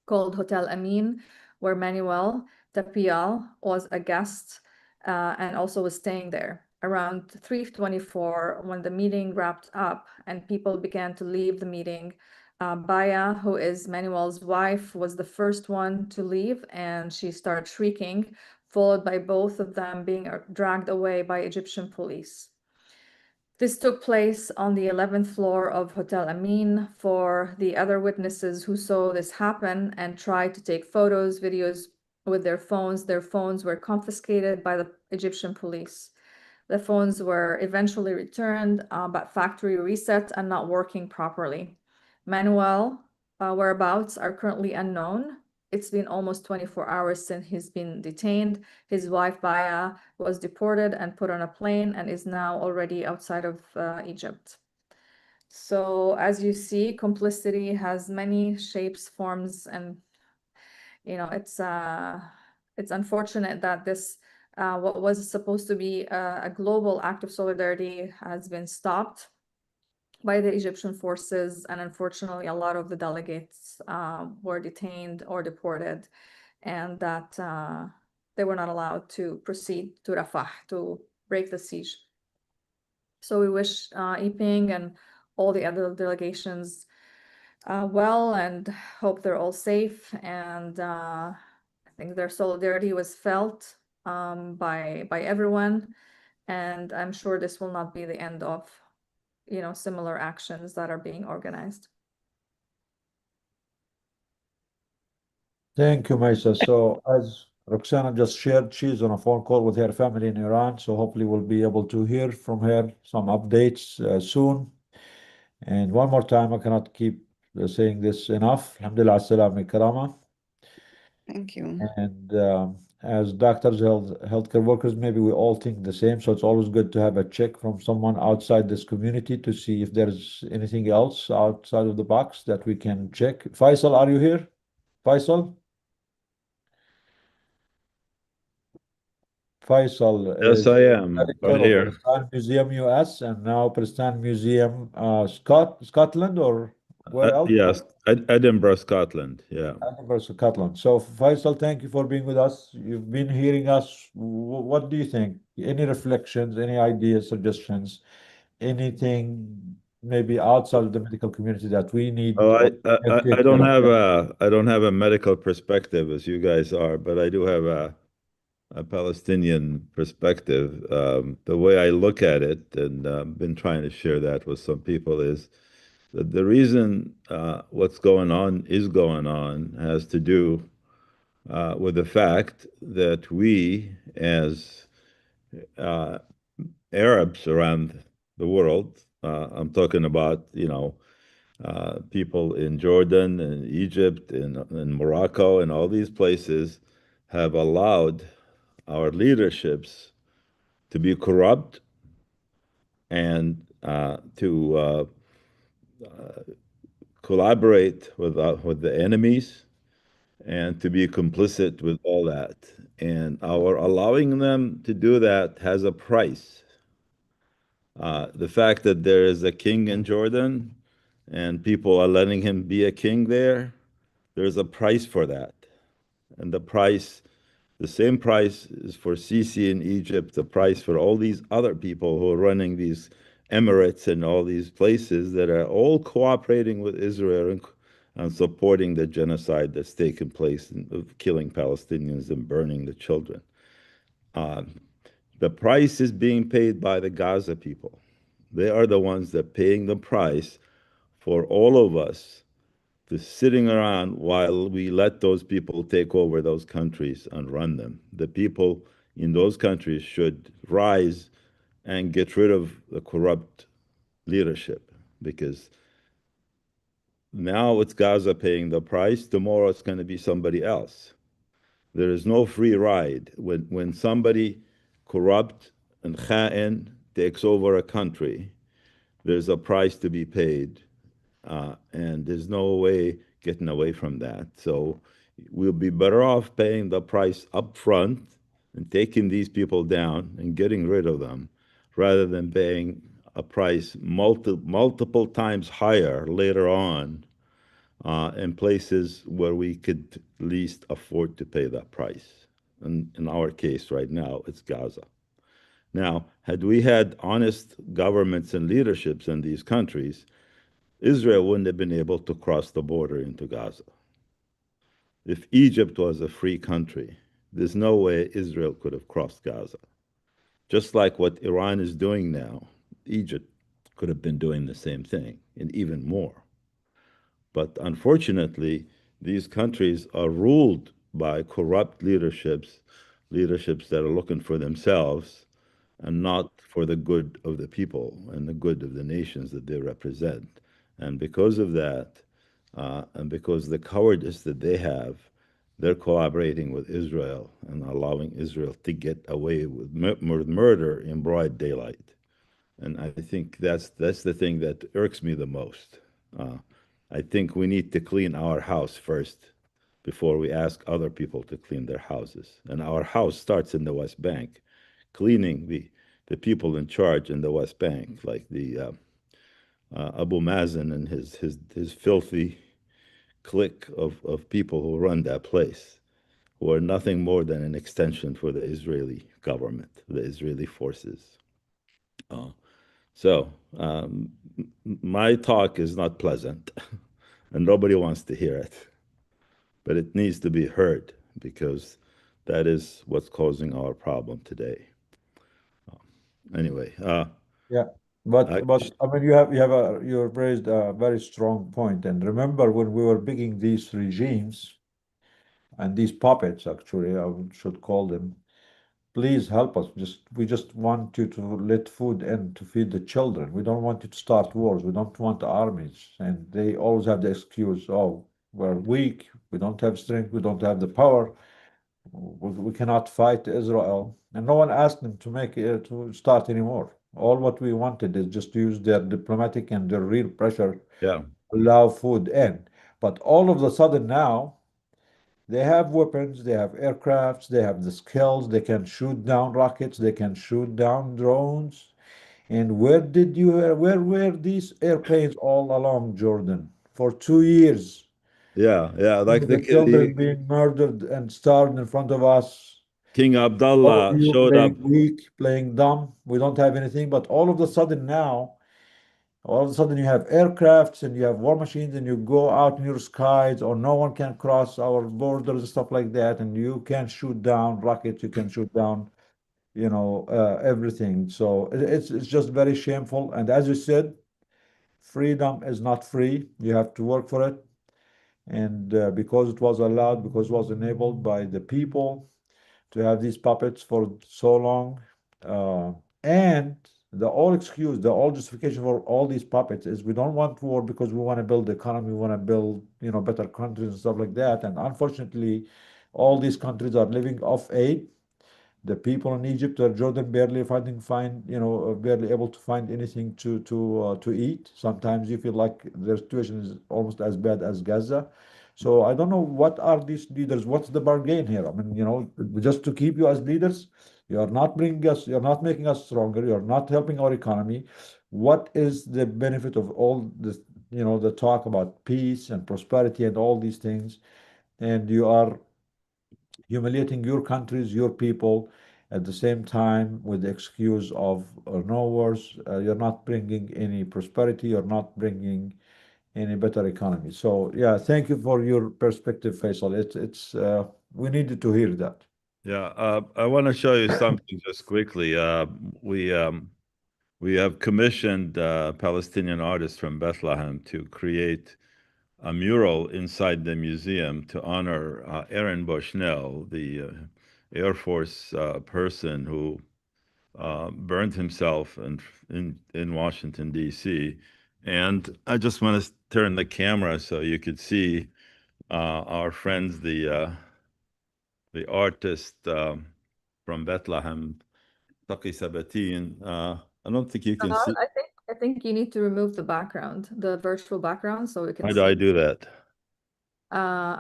called Hotel Amin, where Manuel Tapial was a guest and also was staying there. Around 3:24, when the meeting wrapped up and people began to leave the meeting, Baya, who is Manuel's wife, was the first one to leave, and she started shrieking, followed by both of them being dragged away by Egyptian police. This took place on the 11th floor of Hotel Amin. For the other witnesses who saw this happen and tried to take photos, videos with their phones were confiscated by the Egyptian police. The phones were eventually returned, but factory reset and not working properly. Manuel whereabouts are currently unknown. It's been almost 24 hours since he's been detained. His wife, Baya, was deported and put on a plane and is now already outside of Egypt. So as you see, complicity has many shapes, forms, and it's unfortunate that this what was supposed to be a global act of solidarity has been stopped by the Egyptian forces, and unfortunately a lot of the delegates were detained or deported, and that they were not allowed to proceed to Rafah to break the siege. So we wish Yiping and all the other delegations well, and hope they're all safe, and I think their solidarity was felt by everyone, and I'm sure this will not be the end of similar actions that are being organized. Thank you, Maisa. So as Roxana just shared, she's on a phone call with her family in Iran, so hopefully we'll be able to hear from her some updates soon. And one more time, I cannot keep saying this enough. Alhamdulillah, as-salama karama. Thank you. And as doctors, healthcare workers, maybe we all think the same. So it's always good to have a check from someone outside this community to see if there's anything else outside of the box that we can check. Faisal, are you here? Faisal? Faisal Yes, is I am director right of here. Palestine Museum US and now Palestine Museum Scotland, or where else? Yes, Edinburgh, Scotland. Yeah. Edinburgh, Scotland. So Faisal, thank you for being with us. You've been hearing us. What do you think? Any reflections, any ideas, suggestions, anything maybe outside of the medical community that we need Oh, or can take care of? I don't have a medical perspective as you guys are, but I do have a Palestinian perspective. The way I look at it, and been trying to share that with some people, is that the reason what's going on is going on has to do with the fact that we, as Arabs around the world, I'm talking about, people in Jordan and Egypt and Morocco and all these places, have allowed our leaderships to be corrupt and to collaborate with the enemies and to be complicit with all that. And our allowing them to do that has a price. The fact that there is a king in Jordan and people are letting him be a king there, there's a price for that. And the same price is for Sisi in Egypt, the price for all these other people who are running these emirates and all these places that are all cooperating with Israel and supporting the genocide that's taken place of killing Palestinians and burning the children. The price is being paid by the Gaza people. They are the ones that are paying the price for all of us to sitting around while we let those people take over those countries and run them. The people in those countries should rise and get rid of the corrupt leadership, because now it's Gaza paying the price. Tomorrow it's going to be somebody else. There is no free ride. When somebody corrupt and kha'in takes over a country, there's a price to be paid, and there's no way getting away from that. So we'll be better off paying the price up front and taking these people down and getting rid of them, rather than paying a price multiple times higher later on, in places where we could least afford to pay that price. And in our case right now, it's Gaza. Now, had we had honest governments and leaderships in these countries, Israel wouldn't have been able to cross the border into Gaza. If Egypt was a free country, there's no way Israel could have crossed Gaza. Just like what Iran is doing now, Egypt could have been doing the same thing and even more. But unfortunately, these countries are ruled by corrupt leaderships that are looking for themselves and not for the good of the people and the good of the nations that they represent. And because of that, and because the cowardice that they have, they're collaborating with Israel and allowing Israel to get away with murder in broad daylight. And I think that's the thing that irks me the most. I think we need to clean our house first before we ask other people to clean their houses. And our house starts in the West Bank, cleaning the people in charge in the West Bank, like the Abu Mazen and his filthy clique of people who run that place, who are nothing more than an extension for the Israeli government, the Israeli forces. So my talk is not pleasant, and nobody wants to hear it, but it needs to be heard because that is what's causing our problem today. Anyway, Yeah, but I mean, you raised a very strong point. And remember, when we were picking these regimes and these puppets, actually, should call them, please help us. We just want you to let food in to feed the children. We don't want you to start wars. We don't want armies. And they always have the excuse, oh, we're weak. We don't have strength. We don't have the power. We cannot fight Israel. And no one asked them to make it to start anymore. All what we wanted is just to use their diplomatic and their real pressure, yeah, allow food in. But all of a sudden now, they have weapons, they have aircrafts, they have the skills, they can shoot down rockets, they can shoot down drones. And where were these airplanes all along, Jordan? For 2 years. yeah, like The children being murdered and starved in front of us. King All of Abdullah you showed up. playing weak, playing dumb. We don't have anything, but all of a sudden now, all of a sudden you have aircrafts and you have war machines and you go out in your skies or no one can cross our borders and stuff like that. And you can shoot down rockets, you can shoot down, everything. So it's just very shameful. And as you said, freedom is not free. You have to work for it. And because it was allowed, because it was enabled by the people to have these puppets for so long, and the all excuse, the all justification for all these puppets is we don't want war because we want to build the economy, we want to build, better countries and stuff like that. And unfortunately, all these countries are living off aid. The people in Egypt or Jordan barely barely able to find anything to eat. Sometimes you feel like their situation is almost as bad as Gaza. So I don't know what are these leaders, what's the bargain here? I mean, just to keep you as leaders, you're not making us stronger, you're not helping our economy. What is the benefit of all this, the talk about peace and prosperity and all these things? And you are humiliating your countries, your people, at the same time with the excuse of no wars. You're not bringing any prosperity. You're not bringing any better economy. So yeah, thank you for your perspective, Faisal. It's we needed to hear that. Yeah, I want to show you something just quickly. We have commissioned Palestinian artists from Bethlehem to create a mural inside the museum to honor Aaron Bushnell, the Air Force person who burned himself in Washington, D.C. And I just want to turn the camera so you could see our friends, the artist from Bethlehem, Taqi Sabatin. I don't think you can see. I think think you need to remove the background, the virtual background, so we can How do I see. do that?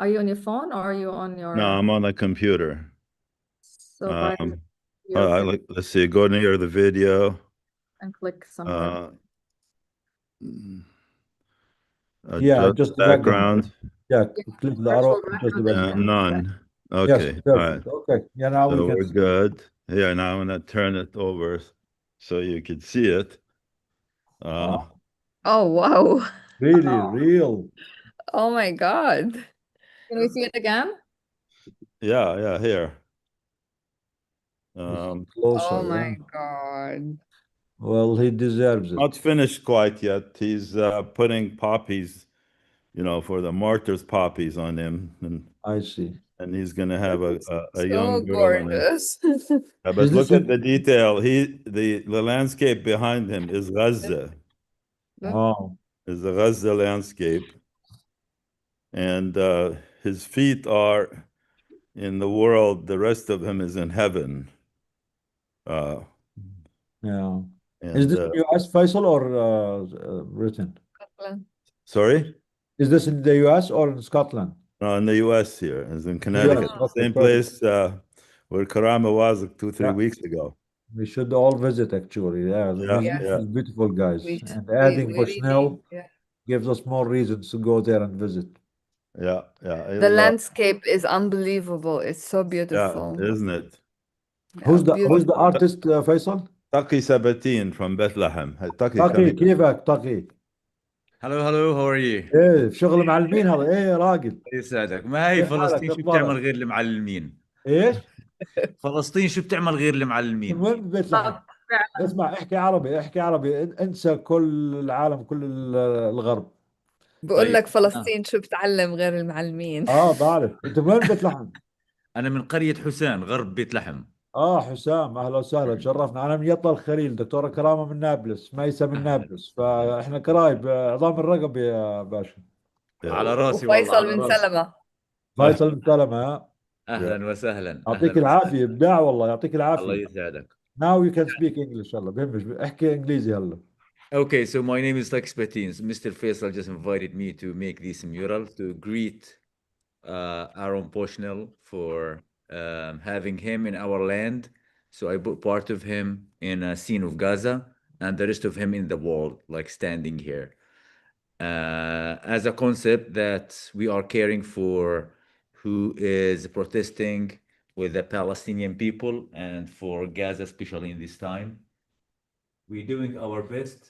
Are you on your phone or are you on your? No, I'm on a computer. So by Let's see, go near the video. and click somewhere. Yeah, Adjust just the background. Yeah, click the arrow, Virtual adjust the background. background. None. Yes, Okay. All right. perfect. Okay. Yeah, now So we can we're see. good. Yeah, now I'm gonna turn it over so you can see it. Wow. Oh, wow. Really real. Oh my God. Can we see it again? Yeah, here. Closer, Oh my yeah. God. Well, he deserves it. Not finished quite yet. He's putting poppies, for the martyrs poppies on him, and I see. and he's gonna have a So young girl gorgeous. Yeah, but look at the detail. The landscape behind him is Gaza. Wow. Is the Gaza landscape, and his feet are in the world. The rest of him is in heaven. Yeah. And Is this in the US, Faisal, or Britain? sorry? Is this in the US or in Scotland? No, in the US here, is in Connecticut. Okay, Same perfect. place where Karama was like 2-3 Yeah. weeks ago. We should all visit, actually. Yeah, Yeah. beautiful, guys. We- And we- adding we Bushnell really- yeah. gives us more reasons to go there and visit. Yeah. The landscape is unbelievable. It's so beautiful. Yeah, isn't it? Who's the artist, Faisal? Taqi Sabatin from Bethlehem. Taqi, come طقي here. كيفك طقي؟ hello, how are you? ايه شغل معلمين هذا ايه يا راجل. يسعدك. ما هي كيف حالك؟ فلسطين شو أخبارك؟ بتعمل غير المعلمين؟ ايش؟ فلسطين شو بتعمل غير من المعلمين؟ وين بيت لحم؟ اسمع احكي عربي احكي عربي انسى كل العالم كل الغرب. بقول طيب لك فلسطين شو بتعلم غير المعلمين. بعرف. انت من وين بيت لحم؟ أنا من قرية حسان غرب بيت لحم. حسام اهلا وسهلا تشرفنا. انا من يطا الخليل، دكتوره كرامه من نابلس، ميسة من نابلس، فاحنا قرايب عظام الرقب يا باشا. على راسي والله، وفيصل على من راسي. سلمة. فيصل من سلمة. أهلا وسهلا. يعطيك أهلا العافيه، وسهلا. ابداع والله، يعطيك الله العافيه. يسعدك. Now you can speak English. يلا بهمش احكي انجليزي هلا. Okay, so my name is Tax Patins. Mr. Faisal just invited me to make this mural to greet Aaron Poshnell for having him in our land. So I put part of him in a scene of Gaza and the rest of him in the wall, like standing here. As a concept that we are caring for who is protesting with the Palestinian people and for Gaza, especially in this time. We're doing our best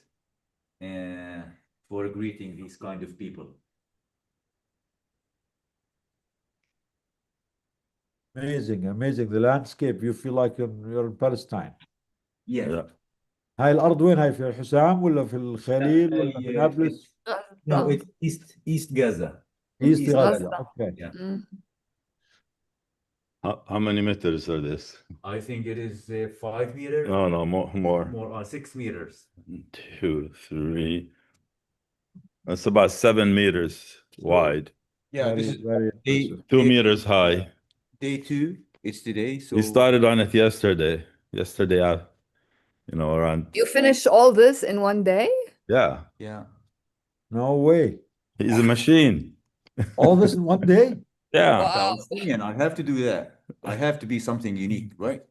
for greeting these kind of people. Amazing. The landscape, you feel like you're in Palestine. Yeah. هاي الأرض وين؟ هاي في حسام ولا في الخليل ولا في نابلس؟ No, it's East Gaza. East Gaza. Okay. Yeah. How many meters are this? I think it is 5 meters. No, more. More, 6 meters. 2, 3. That's about 7 meters wide. Yeah, this is very day, 2 meters high. Day 2. It's today. So We started on it yesterday. Around. You finished all this in one day? Yeah. Yeah. No way. He's a machine. All this in one day? Yeah. Wow. Palestinian, I have to do that. I have to be something unique, right?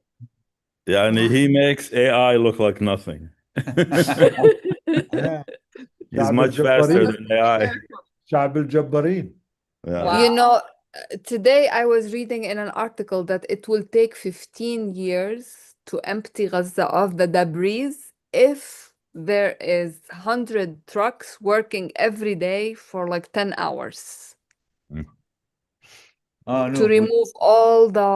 Yeah, and he makes AI look like nothing. Yeah. He's much faster than AI. شعب الجبارين. Yeah. You know, today I was reading in an article that it will take 15 years to empty Gaza of the debris if there is 100 trucks working every day for like 10 hours to remove all the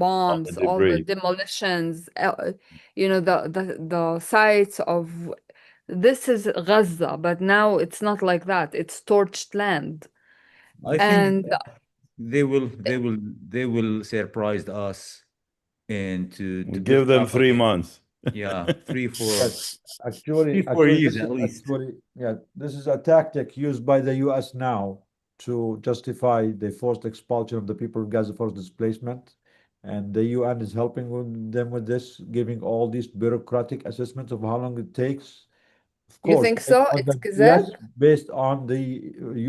bombs, all the demolitions, the sites of. This is Gaza, but now it's not like that. It's torched land. I think they will surprise us and to give them 3 months. Yeah, 3, 4. Actually, 4 years at least. This is a tactic used by the US now to justify the forced expulsion of the people of Gaza, forced displacement, And the UN is helping them with this, giving all these bureaucratic assessments of how long it takes. Of You course, think so? It's yes, كذاب? based on the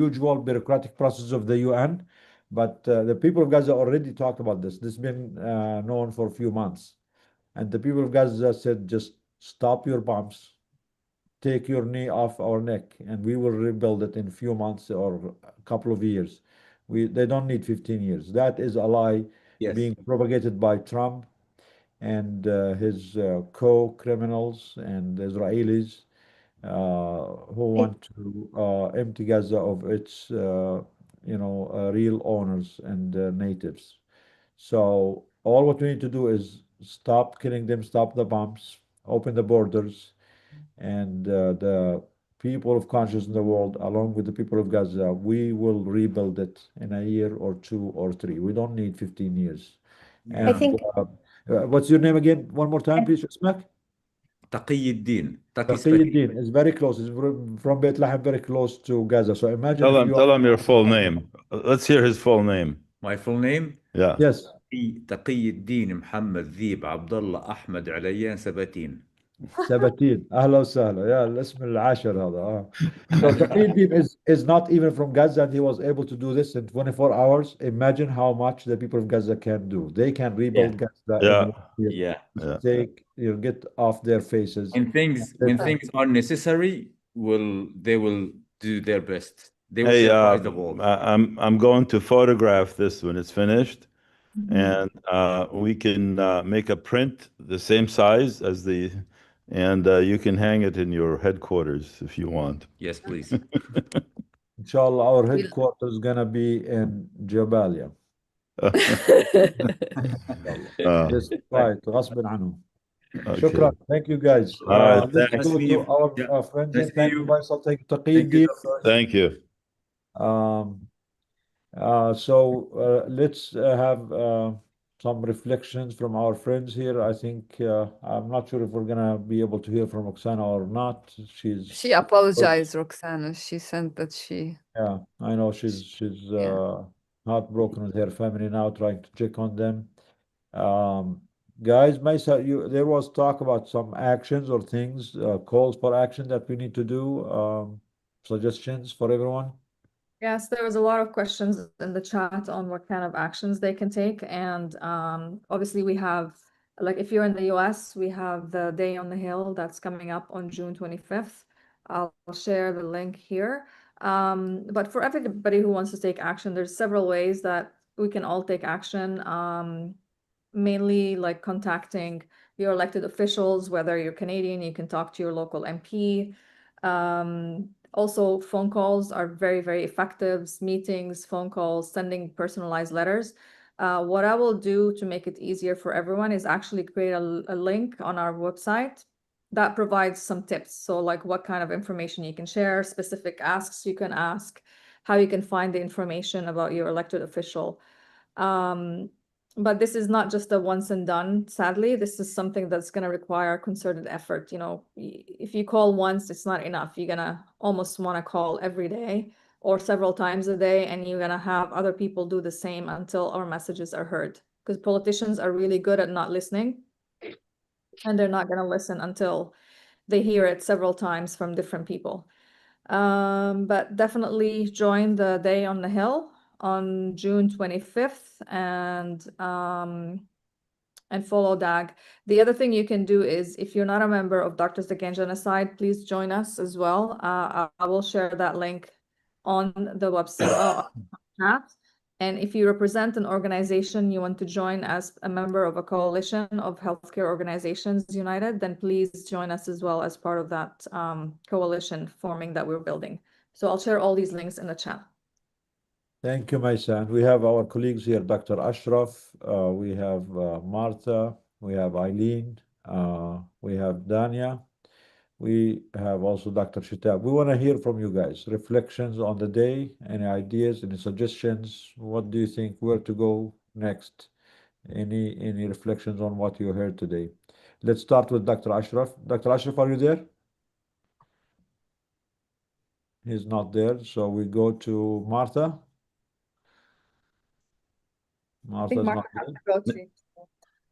usual bureaucratic process of the UN. But the people of Gaza already talked about this. This has been known for a few months. And the people of Gaza said, just stop your bombs, take your knee off our neck, and we will rebuild it in a few months or a couple of years. They don't need 15 years. That is a lie Yes. being propagated by Trump and his co-criminals and Israelis who want to empty Gaza of its, real owners and natives. So all what we need to do is stop killing them, stop the bombs, open the borders, and the people of conscience in the world, along with the people of Gaza, we will rebuild it in a year or 2 or 3. We don't need 15 years. I And think what's your name again? One more time, please, Ismak? تقي الدين Taqi Taqiyuddin is very close. It's from Bethlehem, very close to Gaza. So imagine Tell if him, you tell are. him your full name. Let's hear his full name. My full name Yeah. Yes. تقي الدين محمد ذيب عبد الله أحمد عليان سباتين. Sabatin. أهلا وسهلا. Yeah, الاسم العاشر هذا. So Taqiyuddin is not even from Gaza, and he was able to do this in 24 hours. Imagine how much the people of Gaza can do. They can rebuild Gaza in Yeah. 1 year. Yeah. Take, get off their faces. When things are necessary, they will do their best. They will Hey, surprise the world. I'm going to photograph this when it's finished, Mhm. and we can make a print the same size as and you can hang it in your headquarters if you want. Yes, please. Inshallah, our headquarters is gonna be in Jabalia. Just right, غصب عنهم. Okay. Shukran. Thank you, guys. All right, Let's thanks. go to our friends here. Thank you, Faisal. Thank you, Taqiyuddin. Thank you. Let's have some reflections from our friends here. I think I'm not sure if we're gonna be able to hear from Oksana or not. She apologized, Roxana. She sent that she. Yeah, I know she's heartbroken with her family now, trying to check on them. Guys, Maisa, there was talk about some actions or things, calls for action that we need to do, suggestions for everyone. Yes, there was a lot of questions in the chat on what kind of actions they can take. And obviously we have, like if you're in the US, we have the Day on the Hill that's coming up on June 25th. I'll share the link here. But for everybody who wants to take action, there's several ways that we can all take action. Mainly like contacting your elected officials, whether you're Canadian, you can talk to your local MP. Also, phone calls are very, very effective. Meetings, phone calls, sending personalized letters. What I will do to make it easier for everyone is actually create a link on our website that provides some tips. So like what kind of information you can share, specific asks you can ask, how you can find the information about your elected official. But this is not just a once and done, sadly. This is something that's going to require concerted effort. You know, if you call once, it's not enough. You're going to almost want to call every day or several times a day, and you're going to have other people do the same until our messages are heard. Because politicians are really good at not listening, and they're not going to listen until they hear it several times from different people. But definitely join the Day on the Hill on June 25th and follow DAG. The other thing you can do is if you're not a member of Doctors Against Genocide, please join us as well. I will share that link on the website chat. And if you represent an organization you want to join as a member of a coalition of healthcare organizations united, then please join us as well as part of that coalition forming that we're building. So I'll share all these links in the chat. Thank you, Maisa. And we have our colleagues here, Dr. Ashraf, we have Martha, we have Eileen, we have Dania, we have also Dr. Shitab. We want to hear from you guys, reflections on the day, any ideas, any suggestions, what do you think, where to go next, any reflections on what you heard today. Let's start with Dr. Ashraf. Dr. Ashraf, are you there? He's not there, so we go to Martha. I think Martha's Martha not has there. to go to.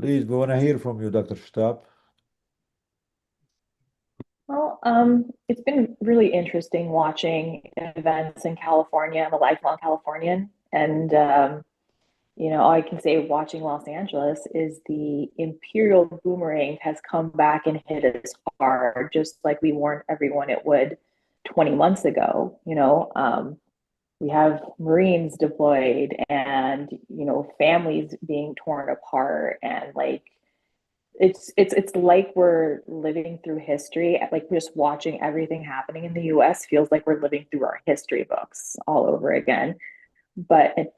Please, we want to hear from you, Dr. Shtab. Well, it's been really interesting watching events in California. I'm a lifelong Californian, and all I can say watching Los Angeles is the imperial boomerang has come back and hit us hard, just like we warned everyone it would 20 months ago. We have Marines deployed, and families being torn apart, and like it's like we're living through history. Like just watching everything happening in the US feels like we're living through our history books all over again. But it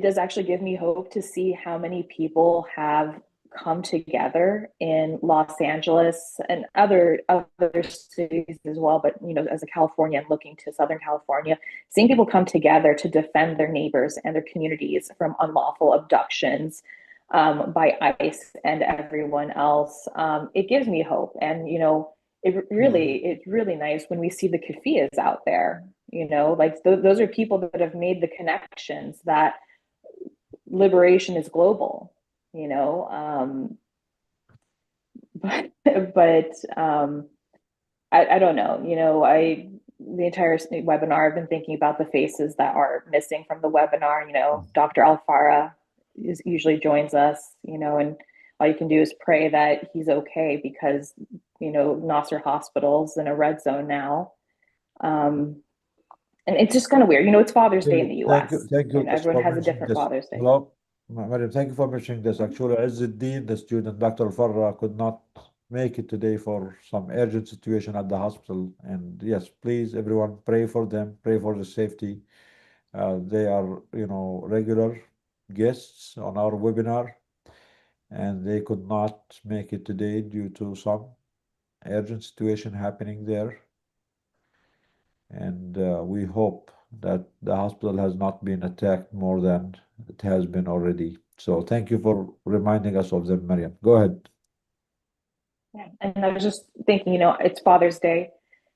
does actually give me hope to see how many people have come together in Los Angeles and other cities as well. But as a Californian looking to Southern California, seeing people come together to defend their neighbors and their communities from unlawful abductions by ICE and everyone else, it gives me hope. And it's really nice when we see the kafiyas out there. Like those are people that have made the connections that liberation is global. But I don't know. The entire webinar, I've been thinking about the faces that are missing from the webinar. Dr. Alfara usually joins us. And all you can do is pray that he's okay, because Nasser Hospital's in a red zone now. And it's just kind of weird. It's Father's Day in the US. Thank you. And everyone has a different Father's Day. Hello, Mariam, thank you for mentioning this. Actually, Izzuddin, the student, Dr. Farra, could not make it today for some urgent situation at the hospital. And yes, please, everyone, pray for them, pray for the safety. They are, regular guests on our webinar, and they could not make it today due to some urgent situation happening there. And we hope that the hospital has not been attacked more than it has been already. So thank you for reminding us of them, Mariam. Go ahead. Yeah. And I was just thinking, it's Father's Day,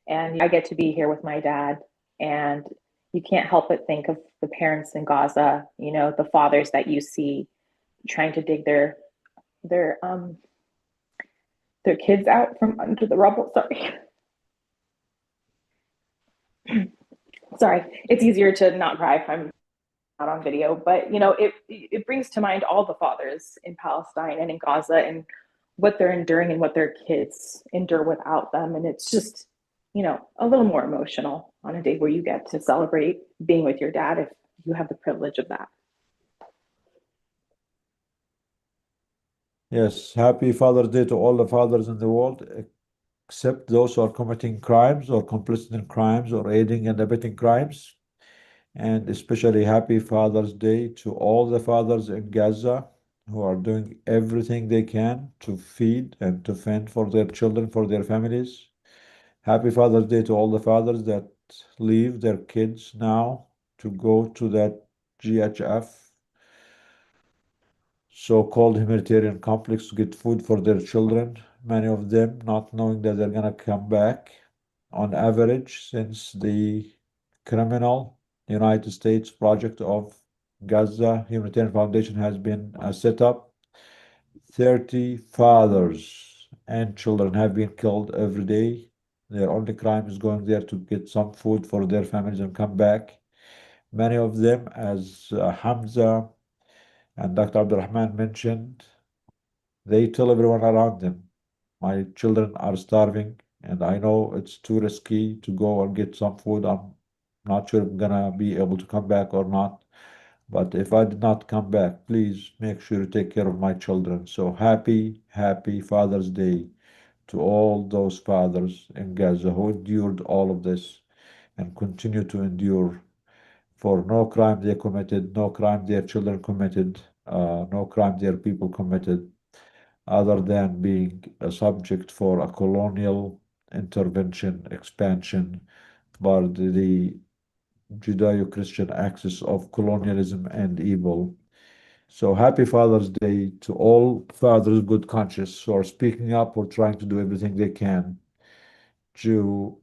and I get to be here with my dad, and you can't help but think of the parents in Gaza, the fathers that you see trying to dig their kids out from under the rubble. Sorry, it's easier to not cry if I'm not on video, but it brings to mind all the fathers in Palestine and in Gaza and what they're enduring and what their kids endure without them. And it's just, a little more emotional on a day where you get to celebrate being with your dad, if you have the privilege of that. Yes, happy Father's Day to all the fathers in the world, except those who are committing crimes or complicit in crimes or aiding and abetting crimes. And especially happy Father's Day to all the fathers in Gaza who are doing everything they can to feed and to fend for their children, for their families. Happy Father's Day to all the fathers that leave their kids now to go to that GHF, so-called humanitarian complex, to get food for their children, many of them not knowing that they're going to come back. On average, since the criminal United States project of Gaza Humanitarian Foundation has been set up, 30 fathers and children have been killed every day. Their only crime is going there to get some food for their families and come back. Many of them, as Hamza and Dr. Abdurrahman mentioned, they tell everyone around them, my children are starving, and I know it's too risky to go and get some food. I'm not sure if I'm gonna be able to come back or not. But if I did not come back, please make sure you take care of my children. So happy Father's Day to all those fathers in Gaza who endured all of this and continue to endure for no crime they committed, no crime their children committed, no crime their people committed, other than being a subject for a colonial intervention, expansion by the Judeo-Christian axis of colonialism and evil. So happy Father's Day to all fathers of good conscience who are speaking up or trying to do everything they can to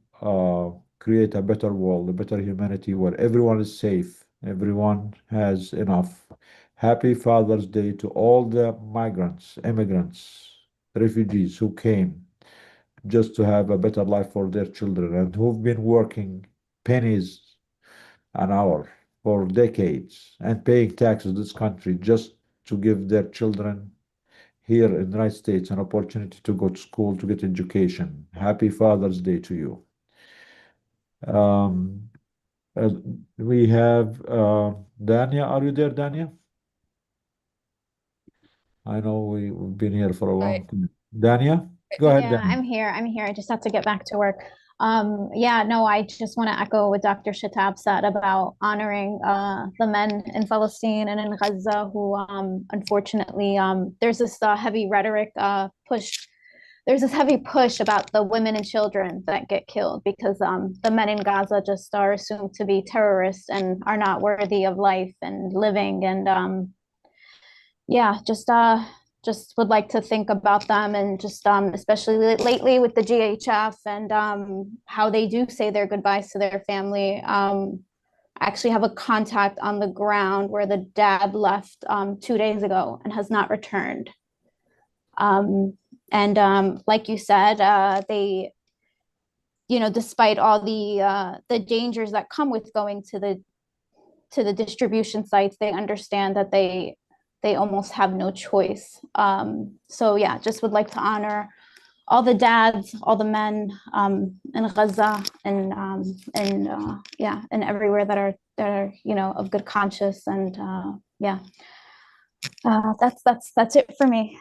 create a better world, a better humanity where everyone is safe, everyone has enough. Happy Father's Day to all the migrants, immigrants, refugees who came just to have a better life for their children and who've been working pennies an hour for decades and paying taxes in this country just to give their children here in the United States an opportunity to go to school, to get education. Happy Father's Day to you. Um, we have Dania. Are you there, Dania? I know we've been here for a long time. Dania, go ahead, Yeah, Dania. I'm here. I'm here. I just have to get back to work. Yeah, no, I just want to echo what Dr. Shatab said about honoring the men in Palestine and in Gaza who unfortunately there's this heavy rhetoric push. There's this heavy push about the women and children that get killed because the men in Gaza just are assumed to be terrorists and are not worthy of life and living and yeah, just would like to think about them and just especially lately with the GHF and how they do say their goodbyes to their family. I actually have a contact on the ground where the dad left 2 days ago and has not returned. Like you said, they, you know, despite all the dangers that come with going to the distribution sites, they understand that they almost have no choice. So yeah, just would like to honor all the dads, all the men in Gaza and yeah, and everywhere that are you know of good conscience and yeah, that's it for me.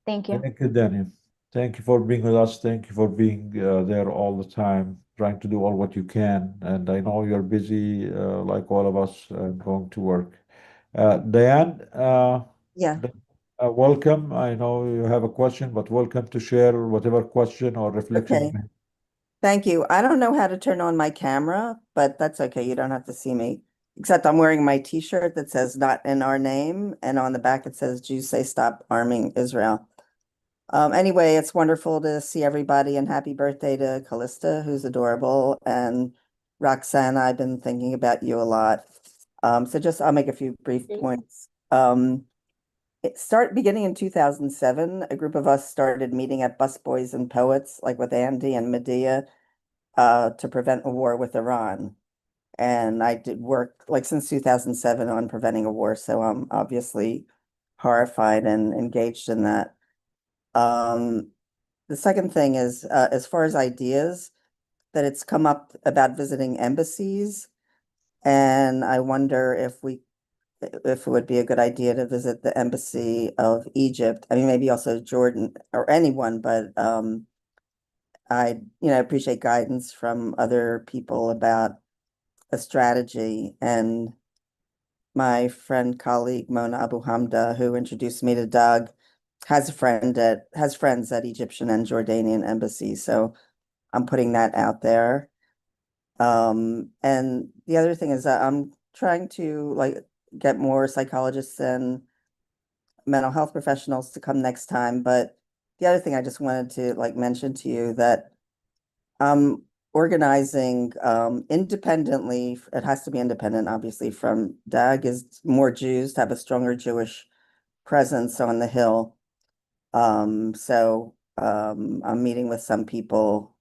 Thank you. Thank you, Daniel. Thank you for being with us. Thank you for being there all the time, trying to do all what you can. And I know you're busy, like all of us, going to work. Diane, Yeah, welcome. I know you have a question, but welcome to share whatever question or reflection you okay. may have. Thank you. I don't know how to turn on my camera, but that's okay. You don't have to see me. Except I'm wearing my t-shirt that says not in our name, and on the back it says Jews say stop arming Israel. Anyway, it's wonderful to see everybody and happy birthday to Callista, who's adorable, and Roxanne, I've been thinking about you a lot. So just I'll make a few brief points. Beginning in 2007, a group of us started meeting at Busboys and Poets, like with Andy and Medea, to prevent a war with Iran. And I did work like since 2007 on preventing a war, so I'm obviously horrified and engaged in that. The second thing is, as far as ideas, that it's come up about visiting embassies, and I wonder if it would be a good idea to visit the embassy of Egypt. I mean, maybe also Jordan or anyone, but I, appreciate guidance from other people about a strategy. And my friend, colleague Mona Abu Hamda, who introduced me to Doug, has friends at Egyptian and Jordanian embassies. So I'm putting that out there. And the other thing is that I'm trying to get more psychologists and mental health professionals to come next time. But the other thing I just wanted to mention to you that I'm organizing independently. It has to be independent, obviously, from DAG is more Jews to have a stronger Jewish presence on the Hill. So I'm meeting with some people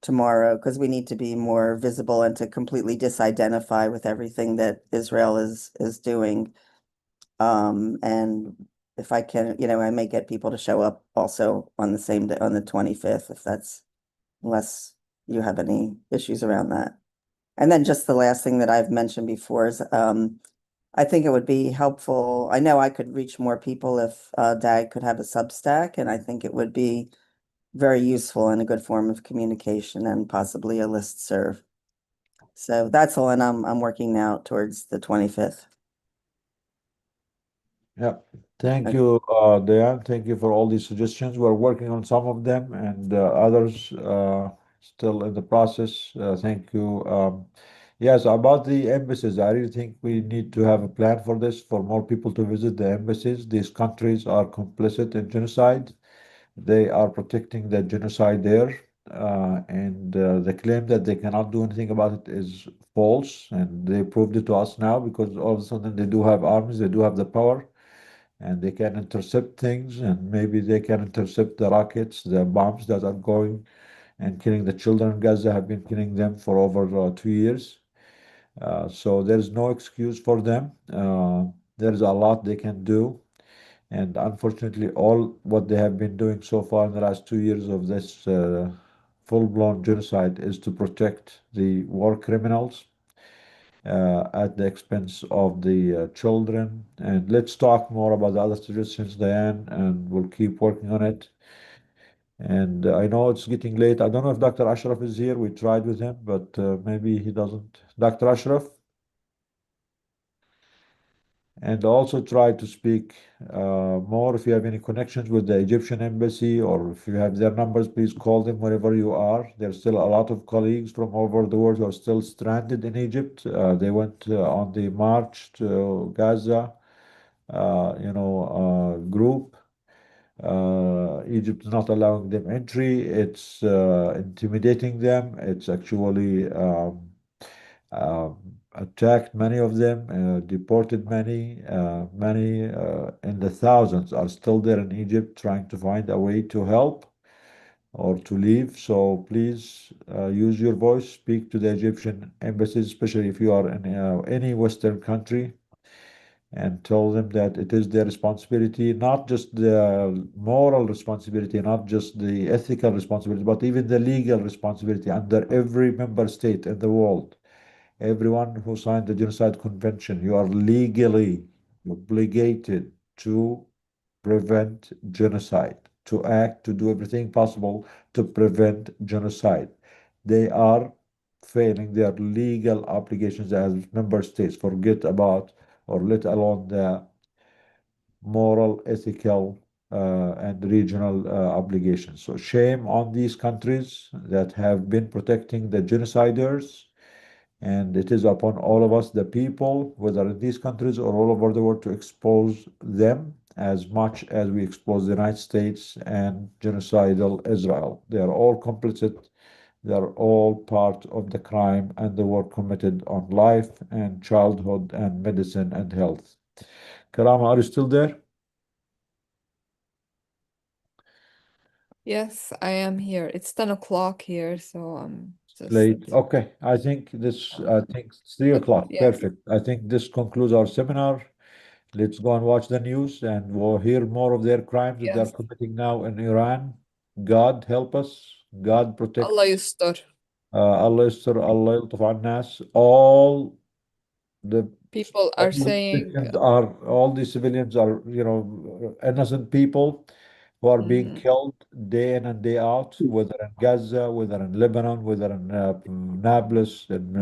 tomorrow because we need to be more visible and to completely disidentify with everything that Israel is doing. And if I can, I may get people to show up also on the same day, on the 25th, unless you have any issues around that. And then just the last thing that I've mentioned before is I think it would be helpful. I know I could reach more people if DAG could have a Substack, and I think it would be very useful and a good form of communication and possibly a listserv. So that's all, and I'm working now towards the 25th. Yeah, thank you, Diane. Thank you for all these suggestions. We're working on some of them and others still in the process. Thank you. Yes, about the embassies, I really think we need to have a plan for this, for more people to visit the embassies. These countries are complicit in genocide. They are protecting the genocide there. and the claim that they cannot do anything about it is false, and they proved it to us now because all of a sudden they do have armies, they do have the power, and they can intercept things, and maybe they can intercept the rockets, the bombs that are going and killing the children in Gaza, have been killing them for over 2 years. So there's no excuse for them. There's a lot they can do. And unfortunately, all what they have been doing so far in the last 2 years of this full-blown genocide is to protect the war criminals at the expense of the children. And let's talk more about the other suggestions, Diane, and we'll keep working on it. And I know it's getting late. I don't know if Dr. Ashraf is here. We tried with him, but maybe he doesn't. Dr. Ashraf? And also try to speak more. If you have any connections with the Egyptian embassy or if you have their numbers, please call them wherever you are. There's still a lot of colleagues from all over the world who are still stranded in Egypt. They went on the march to Gaza, group. Egypt is not allowing them entry. It's intimidating them. It's actually attacked many of them, deported many. Many in the thousands are still there in Egypt trying to find a way to help or to leave. So please use your voice, speak to the Egyptian embassies, especially if you are in any Western country, and tell them that it is their responsibility, not just the moral responsibility, not just the ethical responsibility, but even the legal responsibility under every member state in the world. Everyone who signed the Genocide Convention, you are legally obligated to prevent genocide, to act, to do everything possible to prevent genocide. They are failing their legal obligations as member states. Forget about or let alone the moral, ethical, and regional obligations. So shame on these countries that have been protecting the genociders. And it is upon all of us, the people, whether in these countries or all over the world, to expose them as much as we expose the United States and genocidal Israel. They are all complicit. They are all part of the crime and the work committed on life and childhood and medicine and health. Karama, are you still there? Yes, I am here. It's 10 o'clock here, so I'm just Late. Okay. I think it's 3 o'clock. yeah. Perfect. I think this concludes our seminar. Let's go and watch the news and we'll hear more of their crimes that they're Yes. committing now in Iran. God help us. God protect. Allah yustur. Allah yasser, Allah yaltaf al nas. All the People are saying, all the civilians are, innocent people who are being killed day in and day out, whether in Gaza, whether in Lebanon, whether in Nablus, in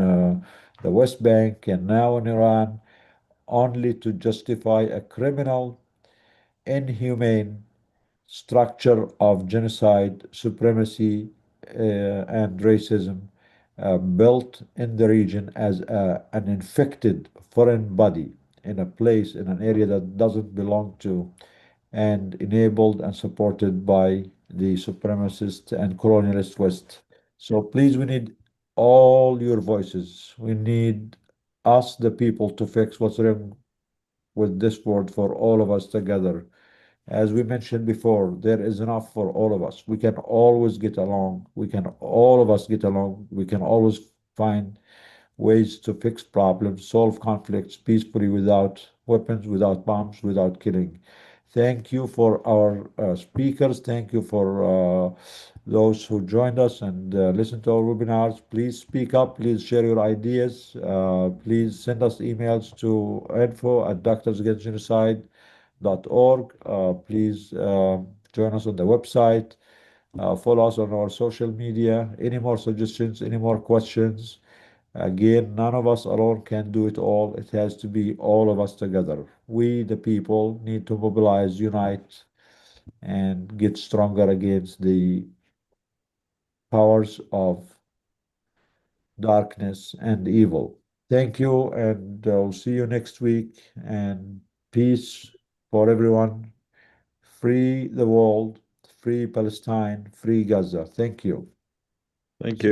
the West Bank, and now in Iran, only to justify a criminal, inhumane structure of genocide, supremacy, and racism built in the region as an infected foreign body in a place, in an area that doesn't belong to, and enabled and supported by the supremacist and colonialist West. So please, we need all your voices. We need us, the people, to fix what's wrong with this world for all of us together. As we mentioned before, there is enough for all of us. We can always get along. We can all of us get along. We can always find ways to fix problems, solve conflicts peacefully without weapons, without bombs, without killing. Thank you for our speakers. Thank you for those who joined us and listened to our webinars. Please speak up. Please share your ideas. Please send us emails to info@doctorsagainstgenocide.org. Please join us on the website. Follow us on our social media. Any more suggestions, any more questions? Again, none of us alone can do it all. It has to be all of us together. We, the people, need to mobilize, unite, and get stronger against the powers of darkness and evil. Thank you, and I'll see you next week. And peace for everyone. Free the world, free Palestine, free Gaza. Thank you. Thank you.